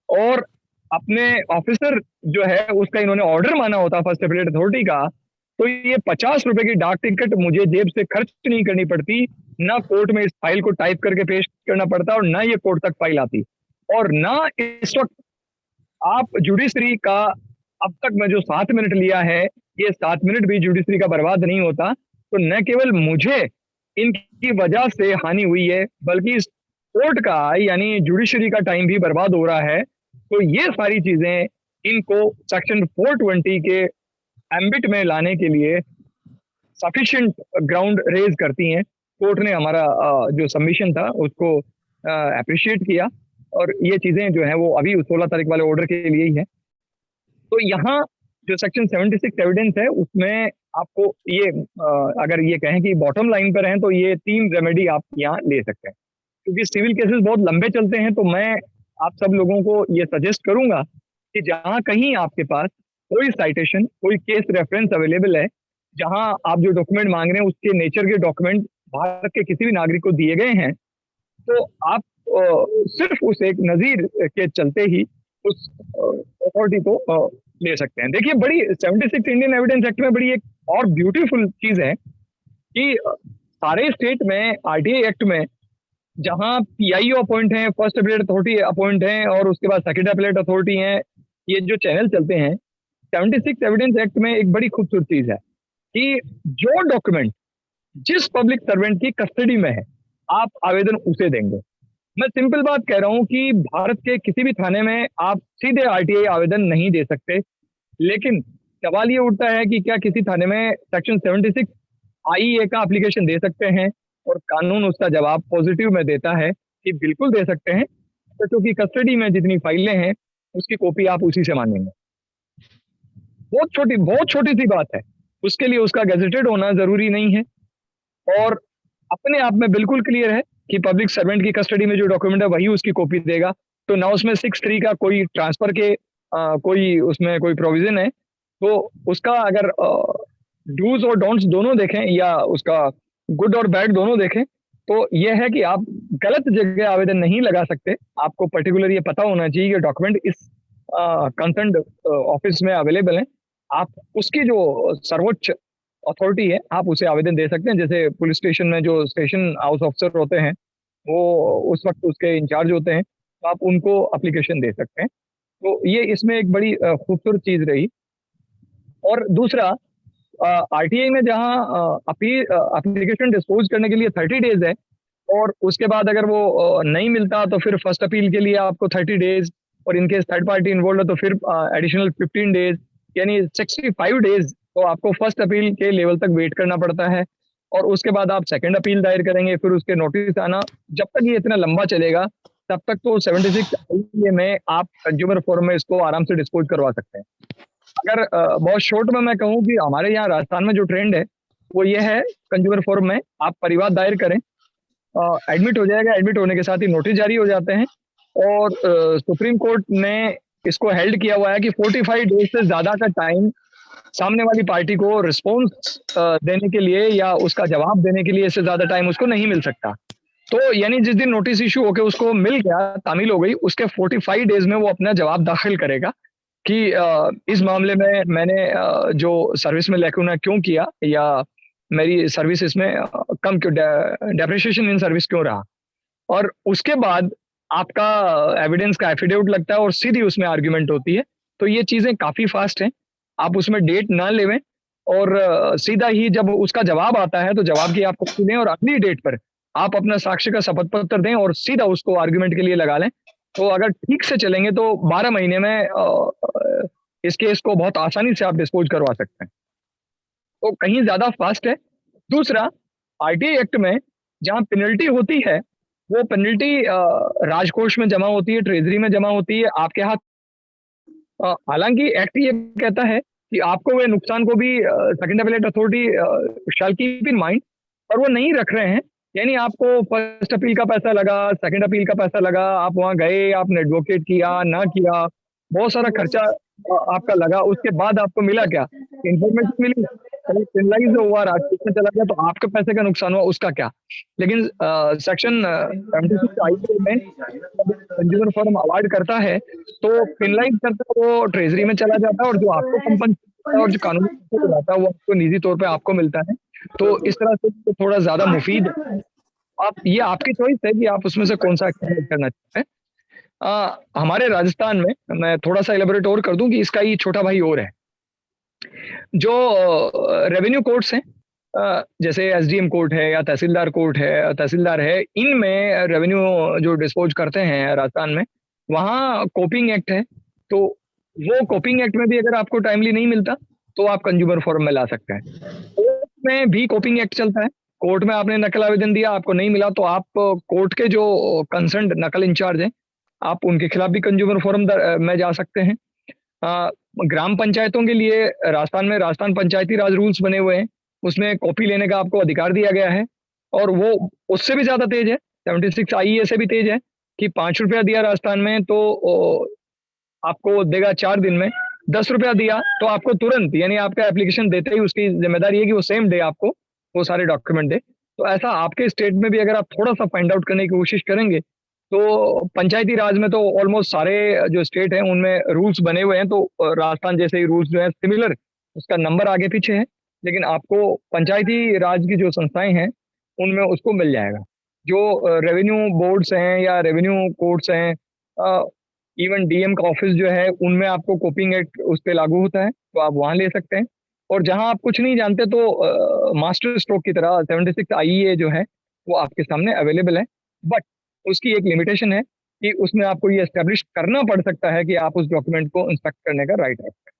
[SPEAKER 4] और अपने ऑफिसर जो है उसका इन्होंने ऑर्डर माना होता फर्स्ट एपेलेट अथॉरिटी का, तो ये 50 रुपए की डाक टिकट मुझे जेब से खर्च नहीं करनी पड़ती, ना कोर्ट में इस फाइल को टाइप करके पेश करना पड़ता और ना ये कोर्ट तक फाइल आती। और ना इस वक्त आप जुडिशरी का अब तक मैं जो 7 मिनट लिया है, ये 7 मिनट भी जुडिशरी का बर्बाद नहीं होता। तो न केवल मुझे इनकी वजह से हानि हुई है, बल्कि इस कोर्ट का यानी जुडिशरी का टाइम भी बर्बाद हो रहा है। तो ये सारी चीजें इनको सेक्शन 420 के एम्बिट में लाने के लिए सफिशिएंट ग्राउंड रेज करती हैं। कोर्ट ने हमारा जो सबमिशन था उसको अप्रिशिएट किया और ये चीजें जो है वो अभी 16 तारीख वाले ऑर्डर के लिए ही है। तो यहाँ जो सेक्शन 76 एविडेंस है उसमें आपको ये अगर ये कहें कि बॉटम लाइन पर हैं तो ये 3 रेमेडी आप यहाँ ले सकते हैं। क्योंकि सिविल केसेस बहुत लंबे चलते हैं, तो मैं आप सब लोगों को ये सजेस्ट करूंगा कि जहां कहीं आपके पास कोई साइटेशन, कोई केस रेफरेंस अवेलेबल है, जहां आप जो डॉक्यूमेंट मांग रहे हैं उसके नेचर के डॉक्यूमेंट भारत के किसी भी नागरिक को दिए गए हैं, तो आप सिर्फ उस एक नजीर के चलते ही उस अथॉरिटी को ले सकते हैं। देखिए बड़ी 76 इंडियन एविडेंस एक्ट में बड़ी एक और ब्यूटीफुल चीज है कि सारे स्टेट में आरटीआई एक्ट में जहां पीआईओ अपॉइंट हैं, फर्स्ट एपेलेट अथॉरिटी अपॉइंट हैं और उसके बाद सेकंड एपेलेट अथॉरिटी हैं, ये जो चैनल चलते हैं, 76 एविडेंस एक्ट में एक बड़ी खूबसूरत चीज है कि जो डॉक्यूमेंट जिस पब्लिक सर्वेंट की कस्टडी में है आप आवेदन उसे देंगे। मैं सिंपल बात कह रहा हूं कि भारत के किसी भी थाने में आप सीधे आरटीआई आवेदन नहीं दे सकते, लेकिन सवाल ये उठता है कि क्या किसी थाने में सेक्शन 76 आईए का एप्लीकेशन दे सकते हैं? और कानून उसका जवाब पॉजिटिव में देता है कि बिल्कुल दे सकते हैं, तो क्योंकि कस्टडी में जितनी फाइलें हैं उसकी कॉपी आप उसी से मांगेंगे। बहुत छोटी सी बात है, उसके लिए उसका गैजेटेड होना जरूरी नहीं है और अपने आप में बिल्कुल क्लियर है कि पब्लिक सर्वेंट की कस्टडी में जो डॉक्यूमेंट है वही उसकी कॉपी देगा। तो ना उसमें 6(3) का कोई ट्रांसफर के कोई उसमें कोई प्रोविजन है, तो उसका अगर डूज और डोंट्स दोनों देखें या उसका गुड और बैड दोनों देखें, तो यह है कि आप गलत जगह आवेदन नहीं लगा सकते। आपको पर्टिकुलर ये पता होना चाहिए कि डॉक्यूमेंट इस कंसर्न्ड ऑफिस में अवेलेबल है, आप उसकी जो सर्वोच्च अथॉरिटी है आप उसे आवेदन दे सकते हैं। जैसे पुलिस स्टेशन में जो स्टेशन हाउस ऑफिसर होते हैं वो उस वक्त उसके इंचार्ज होते हैं, तो आप उनको एप्लीकेशन दे सकते हैं। तो ये इसमें एक बड़ी खूबसूरत चीज रही। और दूसरा, आरटीआई में जहां एप्लीकेशन डिस्पोज करने के लिए 30 डेज है और उसके बाद अगर वो नहीं मिलता तो फिर फर्स्ट अपील के लिए आपको 30 डेज, और इनकेस थर्ड पार्टी इन्वॉल्व है तो फिर एडिशनल 15 डेज, यानी 65 डेज तो आपको फर्स्ट अपील के लेवल तक वेट करना पड़ता है। और उसके बाद आप सेकंड अपील दायर करेंगे, फिर उसके नोटिस आना, जब तक ये इतना लंबा चलेगा तब तक तो 76 में आप कंज्यूमर फोरम में इसको आराम से डिस्पोज करवा सकते हैं। अगर बहुत शॉर्ट में मैं कहूँ कि हमारे यहाँ राजस्थान में जो ट्रेंड है वो ये है, कंज्यूमर फोरम में आप परिवाद दायर करें, एडमिट हो जाएगा, एडमिट होने के साथ ही नोटिस जारी हो जाते हैं। और सुप्रीम कोर्ट ने इसको हेल्ड किया हुआ है कि 45 डेज से ज्यादा का टाइम सामने वाली पार्टी को रिस्पॉन्स देने के लिए या उसका जवाब देने के लिए इससे ज्यादा टाइम उसको नहीं मिल सकता। तो यानी जिस दिन नोटिस इशू होके उसको मिल गया, तामील हो गई, उसके 45 डेज में वो अपना जवाब दाखिल करेगा कि इस मामले में मैंने जो सर्विस में लैकुना क्यों किया या मेरी सर्विस इसमें कम क्यों, डेप्रिसिएशन इन सर्विस क्यों रहा। और उसके बाद आपका एविडेंस का एफिडेविट लगता है और सीधी उसमें आर्ग्यूमेंट होती है। तो ये चीजें काफी फास्ट हैं, आप उसमें डेट ना लेवें और सीधा ही जब उसका जवाब आता है तो जवाब की आप कॉपी दें और अगली डेट पर आप अपना साक्ष्य का शपथ पत्र दें और सीधा उसको आर्ग्यूमेंट के लिए लगा लें। तो अगर ठीक से चलेंगे तो 12 महीने में इस केस को बहुत आसानी से आप डिस्पोज करवा सकते हैं। तो कहीं ज्यादा फास्ट है। दूसरा, आरटीआई एक्ट में जहां पेनल्टी होती है वो पेनल्टी राजकोष में जमा होती है, ट्रेजरी में जमा होती है, आपके हाथ हालांकि एक्ट ये कहता है कि आपको वे नुकसान को भी second appellate authority shell keep in mind, पर वो नहीं रख रहे हैं। यानी आपको फर्स्ट अपील का पैसा लगा, सेकंड अपील का पैसा लगा, आप वहां गए, आपने एडवोकेट किया ना किया, बहुत सारा खर्चा आपका लगा, उसके बाद आपको मिला क्या? इंफॉर्मेशन मिली, पेनलाइज हुआ, राजकोट में चला गया, तो आपके पैसे का नुकसान हुआ, उसका क्या? लेकिन सेक्शन 76 आई में कंज्यूमर फोरम अवार्ड करता है तो पेनलाइज करता है, वो ट्रेजरी में चला जाता है, और जो आपको कंपनसेशन और जो कानूनी जाता है वो आपको निजी तौर पे आपको मिलता है। तो इस तरह से तो थोड़ा ज्यादा मुफीद है। आप, ये आपकी चॉइस है कि आप उसमें से कौन सा एक्शन करना चाहते हैं। हमारे राजस्थान में, मैं थोड़ा सा एलेबोरेट और कर दूं कि इसका ही छोटा भाई और है, जो रेवेन्यू कोर्ट्स हैं, जैसे एसडीएम कोर्ट है या तहसीलदार कोर्ट है, तहसीलदार है, इनमें रेवेन्यू जो डिस्पोज करते हैं राजस्थान में, वहाँ कोपिंग एक्ट है। तो वो कोपिंग एक्ट में भी अगर आपको टाइमली नहीं मिलता तो आप कंज्यूमर फोरम में ला सकते हैं। कोर्ट में भी कोपिंग एक्ट चलता है। कोर्ट में आपने नकल आवेदन दिया, आपको नहीं मिला, तो आप कोर्ट के जो कंसर्न नकल इंचार्ज हैं, आप उनके खिलाफ भी कंज्यूमर फोरम में जा सकते हैं। ग्राम पंचायतों के लिए राजस्थान में राजस्थान पंचायती राज रूल्स बने हुए हैं, उसमें कॉपी लेने का आपको अधिकार दिया गया है, और वो उससे भी ज्यादा तेज है, 76 आईए से भी तेज है, कि 5 रुपया दिया राजस्थान में तो आपको देगा 4 दिन में, 10 रुपया दिया तो आपको तुरंत, यानी आपका एप्लीकेशन देते ही उसकी जिम्मेदारी है कि वो सेम डे आपको वो सारे डॉक्यूमेंट दे। तो ऐसा आपके स्टेट में भी अगर आप थोड़ा सा फाइंड आउट करने की कोशिश करेंगे तो पंचायती राज में तो ऑलमोस्ट सारे जो स्टेट हैं उनमें रूल्स बने हुए हैं। तो राजस्थान जैसे ही रूल्स जो है सिमिलर, उसका नंबर आगे पीछे है, लेकिन आपको पंचायती राज की जो संस्थाएं हैं उनमें उसको मिल जाएगा। जो रेवेन्यू बोर्ड्स हैं या रेवेन्यू कोर्ट्स हैं, इवन डीएम का ऑफिस जो है, उनमें आपको कोपिंग एक्ट उस पर लागू होता है, तो आप वहां ले सकते हैं। और जहां आप कुछ नहीं जानते तो मास्टर स्ट्रोक की तरह 76 आईए जो है वो आपके सामने अवेलेबल है, बट उसकी एक लिमिटेशन है कि उसमें आपको ये एस्टेब्लिश करना पड़ सकता है कि आप उस डॉक्यूमेंट को इंस्पेक्ट करने का राइट रखते हैं।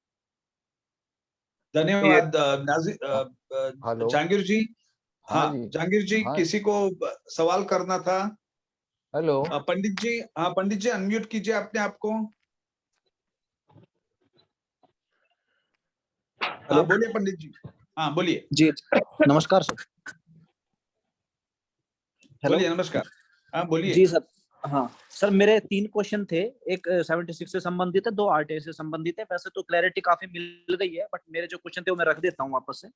[SPEAKER 3] धन्यवाद
[SPEAKER 5] हेलो
[SPEAKER 3] जहांगीर जी। हाँ
[SPEAKER 5] जी।
[SPEAKER 3] जहांगीर जी,
[SPEAKER 5] हाँ।
[SPEAKER 3] किसी को सवाल करना था?
[SPEAKER 5] हेलो
[SPEAKER 3] पंडित जी, हाँ पंडित जी अनम्यूट कीजिए अपने आप को। हाँ बोलिए पंडित जी, हाँ बोलिए।
[SPEAKER 9] जी नमस्कार सर। हेलो
[SPEAKER 3] बोलिए, नमस्कार। हाँ बोलिए
[SPEAKER 9] जी सर। हाँ सर, मेरे 3 क्वेश्चन थे, एक 76 से संबंधित है, 2 आरटीआई से संबंधित है। वैसे तो क्लैरिटी काफी मिल गई है, बट मेरे जो क्वेश्चन थे वो मैं रख देता हूँ वापस से।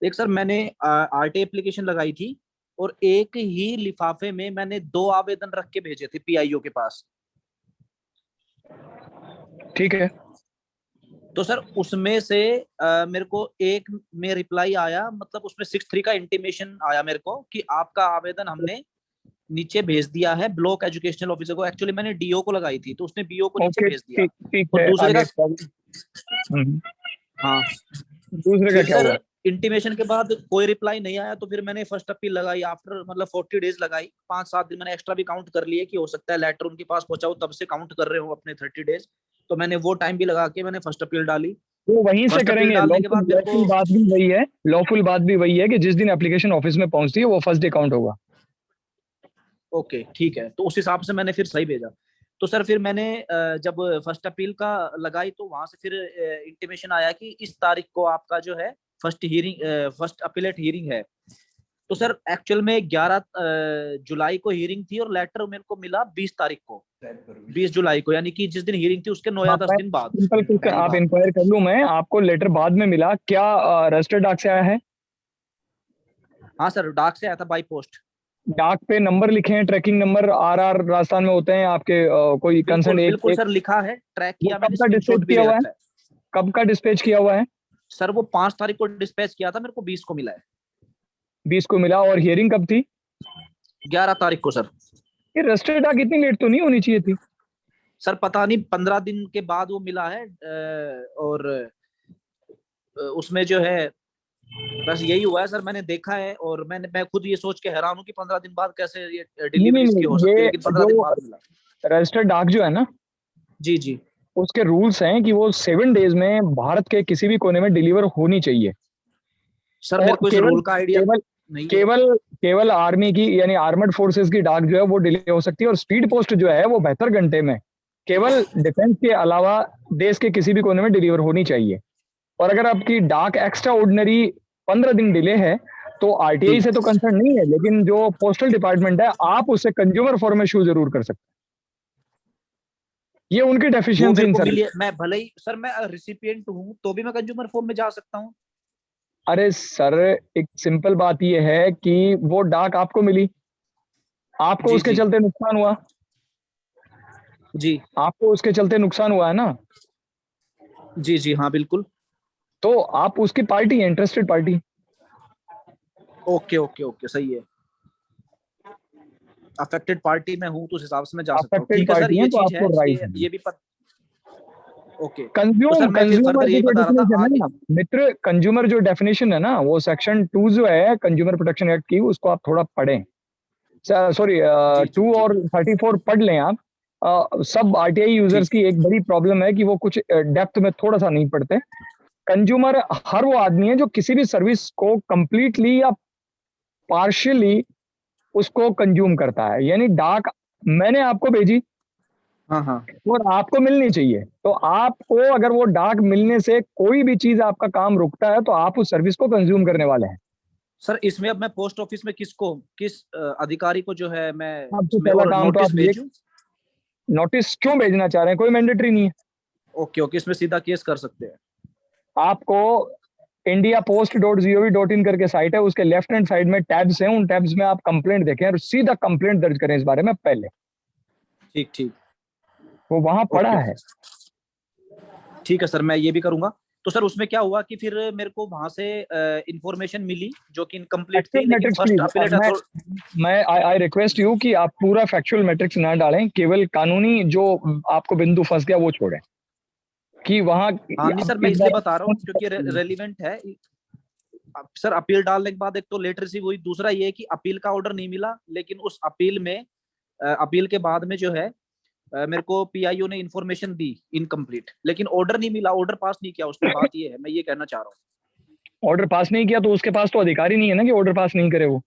[SPEAKER 9] एक सर, मैंने आरटीआई एप्लीकेशन लगाई थी और एक ही लिफाफे में मैंने 2 आवेदन रख के भेजे थे पीआईओ के पास।
[SPEAKER 4] ठीक है।
[SPEAKER 9] तो सर उसमें से मेरे को एक में रिप्लाई आया, मतलब उसमें 63 का इंटीमेशन आया मेरे को कि आपका आवेदन हमने नीचे भेज दिया है ब्लॉक एजुकेशनल ऑफिसर को। एक्चुअली मैंने डीओ को लगाई थी, तो उसने बीओ को नीचे भेज दिया। और दूसरे का हाँ,
[SPEAKER 4] दूसरे का क्या हुआ?
[SPEAKER 9] इंटीमेशन के बाद कोई रिप्लाई नहीं आया, तो फिर मैंने फर्स्ट अपील लगाई। आफ्टर मतलब 40 डेज लगाई, 5-7 दिन मैंने एक्स्ट्रा भी काउंट कर लिए कि हो सकता है लेटर उनके पास पहुंचा हो, तब से काउंट कर रहे हो अपने 30 डेज। तो मैंने वो टाइम भी लगा के मैंने फर्स्ट अपील डाली।
[SPEAKER 4] तो वहीं से करेंगे। लॉफुल बात भी वही है, लॉफुल बात भी वही है कि जिस दिन एप्लीकेशन ऑफिस में पहुंचती है वो फर्स्ट डे काउंट होगा।
[SPEAKER 9] ओके ठीक है, तो उस हिसाब से मैंने फिर सही भेजा। तो सर फिर मैंने जब फर्स्ट अपील का लगाई तो वहां से फिर इंटीमेशन आया कि इस तारीख को आपका जो है फर्स्ट अपीलेट हियरिंग है। तो सर एक्चुअल में 11 जुलाई को हियरिंग थी और लेटर मेरे को मिला 20 तारीख को, 20 जुलाई को, यानी कि जिस दिन हियरिंग थी उसके 9 या 10 दिन बाद।
[SPEAKER 4] आप इंक्वायर कर लूं मैं, आपको लेटर बाद में मिला क्या? रजिस्टर्ड डाक से आया है?
[SPEAKER 9] हाँ सर, डाक से आया था, बाई पोस्ट।
[SPEAKER 4] डाक पे नंबर लिखे हैं, ट्रैकिंग नंबर आरआर राजस्थान में होते हैं आपके, कोई कंसर्न
[SPEAKER 9] बिल्कुल सर लिखा है, ट्रैक किया मैंने,
[SPEAKER 4] स्क्रीनशॉट भी किया है। कब का डिस्पैच किया हुआ है?
[SPEAKER 9] सर वो 5 तारीख को डिस्पैच किया था, मेरे को 20 को मिला है।
[SPEAKER 4] 20 को मिला, और हियरिंग कब थी?
[SPEAKER 9] 11 तारीख को सर।
[SPEAKER 4] ये रजिस्टर्ड डाक इतनी लेट तो नहीं होनी चाहिए थी
[SPEAKER 9] सर, पता नहीं 15 दिन के बाद वो मिला है। और उसमें जो है बस यही हुआ है सर, मैंने देखा है, और मैं खुद ये सोच के हैरान हूँ कि 15 दिन बाद कैसे ये डिलीवरी इसकी हो सकती है, लेकिन 15 दिन बाद मिला।
[SPEAKER 4] रजिस्टर्ड डाक जो है ना,
[SPEAKER 9] जी जी,
[SPEAKER 4] उसके रूल्स हैं कि वो 7 डेज में भारत के किसी भी कोने में डिलीवर होनी चाहिए।
[SPEAKER 9] सर मेरे को इस रूल का आइडिया नहीं है।
[SPEAKER 4] केवल आर्मी की यानी आर्मड फोर्सेस की डाक जो है वो डिले हो सकती है, और स्पीड पोस्ट जो है वो 72 घंटे में केवल डिफेंस के अलावा देश के किसी भी कोने में डिलीवर होनी चाहिए। और अगर आपकी डाक एक्स्ट्रा ऑर्डिनरी 15 दिन डिले है तो आरटीआई से तो कंसर्न नहीं है, लेकिन जो पोस्टल डिपार्टमेंट है आप उसे कंज्यूमर फॉर्म में इशू जरूर कर सकते हैं। ये उनकी
[SPEAKER 9] वो
[SPEAKER 4] डेफिशिएंसी
[SPEAKER 9] मेरे
[SPEAKER 4] इन
[SPEAKER 9] को मिली
[SPEAKER 4] सर्विस।
[SPEAKER 9] है, मैं भले ही सर मैं रिसिपिएंट हूँ तो भी मैं कंज्यूमर फॉर्म में जा सकता हूँ?
[SPEAKER 4] अरे सर, एक सिंपल बात ये है कि वो डाक आपको मिली, आपको
[SPEAKER 9] जी
[SPEAKER 4] उसके
[SPEAKER 9] जी
[SPEAKER 4] चलते नुकसान हुआ,
[SPEAKER 9] जी
[SPEAKER 4] आपको उसके चलते नुकसान हुआ है ना,
[SPEAKER 9] जी जी हाँ बिल्कुल।
[SPEAKER 4] तो आप उसकी पार्टी है, interested party.
[SPEAKER 9] Okay okay okay सही है, अफेक्टेड पार्टी में हूँ तो उस हिसाब से मैं जा सकता हूँ।
[SPEAKER 4] अफेक्टेड
[SPEAKER 9] ठीक है सर,
[SPEAKER 4] पार्टी
[SPEAKER 9] ये
[SPEAKER 4] है तो
[SPEAKER 9] चीज है,
[SPEAKER 4] आपको राइट है।
[SPEAKER 9] ये भी ओके। तो सर
[SPEAKER 4] कंज्यूम
[SPEAKER 9] मैं फिर
[SPEAKER 4] कंज्यूमर
[SPEAKER 9] फर्दर
[SPEAKER 4] की
[SPEAKER 9] यही
[SPEAKER 4] जो
[SPEAKER 9] बता रहा था
[SPEAKER 4] डेफिनेशन है
[SPEAKER 9] आगे।
[SPEAKER 4] ना मित्र, कंज्यूमर जो डेफिनेशन है ना वो सेक्शन 2 जो है कंज्यूमर प्रोटेक्शन एक्ट की, उसको आप थोड़ा पढ़ें। सॉरी,
[SPEAKER 9] जी जी
[SPEAKER 4] 2
[SPEAKER 9] जी
[SPEAKER 4] और 34 पढ़ लें आप। सब आरटीआई यूजर्स
[SPEAKER 9] ठीक
[SPEAKER 4] की एक बड़ी प्रॉब्लम है कि वो कुछ डेप्थ में थोड़ा सा नहीं पढ़ते। कंज्यूमर हर वो आदमी है जो किसी भी सर्विस को कंप्लीटली या पार्शियली उसको कंज्यूम करता है। यानी डाक मैंने आपको भेजी
[SPEAKER 9] हाँ हाँ
[SPEAKER 4] और आपको मिलनी चाहिए, तो आपको अगर वो डाक मिलने से कोई भी चीज आपका काम रुकता है तो आप उस सर्विस को कंज्यूम करने वाले हैं।
[SPEAKER 9] सर, इसमें अब मैं पोस्ट ऑफिस में किस अधिकारी को जो है मैं
[SPEAKER 4] आपको
[SPEAKER 9] इसमें
[SPEAKER 4] पहला
[SPEAKER 9] और
[SPEAKER 4] काम तो
[SPEAKER 9] नोटिस
[SPEAKER 4] आप ये
[SPEAKER 9] भेजूं?
[SPEAKER 4] नोटिस क्यों भेजना चाह रहे हैं, कोई मैंडेटरी नहीं है।
[SPEAKER 9] ओके ओके, इसमें सीधा केस कर सकते हैं।
[SPEAKER 4] आपको indiapost.gov.in करके साइट है, उसके लेफ्ट हैंड साइड में टैब्स हैं, उन टैब्स में आप कंप्लेंट देखें और सीधा कंप्लेंट दर्ज करें इस बारे में पहले।
[SPEAKER 9] ठीक ठीक
[SPEAKER 4] वो वहां पड़ा
[SPEAKER 9] ओके
[SPEAKER 4] है।
[SPEAKER 9] ठीक है सर, मैं ये भी करूंगा। तो सर उसमें क्या हुआ कि फिर मेरे को वहां से इंफॉर्मेशन मिली जो कि इनकम्प्लीट थी,
[SPEAKER 4] फैक्चुअल
[SPEAKER 9] लेकिन
[SPEAKER 4] मैट्रिक्स
[SPEAKER 9] फर्स्ट
[SPEAKER 4] प्लीज,
[SPEAKER 9] अपीलेट
[SPEAKER 4] मैं आई रिक्वेस्ट यू कि आप पूरा फैक्चुअल मैट्रिक्स ना डालें, केवल कानूनी जो आपको बिंदु फंस गया वो छोड़ें कि वहां
[SPEAKER 9] हाँ नहीं सर, मैं
[SPEAKER 4] इस
[SPEAKER 9] इसलिए
[SPEAKER 4] बार
[SPEAKER 9] बता रहा हूँ क्योंकि रेलिवेंट है। सर अपील डालने के बाद एक तो लेटर रिसीव हुई, दूसरा ये है कि अपील का ऑर्डर नहीं मिला, लेकिन उस अपील में अपील के बाद में जो है मेरे को पीआईओ ने इन्फॉर्मेशन दी इनकम्प्लीट, लेकिन ऑर्डर नहीं मिला, ऑर्डर पास नहीं किया उसने। बात ये है, मैं ये कहना चाह रहा हूँ।
[SPEAKER 4] ऑर्डर पास नहीं किया तो उसके पास तो अधिकार ही नहीं है ना कि ऑर्डर पास नहीं करे वो।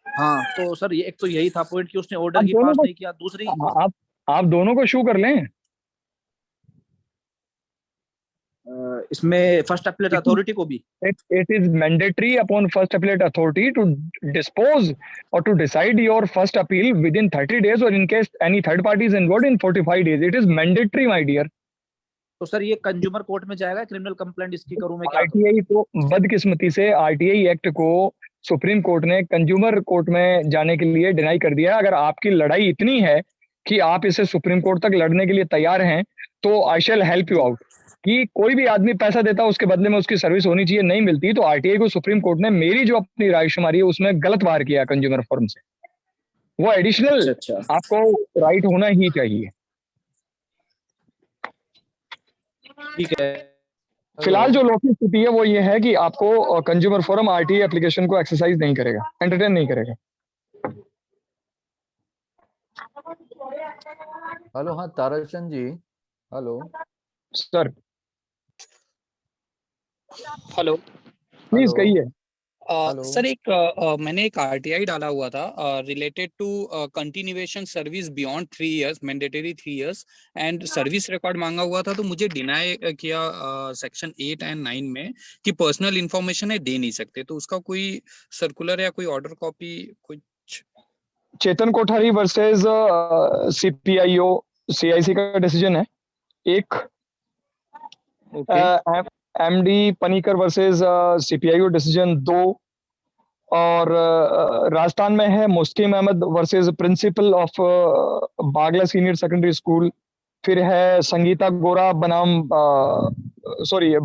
[SPEAKER 9] हाँ तो सर ये एक तो यही था पॉइंट कि उसने ऑर्डर
[SPEAKER 4] आप
[SPEAKER 9] ही
[SPEAKER 4] दोनों
[SPEAKER 9] पास
[SPEAKER 4] को
[SPEAKER 9] नहीं किया। दूसरी
[SPEAKER 4] आप दोनों को शू कर लें।
[SPEAKER 9] इसमें फर्स्ट अपीलेट अथॉरिटी को भी
[SPEAKER 4] it is mandatory upon first appellate authority to dispose or to decide your first appeal within 30 days or in case any third party is involved in 45 days. It is mandatory, my dear.
[SPEAKER 9] तो sir ये consumer court में जाएगा, criminal complaint इसकी करूं मैं, क्या करूं?
[SPEAKER 4] RTI को बदकिस्मती से आरटीआई एक्ट को सुप्रीम कोर्ट ने कंज्यूमर कोर्ट में जाने के लिए डिनाई कर दिया। अगर आपकी लड़ाई इतनी है कि आप इसे सुप्रीम कोर्ट तक लड़ने के लिए तैयार हैं तो आई शैल हेल्प यू आउट कि कोई भी आदमी पैसा देता है उसके बदले में उसकी सर्विस होनी चाहिए, नहीं मिलती तो आरटीआई को सुप्रीम कोर्ट ने मेरी जो अपनी राय शुमारी है उसमें गलत वार किया कंज्यूमर फॉर्म से। वो एडिशनल आपको राइट होना ही चाहिए।
[SPEAKER 9] ठीक है,
[SPEAKER 4] फिलहाल जो लौकिक स्थिति है वो ये है कि आपको कंज्यूमर फोरम आरटीआई एप्लीकेशन को एक्सरसाइज नहीं करेगा, एंटरटेन नहीं करेगा।
[SPEAKER 5] हेलो, हाँ Tarachand ji, hello
[SPEAKER 4] sir
[SPEAKER 10] hello
[SPEAKER 4] please कहिए।
[SPEAKER 10] सर मैंने एक आरटीआई डाला हुआ था related to continuation service beyond 3 years, mandatory 3 years and service record मांगा हुआ था, तो मुझे डिनाई किया सेक्शन 8 और 9 में कि पर्सनल इंफॉर्मेशन है, दे नहीं सकते। तो उसका कोई सर्कुलर या कोई ऑर्डर कॉपी कुछ?
[SPEAKER 4] Chetan Kothari versus CPIO CIC का डिसीजन है एक। MD Panicker versus CPIO decision 2, और राजस्थान में है Muskin Ahmed versus principal of Bagla senior secondary school. फिर है संगीता गोरा बनाम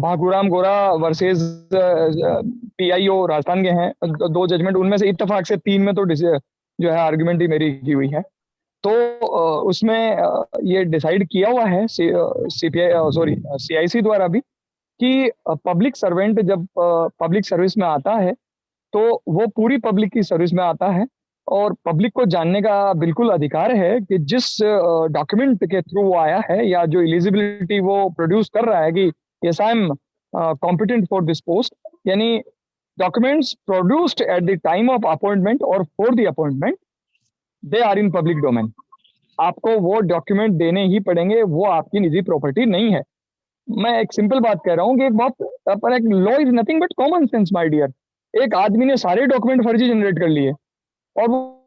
[SPEAKER 4] भागुराम गोरा वर्सेस पीआईओ, राजस्थान के हैं 2 जजमेंट, उनमें से इत्तेफाक से 3 में तो जो है आर्गुमेंट ही मेरी की हुई है। तो उसमें ये डिसाइड किया हुआ है सीआईसी द्वारा भी कि पब्लिक सर्वेंट जब पब्लिक सर्विस में आता है तो वो पूरी पब्लिक की सर्विस में आता है और पब्लिक को जानने का बिल्कुल अधिकार है कि जिस डॉक्यूमेंट के थ्रू वो आया है या जो एलिजिबिलिटी वो प्रोड्यूस कर रहा है कि yes I am competent for this post, यानी documents produced at the time of appointment और for the appointment, they are in public domain. आपको वो डॉक्यूमेंट देने ही पड़ेंगे, वो आपकी निजी प्रॉपर्टी नहीं है। मैं एक सिंपल बात कह रहा हूँ कि एक बहुत पर एक law is nothing but common sense my dear. एक आदमी ने सारे डॉक्यूमेंट फर्जी जनरेट कर लिए और वो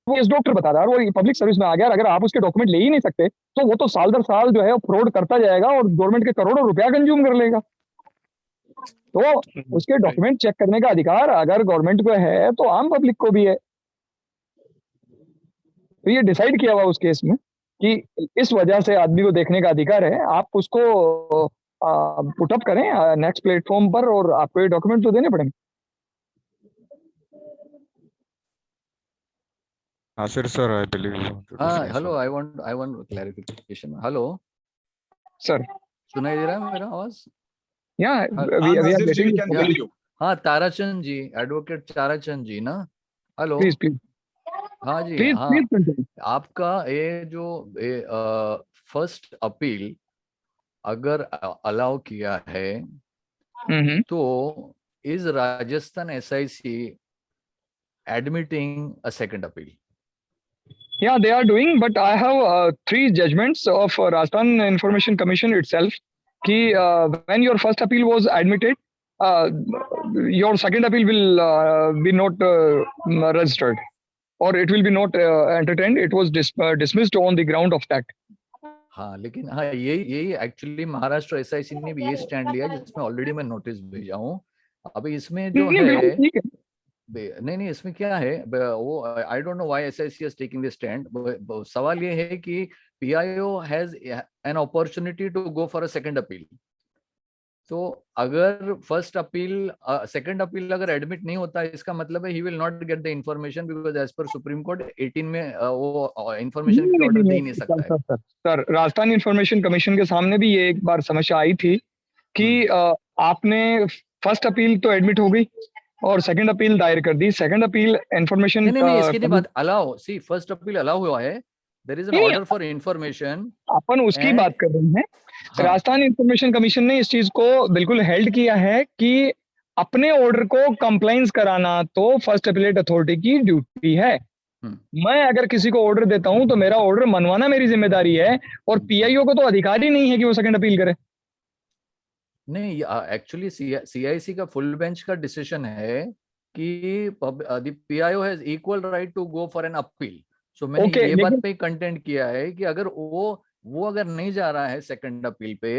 [SPEAKER 4] इस डॉक्टर बता रहा है और वो पब्लिक सर्विस में आ गया, अगर आप उसके डॉक्यूमेंट ले ही नहीं सकते तो वो तो साल दर साल जो है फ्रॉड करता जाएगा और गवर्नमेंट के करोड़ों रुपया कंज्यूम कर लेगा। तो उसके डॉक्यूमेंट चेक करने का अधिकार अगर गवर्नमेंट को है तो आम पब्लिक को भी है। तो ये डिसाइड किया हुआ उस केस में कि इस वजह से आदमी को देखने का अधिकार है, आप उसको पुटअप करें नेक्स्ट प्लेटफॉर्म पर और आपको ये डॉक्यूमेंट तो देने पड़ेंगे।
[SPEAKER 2] Sir, I believe you want to discuss
[SPEAKER 5] hello,
[SPEAKER 2] something.
[SPEAKER 5] I want clarification. Hello,
[SPEAKER 4] sir,
[SPEAKER 5] सुनाई दे रहा है मेरा आवाज?
[SPEAKER 4] Yeah, we are
[SPEAKER 3] Nazir ji, we
[SPEAKER 4] getting.
[SPEAKER 3] can hear you.
[SPEAKER 5] हाँ, ताराचंद जी, एडवोकेट ताराचंद जी ना? हेलो,
[SPEAKER 4] Please, please,
[SPEAKER 5] हाँ जी,
[SPEAKER 4] please,
[SPEAKER 5] हाँ,
[SPEAKER 4] please continue.
[SPEAKER 5] आपका ये जो फर्स्ट अपील अगर अलाउ किया है तो is Rajasthan SIC admitting a second appeal?
[SPEAKER 4] Yeah, they are doing, but I have 3 judgments of Rajasthan Information Commission itself. Ki when your first appeal was admitted, your second appeal will be not registered, or it will be not entertained. It was dismissed on the ground of that.
[SPEAKER 5] हाँ, लेकिन हाँ यही actually Maharashtra SIC ने भी ये stand लिया जिसमें already मैं नोटिस भेजा हूँ। अभी इसमें जो है नहीं इसमें क्या है वो I don't know why SIC is taking this stand. सवाल ये है कि PIO has an opportunity to go for a second appeal. तो अगर फर्स्ट अपील सेकंड अपील अगर एडमिट नहीं होता है इसका मतलब है he will not get the information because as per Supreme Court 18 में वो इंफॉर्मेशन के ऑर्डर दे ही नहीं सकता है।
[SPEAKER 4] सर राजस्थान इंफॉर्मेशन कमीशन के सामने भी ये एक बार समस्या आई थी कि आपने फर्स्ट अपील तो एडमिट हो गई और सेकंड अपील दायर कर दी। सेकंड अपील इंफॉर्मेशन
[SPEAKER 5] नहीं इसके नहीं बात allow see first appeal allow हुआ है। There is an order for information
[SPEAKER 4] अपन उसकी बात कर रहे हैं। राजस्थान इंफॉर्मेशन कमीशन ने इस चीज को बिल्कुल हेल्ड किया है कि अपने ऑर्डर को कंप्लाइंस कराना तो फर्स्ट अपीलेट अथॉरिटी की ड्यूटी है। मैं अगर किसी को ऑर्डर देता हूं तो मेरा ऑर्डर मनवाना मेरी जिम्मेदारी है और पीआईओ को तो अधिकार ही नहीं है कि वो सेकंड अपील करे।
[SPEAKER 5] नहीं एक्चुअली सीआईसी का फुल बेंच का डिसीजन है कि PIO has equal right to go for an appeal. So मैंने ये बात पे कंटेंट किया है कि अगर वो अगर नहीं जा रहा है सेकंड अपील पे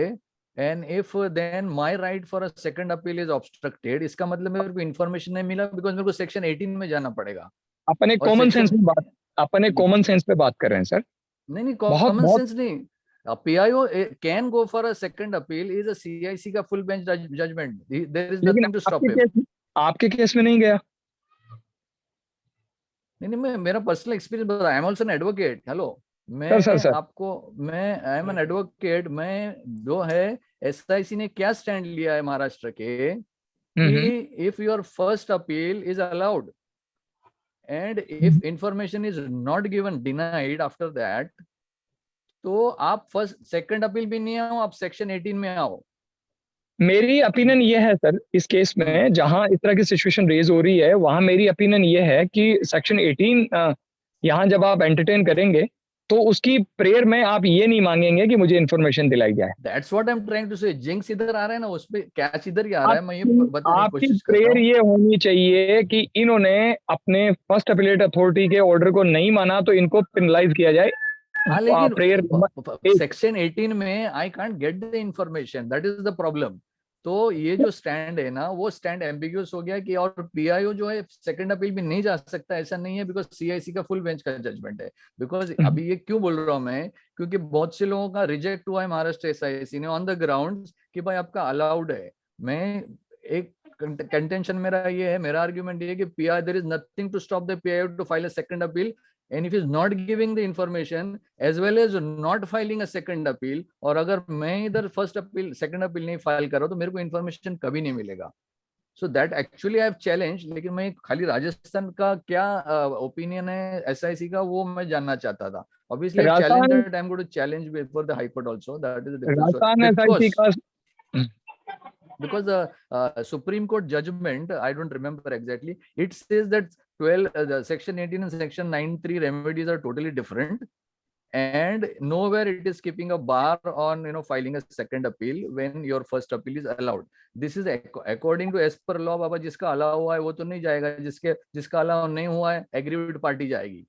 [SPEAKER 5] and if then my right for a second appeal is obstructed इसका मतलब मेरे को इन्फॉर्मेशन नहीं मिला बिकॉज मेरे को सेक्शन 18 में जाना पड़ेगा।
[SPEAKER 4] अपने कॉमन सेंस में बात कॉमन सेंस पे बात कर रहे हैं सर।
[SPEAKER 5] नहीं कॉमन सेंस नहीं। PIO can go for a second appeal is a CIC का full bench judgment. There is nothing to stop him.
[SPEAKER 4] आपके केस में नहीं गया?
[SPEAKER 5] नहीं मैं मेरा पर्सनल एक्सपीरियंस बता रहा हूं। I am also an advocate. Hello. मैं आपको I am an advocate. मैं जो है SIC ने क्या स्टैंड लिया है महाराष्ट्र के कि if your first appeal is allowed and if information is not given denied after that तो आप फर्स्ट सेकंड अपील भी नहीं आओ आप सेक्शन 18 में आओ।
[SPEAKER 4] मेरी ओपिनियन ये है सर इस केस में जहां इस तरह की सिचुएशन रेज हो रही है वहां मेरी ओपिनियन ये है कि सेक्शन 18 यहां जब आप एंटरटेन करेंगे तो उसकी प्रेयर में आप ये नहीं मांगेंगे कि मुझे इन्फॉर्मेशन दिलाई जाए।
[SPEAKER 5] That's what I am trying to say. जिंक्स इधर आ रहा है ना उस पे कैच इधर ही आ रहा है। मैं ये बताने की कोशिश
[SPEAKER 4] आपकी प्रेयर ये होनी चाहिए कि इन्होंने अपने फर्स्ट अपीलेट अथॉरिटी के ऑर्डर को नहीं माना तो इनको पेनलाइज किया जाए।
[SPEAKER 5] लेकिन सेक्शन 18 में I can't get the information that is the problem. तो ये जो स्टैंड है ना वो स्टैंड एम्बिग्यूअस हो गया कि और पीआईओ जो है सेकंड अपील भी नहीं जा सकता ऐसा नहीं है बिकॉज सीआईसी का फुल बेंच का जजमेंट है। बिकॉज अभी ये क्यों बोल रहा हूं मैं क्योंकि बहुत से लोगों का रिजेक्ट हुआ है महाराष्ट्र एसआईसी ने ऑन द ग्राउंड कि भाई आपका अलाउड है। मैं एक कंटेंशन मेरा ये है मेरा आर्ग्यूमेंट ये है कि PI there is nothing to stop the PIO to file a second appeal and if he is not giving the information as well as not filing a second appeal और अगर मैं इधर फर्स्ट अपील सेकंड अपील नहीं file कर रहा तो मेरे को इन्फॉर्मेशन कभी नहीं मिलेगा। So that actually I have challenge. लेकिन मैं खाली राजस्थान का क्या ओपिनियन है एसआईसी का वो मैं जानना चाहता था। Obviously challenge that I am going to challenge before the High Court also that is the difference. because the Supreme Court judgment, I don't remember exactly, it says that 12 the section 18 and section 9(3) remedies are totally different, and nowhere it is keeping a bar on filing a second appeal when your first appeal is allowed. This is according to as per law. बाबा जिसका allow हुआ है वो तो नहीं जाएगा, जिसका allow नहीं हुआ है एग्रीव्ड पार्टी जाएगी।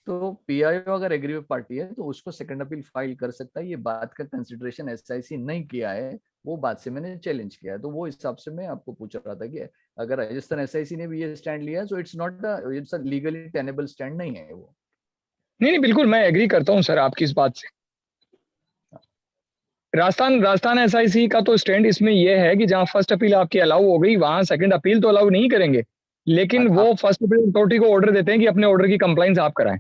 [SPEAKER 5] तो पीआईओ अगर एग्रीव पार्टी है तो उसको सेकंड अपील फाइल कर सकता है। ये बात का कंसिडरेशन एसआईसी नहीं किया है, वो बात से मैंने चैलेंज किया है। तो वो हिसाब से मैं आपको पूछ रहा था कि अगर राजस्थान एसआईसी ने भी ये स्टैंड लिया है, so it's a legally tenable stand नहीं है वो।
[SPEAKER 4] नहीं, बिल्कुल मैं एग्री करता हूँ सर आपकी इस बात से। राजस्थान एसआईसी का तो स्टैंड इसमें यह है कि जहां फर्स्ट अपील आपकी अलाउ हो गई वहां सेकंड अपील तो अलाउ नहीं करेंगे, लेकिन वो फर्स्ट अपील अथॉरिटी को ऑर्डर देते हैं कि अपने ऑर्डर की कंप्लाइंस आप कराएं।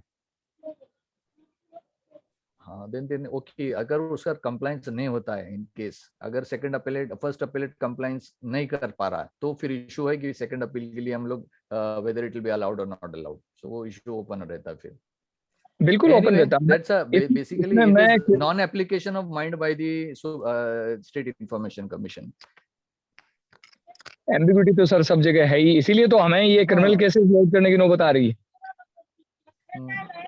[SPEAKER 5] हाँ, देन ओके, अगर उसका कंप्लाइंस नहीं होता है, इन केस अगर second appellate first appellate compliance नहीं कर पा रहा है, तो फिर इशू है कि सेकंड अपील के लिए हम लोग whether it will be allowed और नॉट अलाउड, सो वो इशू ओपन रहता है फिर।
[SPEAKER 4] बिल्कुल ओपन रहता है।
[SPEAKER 5] That's basically it is non application of mind by the state information commission.
[SPEAKER 4] Ambiguity तो सर सब जगह है ही, इसीलिए तो हमें ये क्रिमिनल केसेस लॉन्च करने की नौबत आ रही है।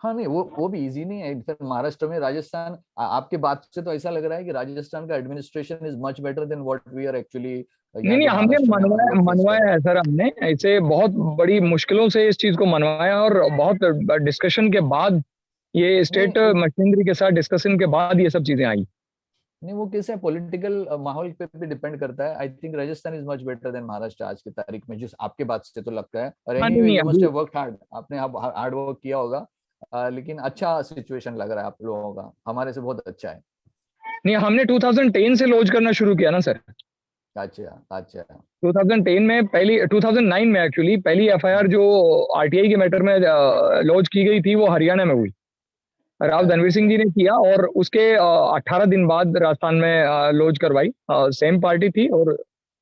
[SPEAKER 5] हाँ नहीं, वो भी इजी नहीं है। फिर महाराष्ट्र में, राजस्थान, आपके बात से तो ऐसा लग रहा है कि राजस्थान का administration is much better than what we are actually.
[SPEAKER 4] नहीं, हमने मनवाया है सर, हमने ऐसे बहुत बड़ी मुश्किलों से इस चीज को मनवाया और बहुत डिस्कशन के बाद ये स्टेट मशीनरी के साथ डिस्कशन के बाद ये सब चीजें आई।
[SPEAKER 5] नहीं, वो कैसे पॉलिटिकल माहौल पे भी डिपेंड करता है। I think Rajasthan is much better then Maharashtra आज की तारीख में, जिस आपके बात से तो लगता है। और anyway you must have worked hard, आपने हार्ड वर्क किया होगा, लेकिन अच्छा सिचुएशन लग रहा है आप लोगों का, हमारे से बहुत अच्छा है।
[SPEAKER 4] नहीं, हमने 2010 से लॉन्च करना शुरू किया ना सर।
[SPEAKER 5] अच्छा
[SPEAKER 4] 2010 में पहली 2009 में एक्चुअली पहली एफआईआर जो आरटीआई के मैटर में लॉन्च की गई थी वो हरियाणा में हुई, राव धनवीर सिंह जी ने किया, और उसके 18 दिन बाद राजस्थान में लॉन्च करवाई। सेम पार्टी थी और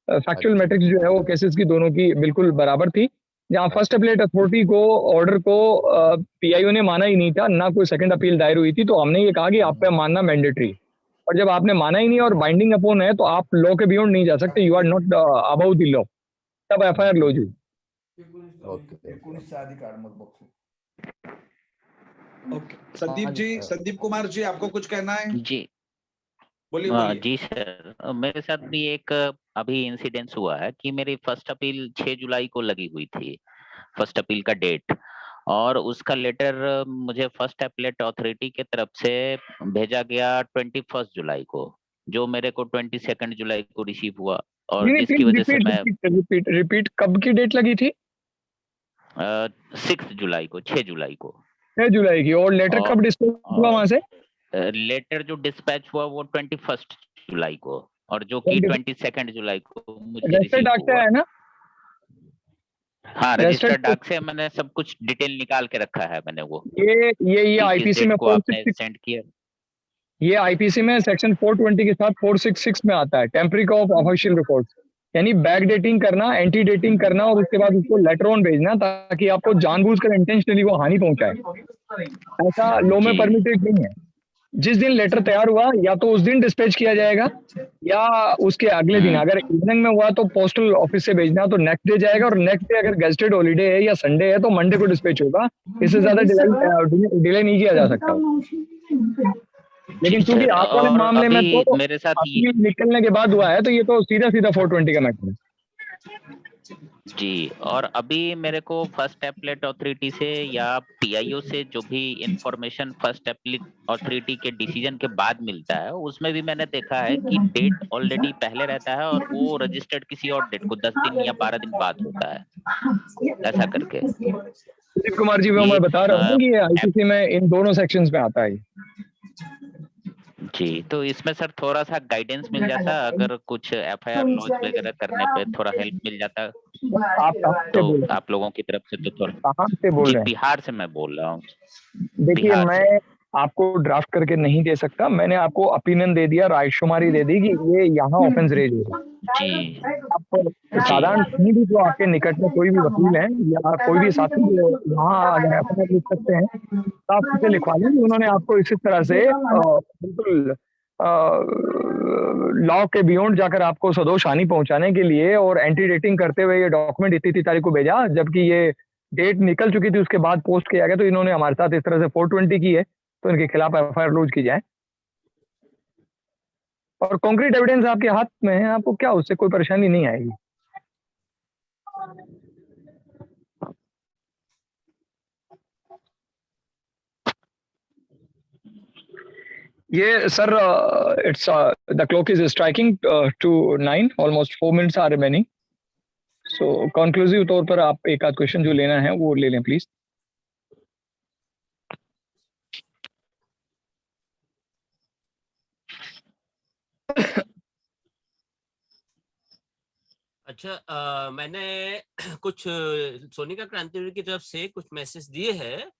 [SPEAKER 4] फैक्चुअल मैट्रिक्स जो है वो केसेस की दोनों की बिल्कुल बराबर थी। जहां फर्स्ट अपीलेट अथॉरिटी को ऑर्डर को पीआईओ ने माना ही नहीं था, ना कोई सेकंड अपील दायर हुई थी, तो हमने ये कहा कि आप पे मानना मैंडेटरी, और जब आपने माना ही नहीं और बाइंडिंग अपॉन है तो आप लॉ के बियॉन्ड नहीं जा सकते, you are not above the law, तब एफआईआर लॉन्च हुई।
[SPEAKER 3] ओके, संदीप कुमार जी, आपको कुछ कहना है?
[SPEAKER 8] जी
[SPEAKER 3] बोलिए।
[SPEAKER 8] जी सर, मेरे साथ भी एक अभी इंसिडेंस हुआ है कि मेरी फर्स्ट अपील 6 जुलाई को लगी हुई थी, फर्स्ट अपील का डेट, और उसका लेटर मुझे फर्स्ट अपीलेट अथॉरिटी के तरफ से भेजा गया 21 जुलाई को, जो मेरे को 22 जुलाई को रिसीव हुआ, और जिसकी वजह से मैं
[SPEAKER 4] रिपीट कब की डेट लगी थी?
[SPEAKER 8] 6 जुलाई को, 6 जुलाई को,
[SPEAKER 4] 6 जुलाई की। और लेटर कब डिस्पैच हुआ वहां से?
[SPEAKER 8] लेटर जो डिस्पैच हुआ वो 21 जुलाई को, और जो कि 22 जुलाई को मुझे रिसीव हुआ है ना। हाँ, रजिस्टर्ड डाक से मैंने सब कुछ डिटेल निकाल के रखा है मैंने। वो
[SPEAKER 4] ये आईपीसी में
[SPEAKER 8] आपने सेंड किया,
[SPEAKER 4] ये आईपीसी में सेक्शन 420 के साथ 466 में आता है, टेम्परिंग ऑफ ऑफिशियल रिकॉर्ड्स, यानी बैक डेटिंग करना, एंटी डेटिंग करना, और उसके बाद उसको लेटर ऑन भेजना ताकि आपको जानबूझकर इंटेंशनली वो हानि पहुंचाए। ऐसा लॉ में परमिटेड नहीं है। जिस दिन लेटर तैयार हुआ या तो उस दिन डिस्पैच किया जाएगा या उसके अगले दिन, अगर इवनिंग में हुआ तो पोस्टल ऑफिस से भेजना तो नेक्स्ट डे जाएगा, और नेक्स्ट डे अगर गेस्टेड हॉलीडे है या संडे है तो मंडे को डिस्पैच होगा। इससे ज्यादा डिले नहीं किया जा सकता। लेकिन क्योंकि आप वाले मामले में तो
[SPEAKER 8] मेरे साथ
[SPEAKER 4] निकलने के बाद हुआ है तो ये तो सीधा 420 का मैटर है
[SPEAKER 8] जी। और अभी मेरे को फर्स्ट अपीलेट अथॉरिटी से या पीआईओ से जो भी इंफॉर्मेशन फर्स्ट अपीलेट अथॉरिटी के डिसीजन के बाद मिलता है, उसमें भी मैंने देखा है कि डेट ऑलरेडी पहले रहता है और वो रजिस्टर्ड किसी और डेट को 10 दिन या 12 दिन बाद होता है, ऐसा करके।
[SPEAKER 4] सुदीप कुमार जी, वो मैं बता रहा हूँ कि आईपीसी में इन दोनों सेक्शंस में आता है
[SPEAKER 8] जी। तो इसमें सर थोड़ा सा गाइडेंस मिल जाता, अगर कुछ एफआईआर लॉन्च वगैरह करने पे थोड़ा हेल्प मिल जाता तो आप लोगों की तरफ से। तो थोड़ा
[SPEAKER 4] कहाँ से बोल रहे हैं?
[SPEAKER 8] बिहार से मैं बोल रहा हूँ।
[SPEAKER 4] देखिए, मैं आपको ड्राफ्ट करके नहीं दे सकता, मैंने आपको ओपिनियन दे दिया, रायशुमारी दे दी कि ये यहाँ ऑफेंस रेज होगा जी। आप साधारण कहीं भी जो आपके निकट में कोई भी वकील है या कोई भी साथी जो यहाँ अपना लिख सकते हैं, तो आप उसे लिखवा लेंगे, उन्होंने आपको इसी तरह से बिल्कुल लॉ के बियॉन्ड जाकर आपको सदोष हानि पहुंचाने के लिए और एंटी डेटिंग करते हुए ये डॉक्यूमेंट इतनी तारीख को भेजा, जबकि ये डेट निकल चुकी थी, उसके बाद पोस्ट किया गया। तो इन्होंने हमारे साथ इस तरह से 420 की है, तो इनके खिलाफ एफआईआर लॉन्च की जाए। और कॉन्क्रीट एविडेंस आपके हाथ में है, आपको क्या उससे कोई परेशानी नहीं आएगी। ये sir it's the clock is striking to 9, almost 4 minutes are remaining. So conclusive तौर पर आप एक आध क्वेश्चन जो लेना है वो ले लें प्लीज।
[SPEAKER 7] अच्छा, मैंने कुछ सोनिका क्रांतिवीर की तरफ से कुछ मैसेज दिए हैं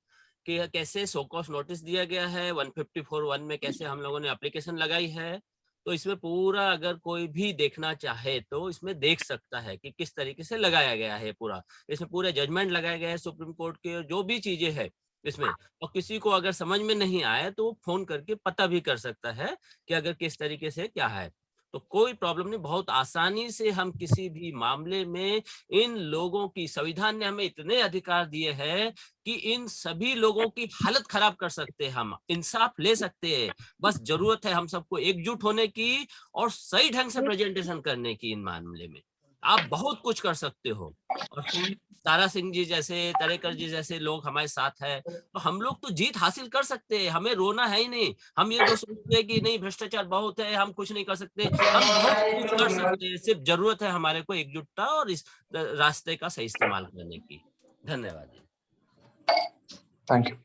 [SPEAKER 7] कि कैसे शो कॉज नोटिस दिया गया है, 154(1) में कैसे हम लोगों ने एप्लीकेशन लगाई है। तो इसमें पूरा अगर कोई भी देखना चाहे तो इसमें देख सकता है कि किस तरीके से लगाया गया है पूरा। इसमें पूरे जजमेंट लगाए गए हैं सुप्रीम कोर्ट के, जो भी चीजें हैं इसमें। और किसी को अगर समझ में नहीं आए तो वो फोन करके पता भी कर सकता है कि अगर किस तरीके से क्या है। तो कोई प्रॉब्लम नहीं, बहुत आसानी से हम किसी भी मामले में इन लोगों की, संविधान ने हमें इतने अधिकार दिए हैं कि इन सभी लोगों की हालत खराब कर सकते हैं, हम इंसाफ ले सकते हैं। बस जरूरत है हम सबको एकजुट होने की और सही ढंग से प्रेजेंटेशन करने की। इन मामले में आप बहुत कुछ कर सकते हो। और तारा सिंह जी जैसे, तरेकर जी जैसे लोग हमारे साथ है, तो हम लोग तो जीत हासिल कर सकते हैं। हमें रोना है ही नहीं। हम ये जो सोचते हैं कि नहीं भ्रष्टाचार बहुत है, हम कुछ नहीं कर सकते, हम बहुत कुछ कर सकते हैं। सिर्फ जरूरत है हमारे को एकजुटता और इस रास्ते का सही इस्तेमाल करने की। धन्यवाद।
[SPEAKER 4] Thank you.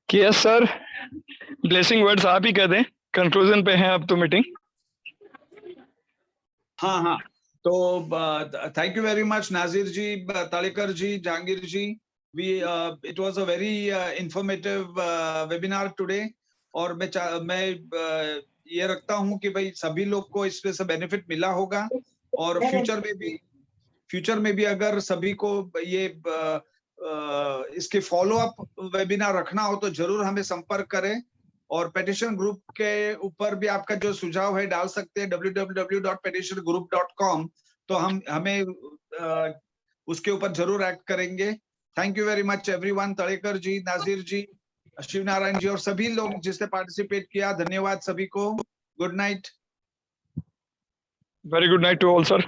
[SPEAKER 4] Yes sir, blessing words आप ही कर दें, कंक्लूजन पे हैं अब तो मीटिंग।
[SPEAKER 3] हाँ, तो thank you very much Nazir ji, Talekar ji, Jahangir ji. It was a very informative webinar today. और मैं ये रखता हूँ कि भाई सभी लोग को इसमें से बेनिफिट मिला होगा। और फ्यूचर में भी अगर सभी को ये इसके फॉलो अप वेबिनार रखना हो तो जरूर हमें संपर्क करें। और पेटिशन ग्रुप के ऊपर भी आपका जो सुझाव है डाल सकते हैं www.petitiongroup.com। तो हमें उसके ऊपर जरूर एक्ट करेंगे। Thank you very much everyone. Tadekar ji, Nazir ji, Shiv Narayan ji और सभी लोग जिसने पार्टिसिपेट किया, धन्यवाद सभी को। Good night.
[SPEAKER 4] Very good night to all sir.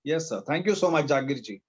[SPEAKER 3] Yes sir, thank you so much Jahangir ji.